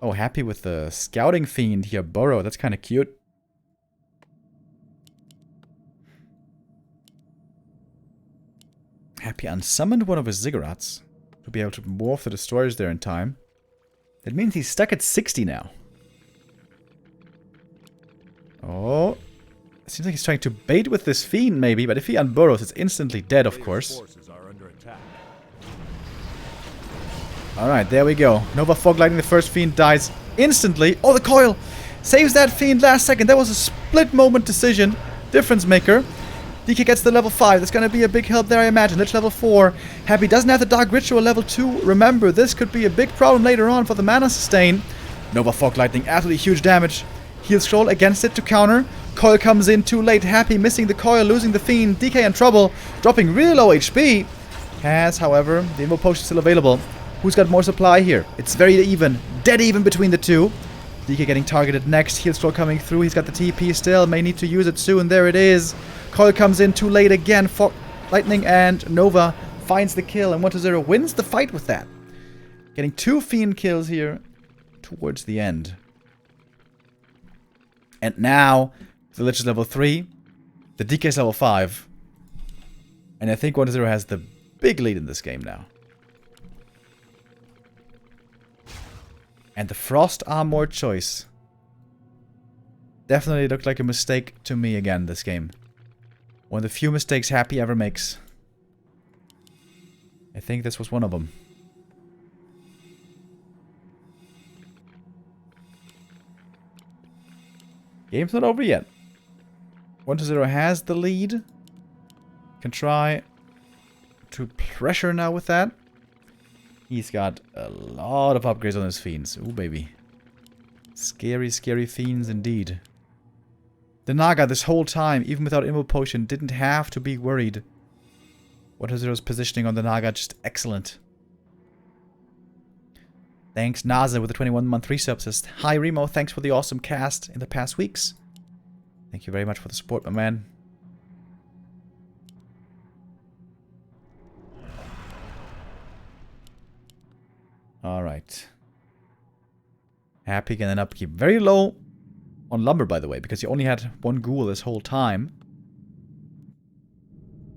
Speaker 1: Oh, Happy with the Scouting Fiend here. Burrow, that's kind of cute. Happy unsummoned one of his Ziggurats to be able to morph the Destroyers there in time. That means he's stuck at 60 now. Oh. Seems like he's trying to bait with this Fiend, maybe, but if he unburrows, it's instantly dead, of
Speaker 2: Player's
Speaker 1: course.
Speaker 2: forces are under attack.
Speaker 1: Alright, there we go. Nova Fog Lightning, the first Fiend dies instantly. Oh, the coil saves that Fiend last second. That was a split moment decision. Difference maker. DK gets the level 5. That's going to be a big help there, I imagine. Lich level 4. Happy doesn't have the Dark Ritual level 2. Remember, this could be a big problem later on for the mana sustain. Nova Fog Lightning, absolutely huge damage. Heal Scroll against it to counter. Coil comes in too late. Happy missing the coil, losing the Fiend. DK in trouble, dropping really low HP. Has, however, the Invo Potion still available. Who's got more supply here? It's very even. Dead even between the two. DK getting targeted next. Heal Scroll coming through. He's got the TP still. May need to use it soon. There it is. Coil comes in too late again. Fog Lightning and Nova finds the kill. And 1-0 wins the fight with that. Getting 2 Fiend kills here towards the end. And now, the Lich is level 3. The DK is level 5. And I think 1-0 has the big lead in this game now. And the Frost Armor choice definitely looked like a mistake to me again this game. One of the few mistakes Happy ever makes. I think this was one of them. Game's not over yet. 1-0 has the lead. Can try to pressure now with that. He's got a lot of upgrades on his Fiends. Ooh, baby. Scary, scary Fiends indeed. The Naga this whole time, even without Invo Potion, didn't have to be worried. 1-0's positioning on the Naga, just excellent. Thanks, Naza, with the 21-month resub. Says, hi, Remo. Thanks for the awesome cast in the past weeks. Thank you very much for the support, my man. Alright. Happy can then upkeep very low on lumber, by the way, because he only had 1 ghoul this whole time.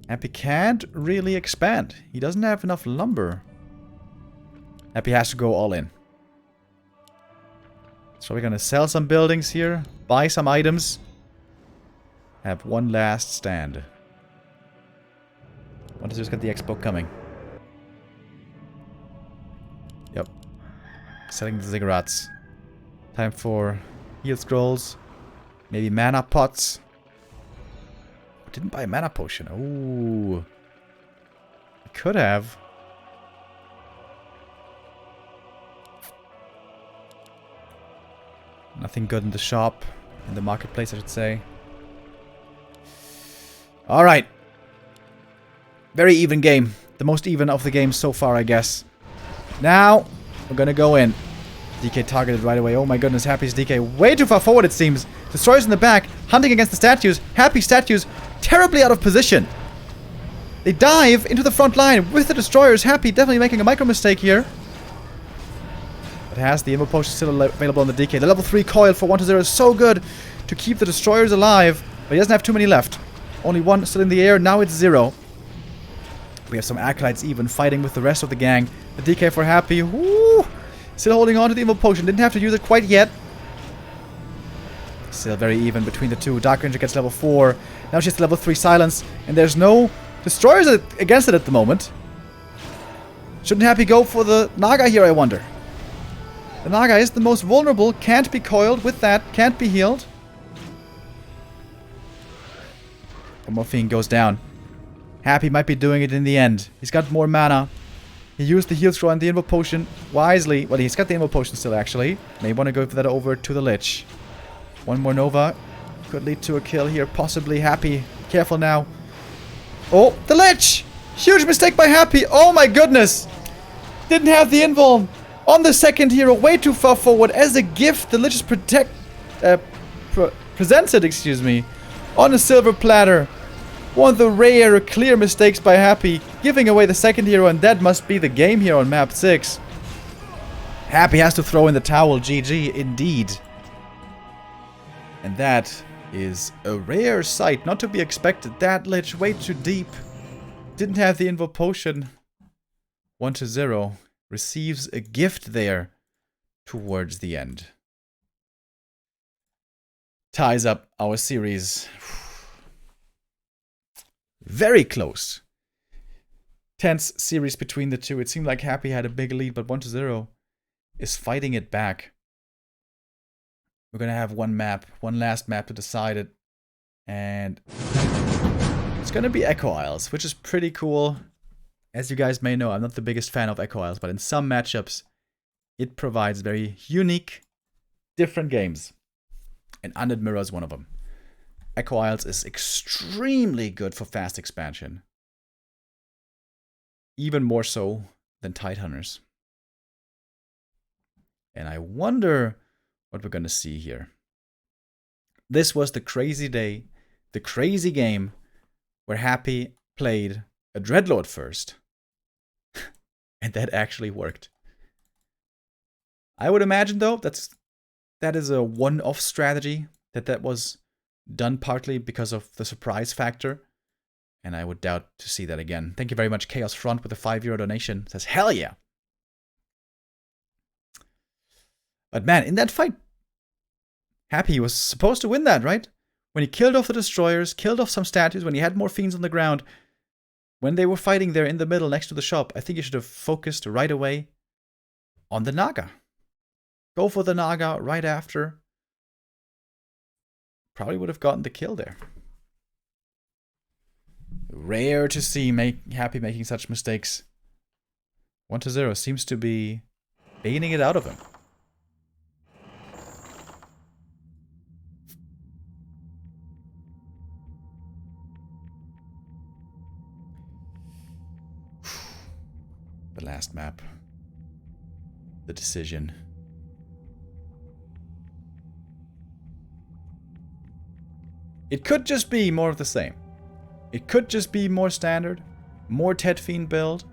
Speaker 1: Happy can't really expand. He doesn't have enough lumber. Happy has to go all in. So we're gonna sell some buildings here, buy some items, have one last stand. Want to just get the expo coming. Yep. Selling the ziggurats. Time for heal scrolls. Maybe mana pots. Didn't buy a mana potion. Ooh. I could have. Nothing good in the shop. In the marketplace, I should say. Alright. Very even game. The most even of the game so far, I guess. Now, we're gonna go in. DK targeted right away. Oh my goodness, Happy's DK way too far forward, it seems. Destroyers in the back, hunting against the statues. Happy statues terribly out of position. They dive into the front line with the destroyers. Happy definitely making a micro mistake here. It has the Invo Potion still available on the DK. The level 3 coil for 1-0 is so good to keep the destroyers alive, but he doesn't have too many left. Only 1 still in the air. Now it's 0. We have some acolytes even fighting with the rest of the gang. The DK for Happy. Woo! Still holding on to the Invo Potion. Didn't have to use it quite yet. Still very even between the two. Dark Ranger gets level 4. Now she's level 3 Silence. And there's no destroyers against it at the moment. Shouldn't Happy go for the Naga here, I wonder? The Naga is the most vulnerable. Can't be coiled with that. Can't be healed. Morphine goes down. Happy might be doing it in the end. He's got more mana. He used the heal scroll and the Invo Potion wisely. Well, he's got the Invo Potion still, actually. May want to go for that over to the Lich. One more Nova. Could lead to a kill here. Possibly Happy. Careful now. Oh, the Lich! Huge mistake by Happy. Oh my goodness. Didn't have the Invuln. On the second hero. Way too far forward. As a gift, the Lich is presented, excuse me, on a silver platter. One of the rare, clear mistakes by Happy, giving away the second hero, and that must be the game here on map 6. Happy has to throw in the towel, GG, indeed. And that is a rare sight, not to be expected. That Lich way too deep. Didn't have the Invo Potion. 1-0. Receives a gift there towards the end. Ties up our series. Very close. Tense series between the two. It seemed like Happy had a big lead, but 1-0 is fighting it back. We're gonna have one last map to decide it. And it's gonna be Echo Isles, which is pretty cool. As you guys may know, I'm not the biggest fan of Echo Isles, but in some matchups, it provides very unique, different games. And Undead Mirror is one of them. Echo Isles is extremely good for fast expansion. Even more so than Tidehunters. And I wonder what we're gonna see here. This was the crazy day, the crazy game, where Happy played a Dreadlord first. And that actually worked. I would imagine, though, that is a one-off strategy, that was done partly because of the surprise factor. And I would doubt to see that again. Thank you very much, Chaos Front, with a €5 donation. Says, hell yeah. But man, in that fight, Happy was supposed to win that, right? When he killed off the destroyers, killed off some statues, when he had more fiends on the ground, when they were fighting there in the middle next to the shop, I think he should have focused right away on the Naga. Go for the Naga right after. Probably would have gotten the kill there. Rare to see Happy making such mistakes. 1-0 seems to be baiting it out of him. The last map. The decision. It could just be more of the same. It could just be more standard, more Ted Fiend build,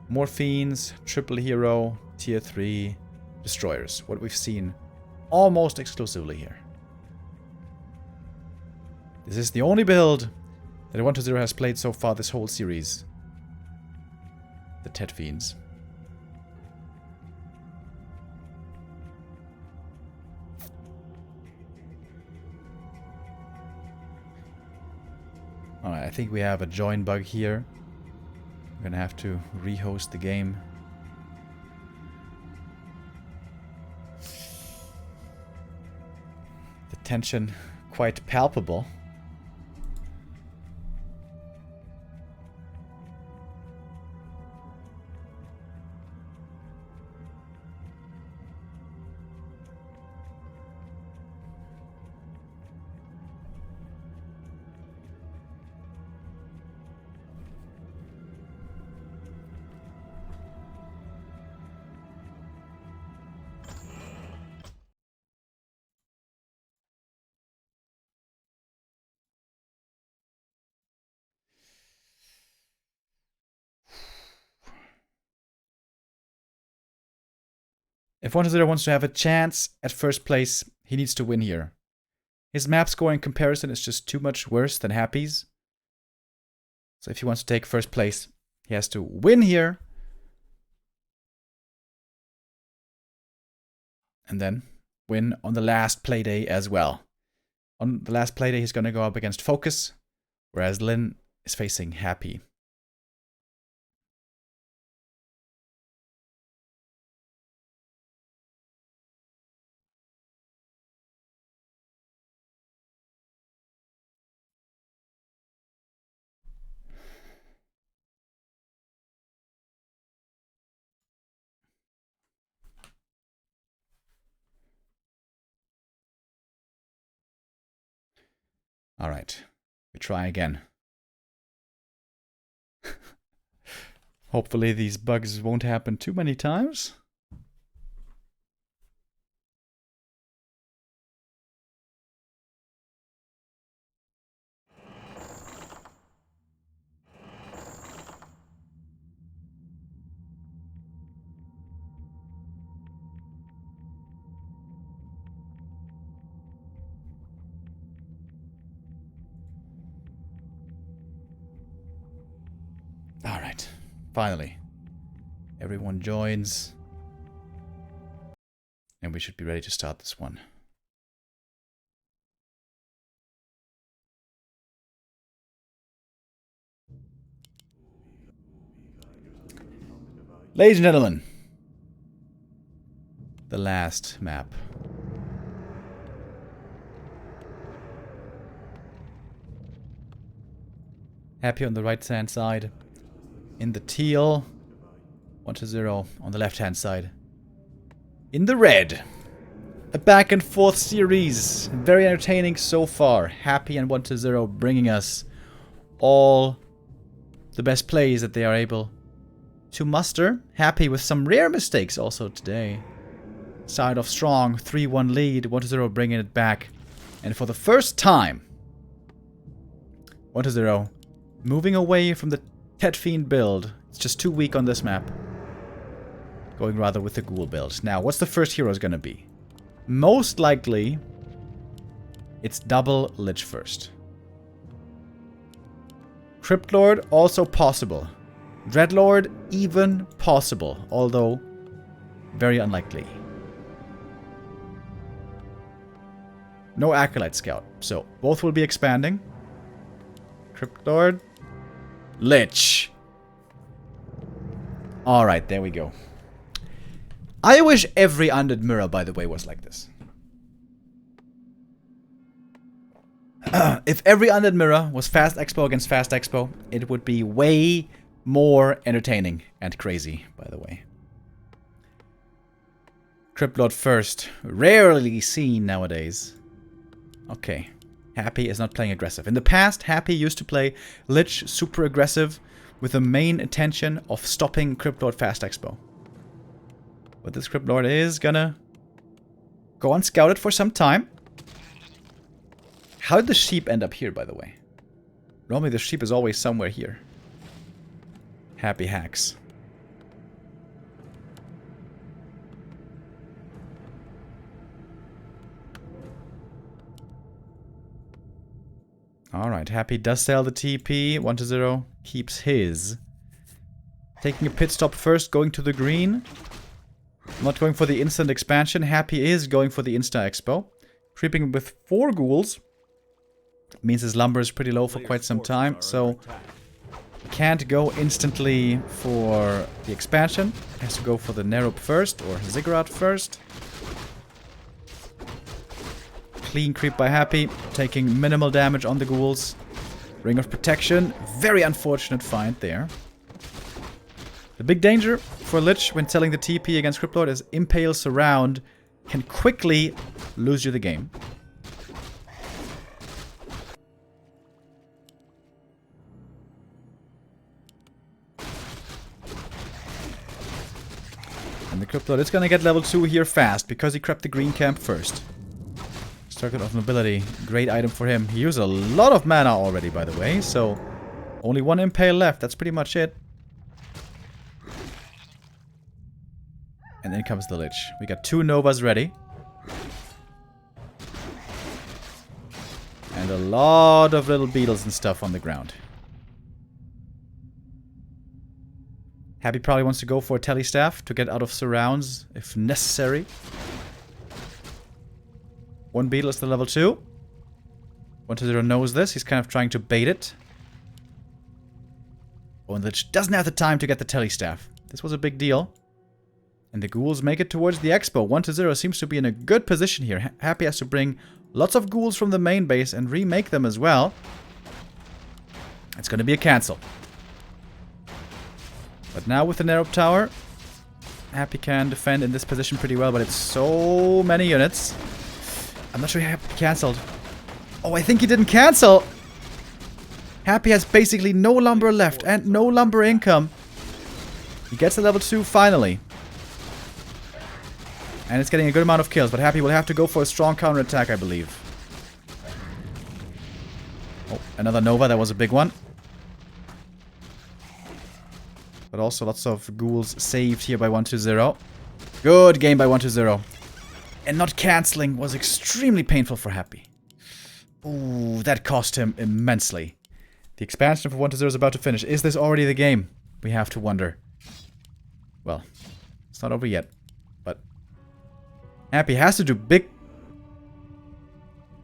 Speaker 1: more Fiends, triple hero, tier 3, destroyers. What we've seen almost exclusively here. This is the only build that 1-0 has played so far this whole series. The Ted Fiends. Alright, I think we have a join bug here. We're gonna have to rehost the game. The tension quite palpable. If 1-0 wants to have a chance at first place, he needs to win here. His map score in comparison is just too much worse than Happy's. So if he wants to take first place, he has to win here. And then win on the last playday as well. On the last playday, he's going to go up against Focus, whereas Lin is facing Happy. All right, we try again. Hopefully these bugs won't happen too many times. All right, finally, everyone joins, and we should be ready to start this one. Ladies and gentlemen, the last map. Happy on the right hand side. In the teal. 1-0 on the left hand side. In the red. A back and forth series. Very entertaining so far. Happy and 1-0 bringing us all the best plays that they are able to muster. Happy with some rare mistakes also today. Side off strong, 3-1 lead, 1-0 bringing it back. And for the first time, 1-0 moving away from the Tet Fiend build. It's just too weak on this map. Going rather with the Ghoul build. Now, what's the first hero going to be? Most likely, it's double Lich first. Cryptlord, also possible. Dreadlord, even possible. Although, very unlikely. No Acolyte Scout. So, both will be expanding. Cryptlord. Lich. Alright, there we go. I wish every Undead Mirror, by the way, was like this. If every Undead Mirror was Fast Expo against Fast Expo, it would be way more entertaining and crazy, by the way. Cryptlord first. Rarely seen nowadays. Okay. Happy is not playing aggressive. In the past, Happy used to play Lich super aggressive with the main intention of stopping Cryptlord Fast Expo. But this Cryptlord is gonna go unscouted for some time. How did the sheep end up here, by the way? Normally the sheep is always somewhere here. Happy hacks. Alright, Happy does sell the TP. 1-0 keeps his. Taking a pit stop first, going to the green. Not going for the instant expansion. Happy is going for the Insta Expo. Creeping with 4 ghouls. Means his lumber is pretty low for quite some time. So can't go instantly for the expansion. Has to go for the Nerub first or Ziggurat first. Clean creep by Happy. Taking minimal damage on the ghouls. Ring of Protection. Very unfortunate find there. The big danger for Lich when selling the TP against Cryptlord is Impale Surround can quickly lose you the game. And the Cryptlord is gonna get level 2 here fast because he crept the green camp first. Circuit of Nobility, great item for him. He used a lot of mana already, by the way, so only 1 Impale left, that's pretty much it. And then comes the Lich. We got 2 Novas ready. And a lot of little beetles and stuff on the ground. Happy probably wants to go for a Telestaff to get out of surrounds if necessary. 1 beetle is the level 2. 1-0 knows this. He's kind of trying to bait it. Oh, and the Lich doesn't have the time to get the Telestaff. This was a big deal. And the ghouls make it towards the expo. 1-0 seems to be in a good position here. Happy has to bring lots of ghouls from the main base and remake them as well. It's going to be a cancel. But now with the Nerub Tower, Happy can defend in this position pretty well, but it's so many units. I'm not sure Happy cancelled. Oh, I think he didn't cancel! Happy has basically no lumber left and no lumber income. He gets a level 2 finally. And it's getting a good amount of kills, but Happy will have to go for a strong counterattack, I believe. Oh, another Nova, that was a big one. But also lots of ghouls saved here by 1-0. Good game by 1-0. And not cancelling was extremely painful for Happy. Ooh, that cost him immensely. The expansion for 1-0 is about to finish. Is this already the game? We have to wonder. Well, it's not over yet. But Happy has to do big...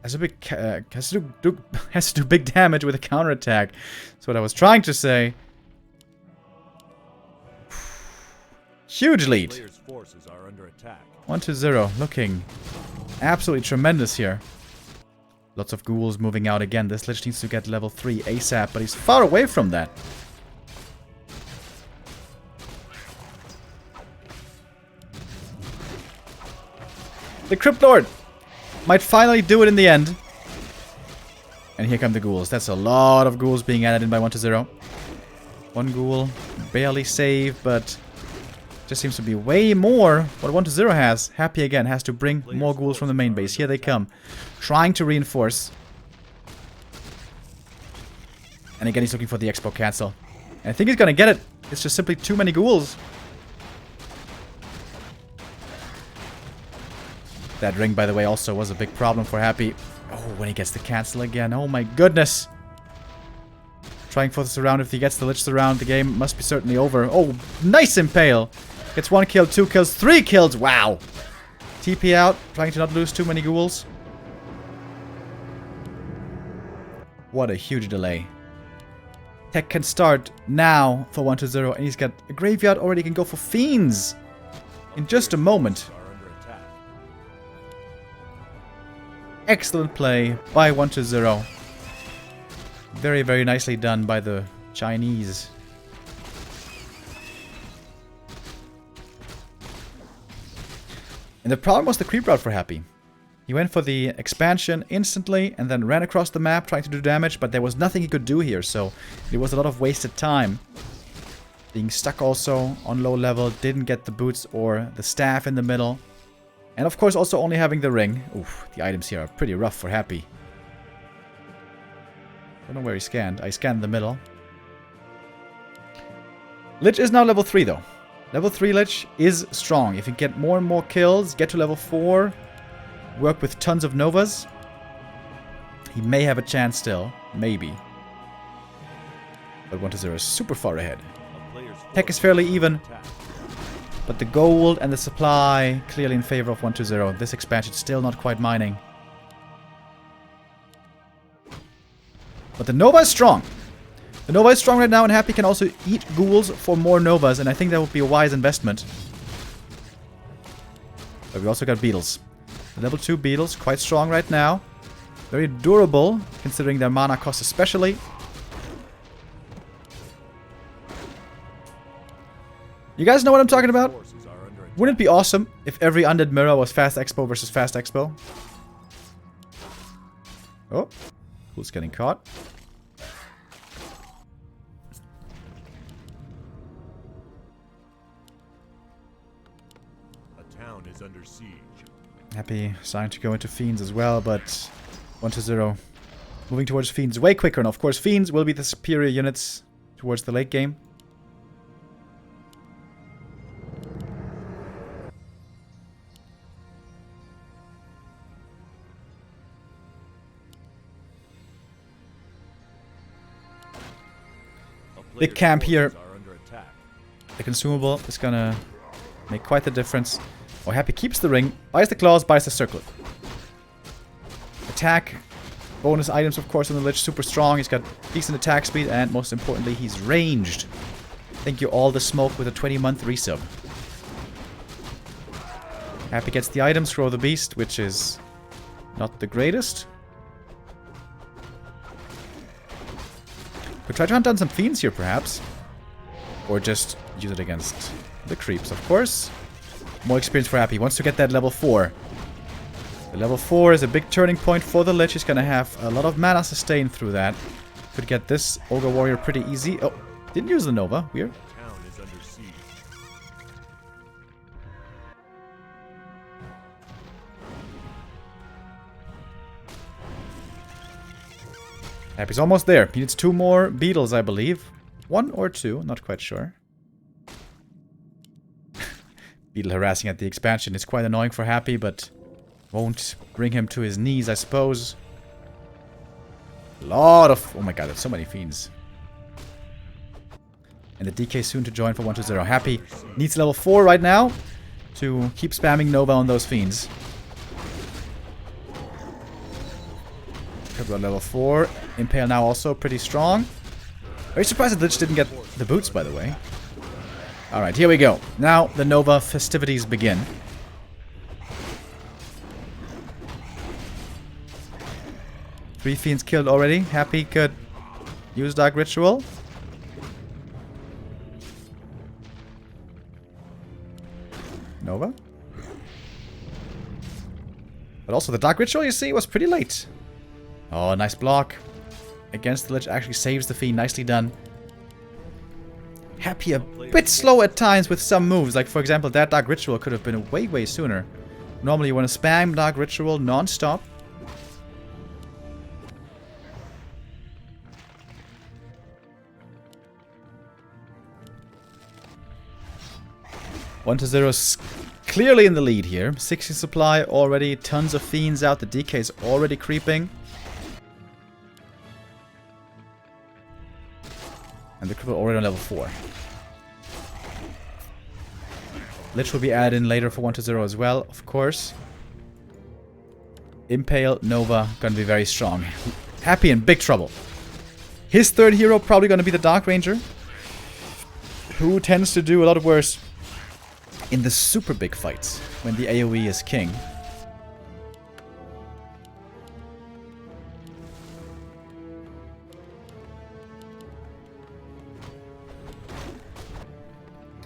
Speaker 1: Has to do big damage with a counterattack. That's what I was trying to say. Huge lead.
Speaker 2: Players' forces are under attack.
Speaker 1: 1-0. Looking absolutely tremendous here. Lots of ghouls moving out again. This Lich needs to get level 3 ASAP, but he's far away from that. The Crypt Lord might finally do it in the end. And here come the ghouls. That's a lot of ghouls being added in by 1-0. One ghoul barely saved, but just seems to be way more what 1-0 has. Happy again has to bring more ghouls from the main base. Here they come. Trying to reinforce. And again he's looking for the expo cancel. And I think he's gonna get it. It's just simply too many ghouls. That ring, by the way, also was a big problem for Happy. Oh, when he gets the cancel again. Oh my goodness. Trying for the surround. If he gets the Lich surround, the game must be certainly over. Oh, nice impale. Gets 1 kill, 2 kills, 3 kills. Wow. TP out. Trying to not lose too many ghouls. What a huge delay. Tech can start now for 1-0. And he's got a graveyard already. Can go for Fiends in just a moment. Excellent play by 1-0. Very, very nicely done by the Chinese. And the problem was the creep route for Happy. He went for the expansion instantly and then ran across the map trying to do damage, but there was nothing he could do here, so it was a lot of wasted time. Being stuck also on low level, didn't get the boots or the staff in the middle. And of course also only having the ring. Oof, the items here are pretty rough for Happy. Don't know where he scanned. I scanned the middle. Lich is now level 3 though. Level 3 Lich is strong. If you get more and more kills, get to level 4, work with tons of Novas, he may have a chance still. Maybe. But 1-0 is super far ahead. Tech is fairly even. But the gold and the supply clearly in favor of 1-0. This expansion still not quite mining. But the Nova is strong. The Nova is strong right now, and Happy can also eat ghouls for more Novas, and I think that would be a wise investment. But we also got Beetles. The level 2 Beetles, quite strong right now. Very durable, considering their mana cost especially. You guys know what I'm talking about? Wouldn't it be awesome if every Undead Mirror was Fast Expo versus Fast Expo? Oh, who's getting caught?
Speaker 2: A town is under siege.
Speaker 1: Happy starting to go into Fiends as well, but 1-0 moving towards Fiends way quicker. And of course, Fiends will be the superior units towards the late game. Big camp here. The consumable is gonna make quite the difference. Oh, Happy keeps the ring, buys the claws, buys the circlet. Attack. Bonus items, of course, on the Lich. Super strong. He's got decent attack speed, and most importantly, he's ranged. Thank you, all the smoke with a 20-month resub. Happy gets the items, throw the beast, which is not the greatest. Could try to hunt down some Fiends here, perhaps. Or just use it against the creeps, of course. More experience for Happy. Wants to get that level 4. The level 4 is a big turning point for the Lich. He's going to have a lot of mana sustain through that. Could get this Ogre Warrior pretty easy. Oh, didn't use the Nova. Weird.
Speaker 2: Town is under siege.
Speaker 1: Happy's almost there. He needs 2 more Beetles, I believe. 1 or 2, not quite sure. Beetle harassing at the expansion is quite annoying for Happy, but won't bring him to his knees, I suppose. A lot of... Oh my god, there's so many Fiends. And the DK soon to join for 1-0. Happy needs level 4 right now to keep spamming Nova on those Fiends. Level 4. Impale now also pretty strong. Very surprised that Lich didn't get the boots, by the way. Alright, here we go. Now the Nova festivities begin. Three fiends killed already. Happy could use Dark Ritual. Nova. But also the Dark Ritual, you see, was pretty late. Oh, nice block. Against the Lich, actually saves the fiend. Nicely done. Happy a bit slow at times with some moves. Like, for example, that Dark Ritual could have been way, way sooner. Normally you want to spam Dark Ritual non-stop. One to 0 clearly in the lead here. 60 supply already. Tons of fiends out. The DK is already creeping. And the cripple already on level 4. Lich will be added in later for 1 to 0 as well, of course. Impale, Nova, gonna be very strong. Happy in big trouble. His third hero probably gonna be the Dark Ranger, who tends to do a lot worse in the super big fights when the AoE is king.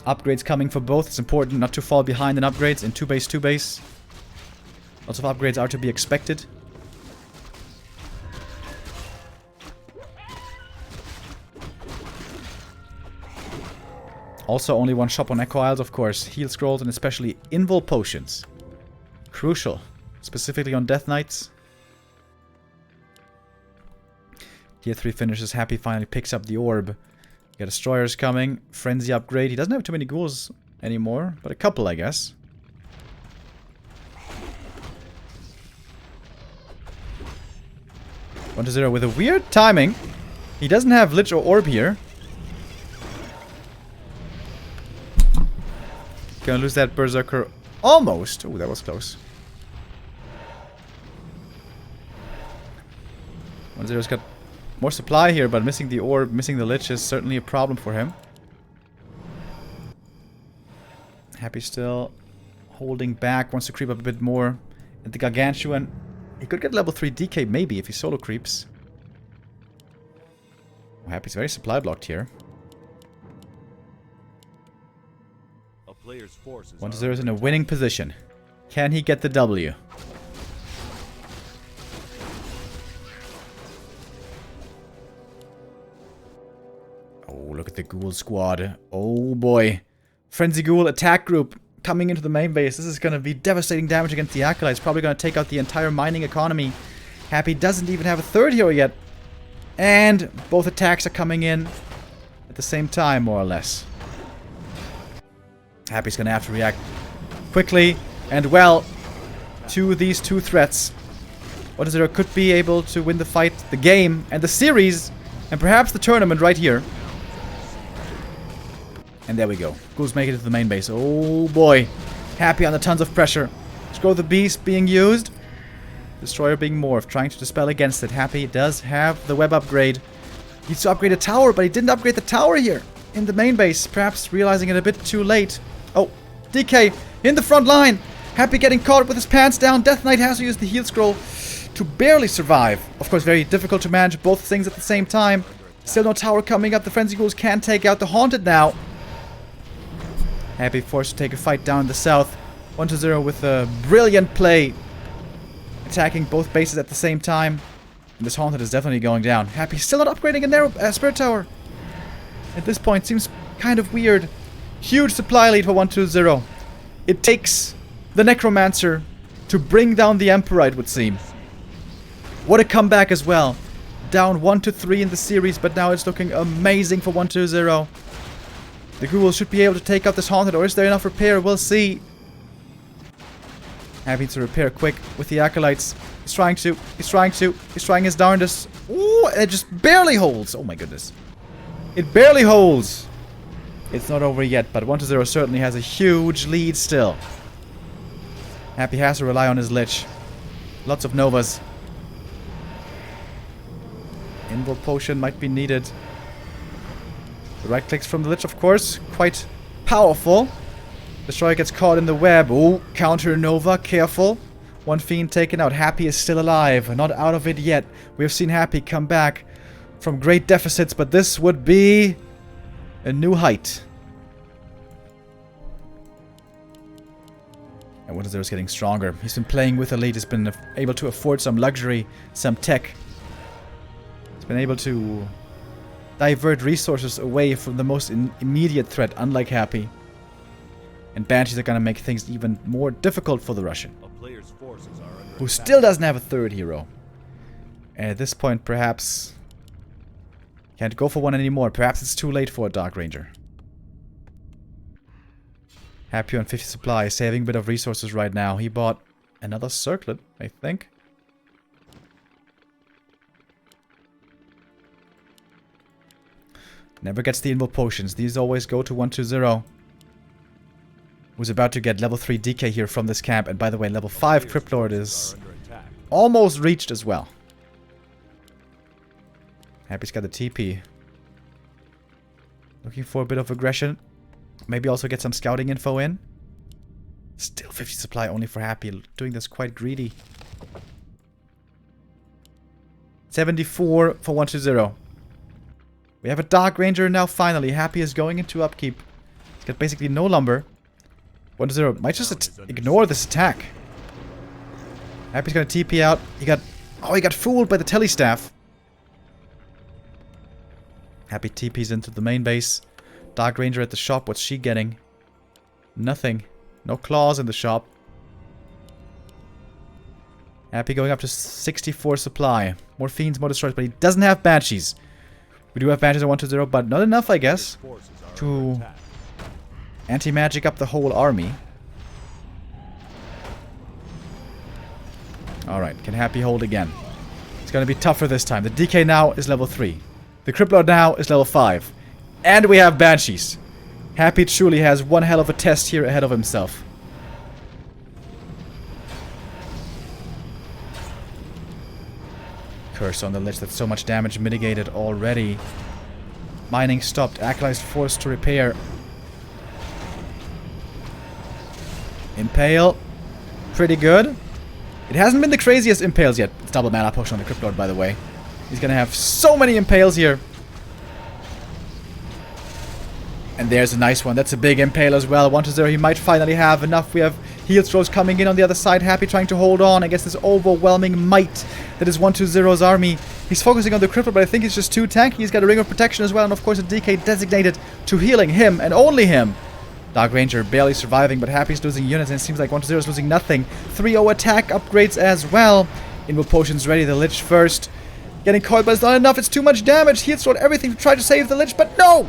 Speaker 1: Upgrades coming for both. It's important not to fall behind in upgrades in 2-base, 2-base. Lots of upgrades are to be expected. Also only one shop on Echo Isles, of course. Heal scrolls and especially invul potions. Crucial. Specifically on Death Knights. Tier 3 finishes. Happy finally picks up the orb. Got destroyers coming. Frenzy upgrade. He doesn't have too many ghouls anymore, but a couple, I guess. One to 0 with a weird timing. He doesn't have Lich or Orb here. Gonna lose that Berserker almost. Oh, that was close. 1-0's got more supply here, but missing the Orb, missing the Lich is certainly a problem for him. Happy still holding back, wants to creep up a bit more. And the Gargantuan, he could get level 3 DK maybe if he solo creeps. Oh, Happy's very supply blocked here. 1 to 0 is in a winning position. Can he get the W? Oh, look at the Ghoul squad. Oh boy. Frenzy Ghoul attack group coming into the main base. This is going to be devastating damage against the Acolytes. Probably going to take out the entire mining economy. Happy doesn't even have a third hero yet. And both attacks are coming in at the same time, more or less. Happy's gonna have to react quickly and well to these two threats. 1 to 0 could be able to win the fight, the game, and the series, and perhaps the tournament right here. And there we go. Ghouls make it to the main base. Oh boy. Happy under tons of pressure. Scroll the Beast being used. Destroyer being morphed, trying to dispel against it. Happy does have the web upgrade. Needs to upgrade a tower, but he didn't upgrade the tower here in the main base. Perhaps realizing it a bit too late. Oh, DK in the front line. Happy getting caught with his pants down. Death Knight has to use the heal scroll to barely survive. Of course, very difficult to manage both things at the same time. Still no tower coming up. The Frenzy Ghouls can take out the Haunted now. Happy forced to take a fight down in the south. 1 to 0 with a brilliant play. Attacking both bases at the same time. And this Haunted is definitely going down. Happy still not upgrading a narrow Spirit Tower. At this point, seems kind of weird. Huge supply lead for 1 to 0. It takes the Necromancer to bring down the Emperor, it would seem. What a comeback as well. Down 1 to 3 in the series, but now it's looking amazing for 1 to 0. The Ghouls should be able to take out this Haunted, or is there enough repair? We'll see. Happy to repair quick with the Acolytes. He's trying his darndest. Ooh, it just barely holds. Oh my goodness. It barely holds. It's not over yet, but 1 to 0 certainly has a huge lead still. Happy has to rely on his Lich. Lots of Novas. Invul Potion might be needed. The right clicks from the Lich, of course. Quite Powerful. Destroyer gets caught in the web. Ooh, counter Nova. Careful. One fiend taken out. Happy is still alive. Not out of it yet. We have seen Happy come back from great deficits, but this would be a new height. And 1-0 is getting stronger. He's been playing with Elite. He's been able to afford some luxury, some tech. He's been able to divert resources away from the most immediate threat, unlike Happy. And Banshees are going to make things even more difficult for the Russian, who still doesn't have a third hero. And at this point, perhaps can't go for one anymore. Perhaps it's too late for a Dark Ranger. Happy on 50 supply, saving a bit of resources right now. He bought another circlet, I think. Never gets the invo potions. These always go to 1-2-0. Who's about to get level 3 DK here from this camp. And by the way, level 5 Cryptlord is almost reached as well. Happy's got the TP. Looking for a bit of aggression. Maybe also get some scouting info in. Still 50 supply only for Happy. Doing this quite greedy. 74 for 1-2-0. We have a Dark Ranger now finally. Happy is going into upkeep. He's got basically no lumber. 1-0 might just ignore this attack. Happy's gonna TP out. He got fooled by the telestaff. Happy TP's into the main base. Dark Ranger at the shop. What's she getting? Nothing. No claws in the shop. Happy going up to 64 supply. More fiends, more destroyers, but he doesn't have banshees. We do have banshees at 1-2-0, but not enough, I guess, to anti-magic up the whole army. Alright, can Happy hold again? It's gonna be tougher this time. The DK now is level 3. The Cryptlord now is level 5. And we have banshees. Happy truly has one hell of a test here ahead of himself. Curse on the Lich. That's so much damage mitigated already. Mining stopped. Acolyte forced to repair. Impale. Pretty good. It hasn't been the craziest impales yet. It's double mana potion on the Cryptlord, by the way. He's gonna have so many impales here. And there's a nice one. That's a big impale as well. 1-0. He might finally have enough. We have heal throws coming in on the other side. Happy trying to hold on against this overwhelming might that is 1-2-0's army. He's focusing on the cripple, but I think he's just too tanky. He's got a ring of protection as well. And of course a DK designated to healing him and only him. Dark Ranger barely surviving, but Happy's losing units. And it seems like 1-0 is losing nothing. 3-0 attack upgrades as well. Invo potions ready. The Lich first. Getting caught, but it's not enough. It's too much damage. Heal thrown everything to try to save the Lich, but no!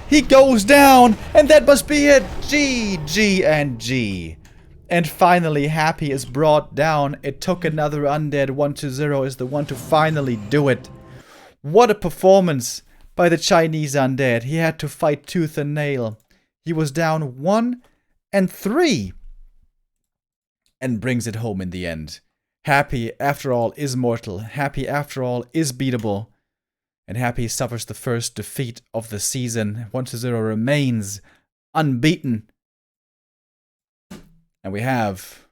Speaker 1: He goes down, and that must be it. GG and G. And finally, Happy is brought down. It took another undead. 1-0 is the one to finally do it. What a performance by the Chinese undead. He had to fight tooth and nail. He was down 1-3. And brings it home in the end. Happy, after all, is mortal. Happy, after all, is beatable. And Happy suffers the first defeat of the season. 1-0 remains unbeaten. And we have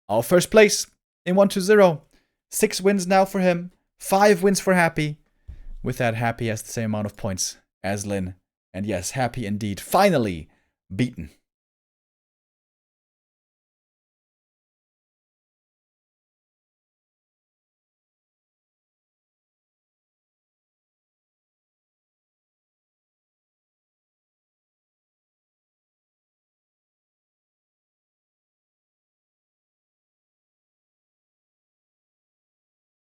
Speaker 1: our first place in 1-0. 6 wins now for him. 5 wins for Happy. With that, Happy has the same amount of points as Lin. And yes, Happy indeed finally beaten.